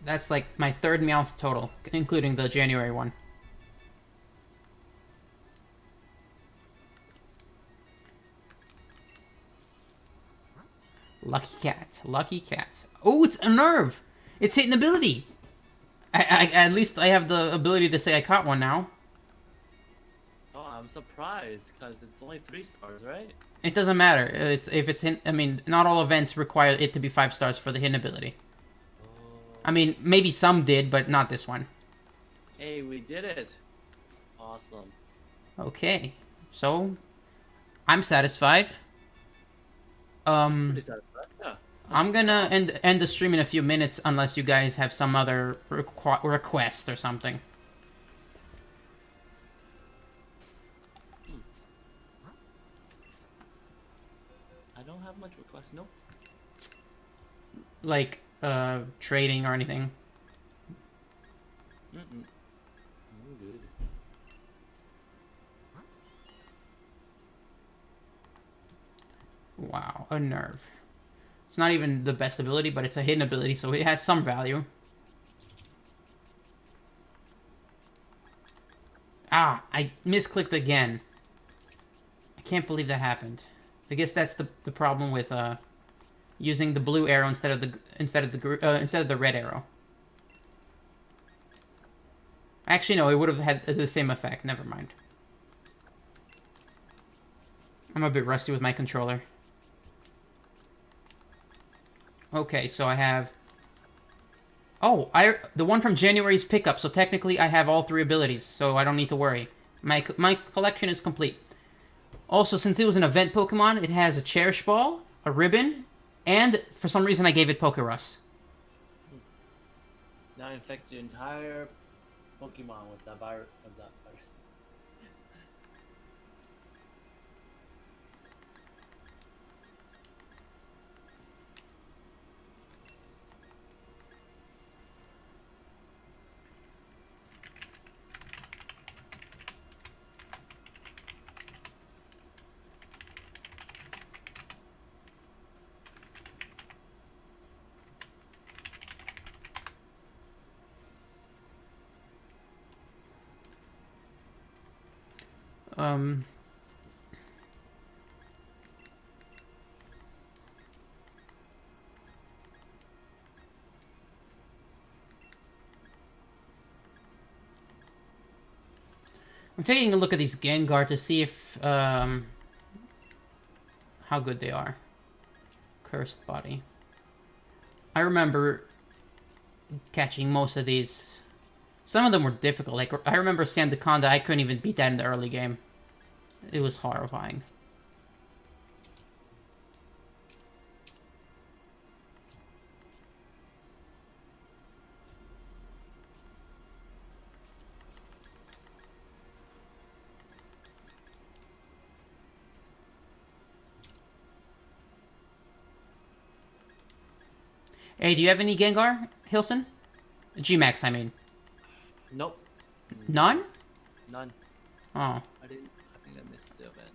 That's like my 3rd Meowth total, including the January one. Lucky cat. Lucky cat. Oh, it's a nerve! It's hitting ability! At least I have the ability to say I caught one now. Oh, I'm surprised because it's only 3 stars, right? It doesn't matter. If it's hidden, I mean, not all events require it to be 5 stars for the hidden ability. I mean, maybe some did, but not this one. Hey, we did it! Awesome. Okay, so I'm satisfied. Pretty satisfied. Yeah. I'm gonna end the stream in a few minutes unless you guys have some other request or something. I don't have much requests. Nope. Like, trading or anything. Mm-mm. I'm good. Wow, a nerve. It's not even the best ability, but it's a hidden ability, so it has some value. Ah, I misclicked again. I can't believe that happened. I guess that's the problem with using the blue arrow instead of the red arrow. Actually, no, it would have had the same effect. Never mind. I'm a bit rusty with my controller. Okay, so I have... Oh, the one from January's pickup, so technically I have all 3 abilities, so I don't need to worry. My collection is complete. Also, since it was an event Pokemon, it has a Cherish Ball, a Ribbon, and for some reason I gave it Pokerus. Now infect your entire Pokemon with that virus. I'm taking a look at these Gengar to see if, how good they are. Cursed Body. I remember catching most of these. Some of them were difficult. Like, I remember Sandaconda, I couldn't even beat that in the early game. It was horrifying. Hey, do you have any Gengar, Hilson? GMAX, I mean. Nope. None? None. Oh. I think think I missed the event.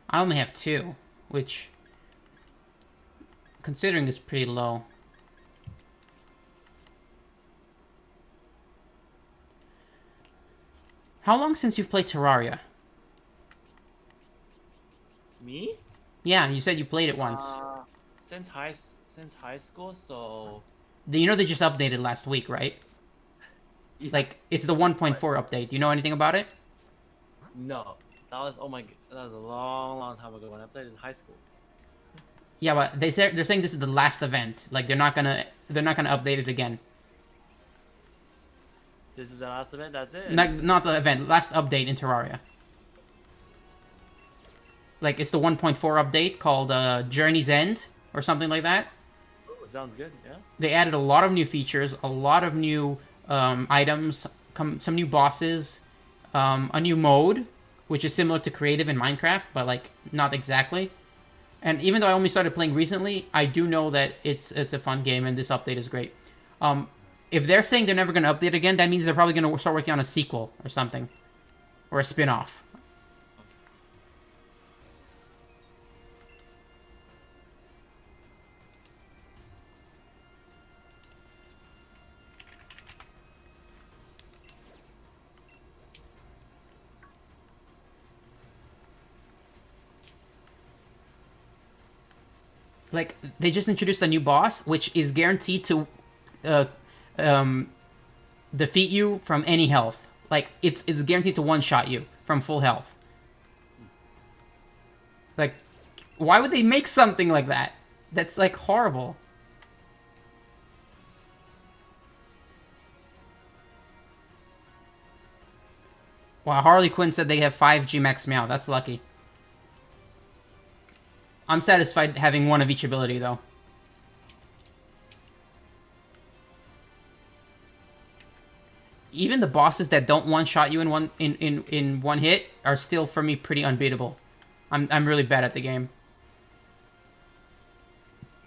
I only have 2, which, considering, is pretty low. How long since you've played Terraria? Me? Yeah, you said you played it once. Since high school, so You know they just updated last week, right? yeah. Like, it's the 1.4 update. Do you know anything about it? No, that was that was a long time ago when I played in high school. Yeah, but they're saying this is the last event. Like, they're not gonna update it again. This is the last event. That's it. Not the event. Last update in Terraria. Like, it's the 1.4 update called Journey's End or something like that. Oh, sounds good. Yeah. They added a lot of new features, a lot of new items, some new bosses, a new mode, which is similar to creative in Minecraft, but like not exactly. And even though I only started playing recently, I do know that it's a fun game and this update is great. If they're saying they're never going to update again, that means they're probably going to start working on a sequel or something, or a spin-off. Like, they just introduced a new boss, which is guaranteed to defeat you from any health. Like, it's guaranteed to one-shot you from full health. Like, why would they make something like that? That's, like, horrible. Wow, Harley Quinn said they have 5 GMAX Meow. That's lucky. I'm satisfied having one of each ability, though. Even the bosses that don't one-shot you in one hit are still, for me, pretty unbeatable. I'm really bad at the game.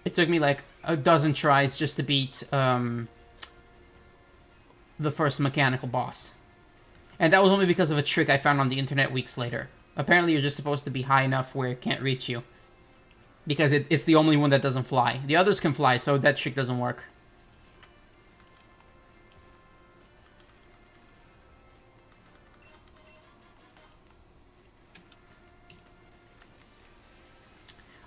It took me like a dozen tries just to beat the first mechanical boss. And that was only because of a trick I found on the internet weeks later. Apparently you're just supposed to be high enough where it can't reach you. Because it's the only one that doesn't fly. The others can fly, so that trick doesn't work.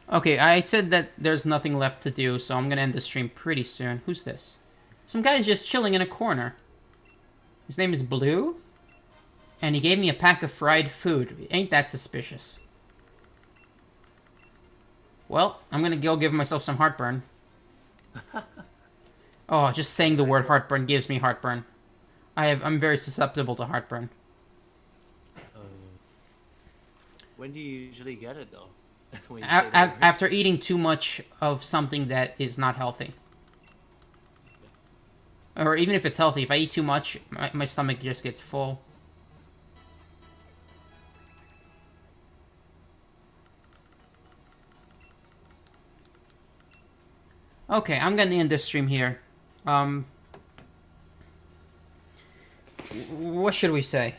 Okay, I said that there's nothing left to do, so I'm gonna end the stream pretty soon. Who's this? Some guy's just chilling in a corner. His name is Blue, and he gave me a pack of fried food. Ain't that suspicious? Well, I'm gonna go give myself some heartburn. Oh, just saying the word heartburn gives me heartburn. I'm very susceptible to heartburn. When do you usually get it though? After eating too much of something that is not healthy. Or even if it's healthy, if I eat too much, my stomach just gets full. Okay, I'm gonna end this stream here. What should we say?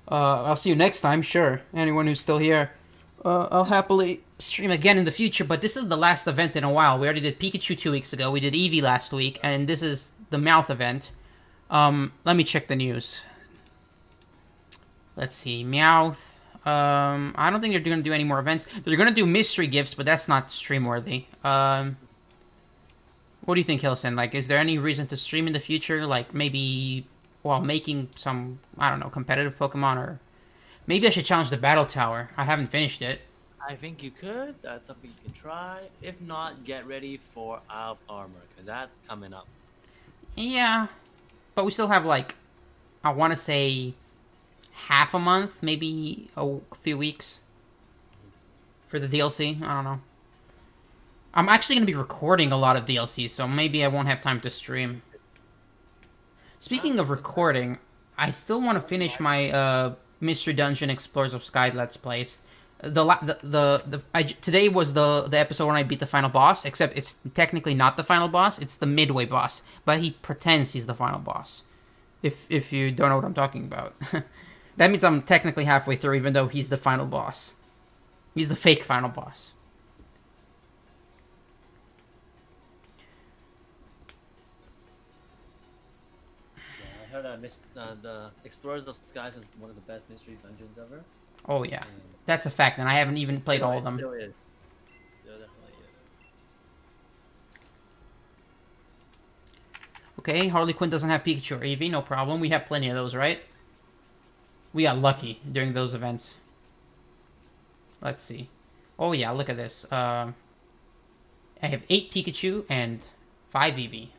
I'll see you next time, sure. Anyone who's still here. I'll happily stream again in the future, but this is the last event in a while. We already did Pikachu 2 weeks ago, we did Eevee last week, and this is the Meowth event. Let me check the news. Let's see, Meowth. I don't think they're gonna do any more events. They're gonna do mystery gifts, but that's not stream-worthy. What do you think, Hilson? Like, is there any reason to stream in the future? Like, maybe while making some, I don't know, competitive Pokemon, or maybe I should challenge the Battle Tower. I haven't finished it. I think you could. That's something you can try. If not, get ready for Out of Armor, because that's coming up. Yeah, but we still have, like, I want to say half a month, maybe a few weeks for the DLC. I don't know. I'm actually going to be recording a lot of DLCs, so maybe I won't have time to stream. Speaking of recording, I still want to finish my Mystery Dungeon Explorers of Sky Let's Play. It's today was the episode when I beat the final boss, except it's technically not the final boss, it's the midway boss, but he pretends he's the final boss. If you don't know what I'm talking about. That means I'm technically halfway through, even though he's the final boss. He's the fake final boss. Yeah, I heard the Explorers of Skies is one of the best mystery dungeons ever. Oh yeah, And that's a fact, and I haven't even played all of them. Still is. Still definitely is. Okay, Harley Quinn doesn't have Pikachu or Eevee, no problem. We have plenty of those, right? We got lucky during those events. Let's see. Oh yeah, look at this. I have 8 Pikachu and 5 Eevee.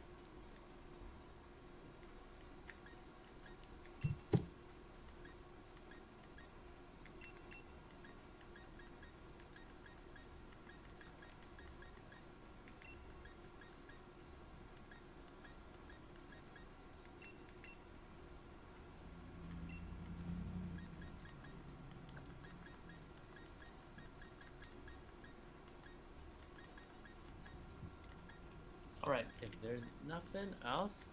All right. If there's nothing else,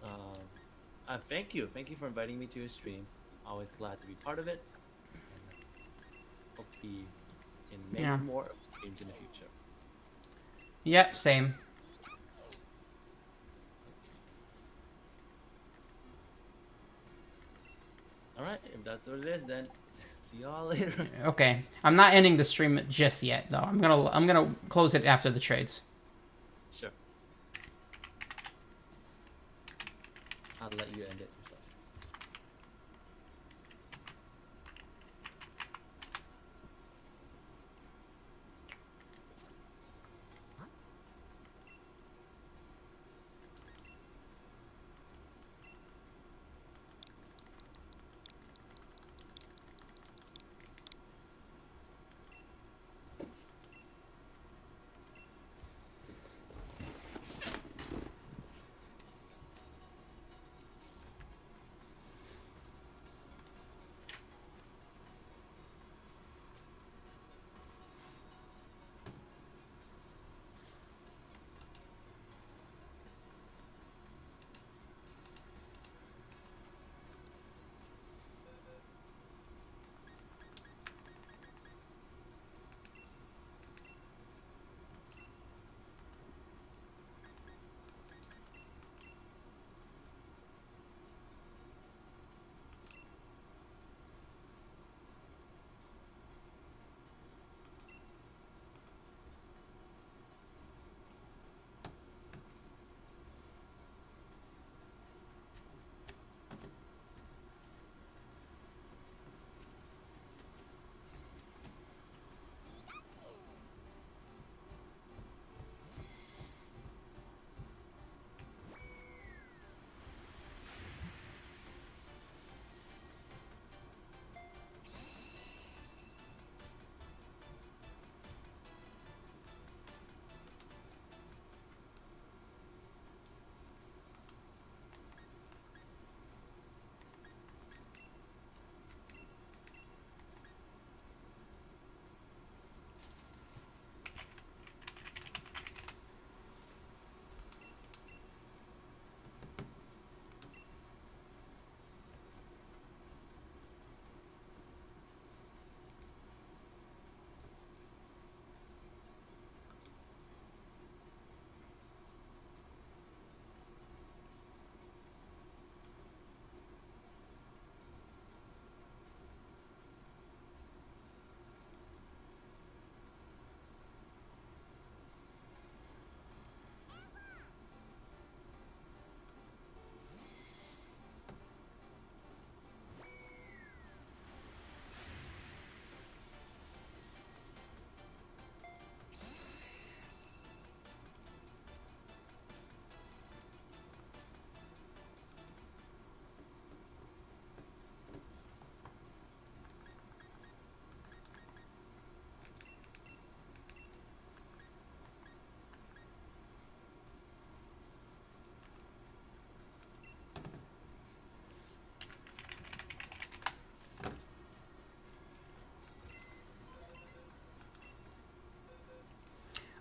thank you. Thank you for inviting me to your stream. Always glad to be part of it. And hope to be in many Yeah. more games in the future. Yeah, same. All right. If that's what it is, then see y'all later. Okay, I'm not ending the stream just yet, though. I'm gonna close it after the trades. Sure. I'll let you end it yourself.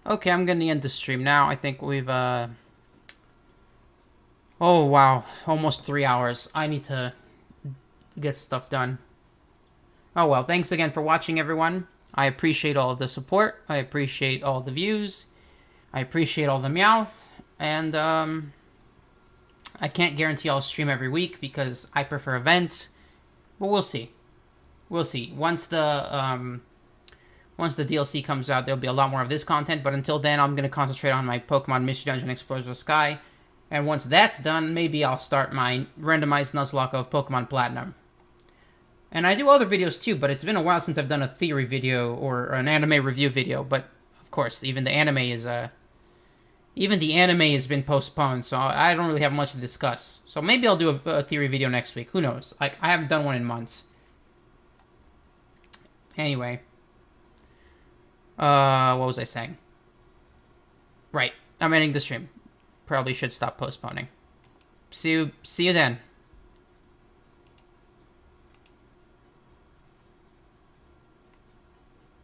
Okay, I'm gonna end the stream now. I think we've Oh wow, almost 3 hours. I need to get stuff done. Oh well, thanks again for watching, everyone. I appreciate all of the support. I appreciate all the views. I appreciate all the Meowth. And, I can't guarantee I'll stream every week because I prefer events. But we'll see. We'll see. Once the DLC comes out, there'll be a lot more of this content. But until then, I'm going to concentrate on my Pokemon Mystery Dungeon Explorers of the Sky. And once that's done, maybe I'll start my randomized Nuzlocke of Pokemon Platinum. And I do other videos too, but it's been a while since I've done a theory video or an anime review video. But of course, even the anime has been postponed, so I don't really have much to discuss. So maybe I'll do a theory video next week. Who knows? I haven't done one in months. Anyway, what was I saying? Right, I'm ending the stream. Probably should stop postponing. See you then.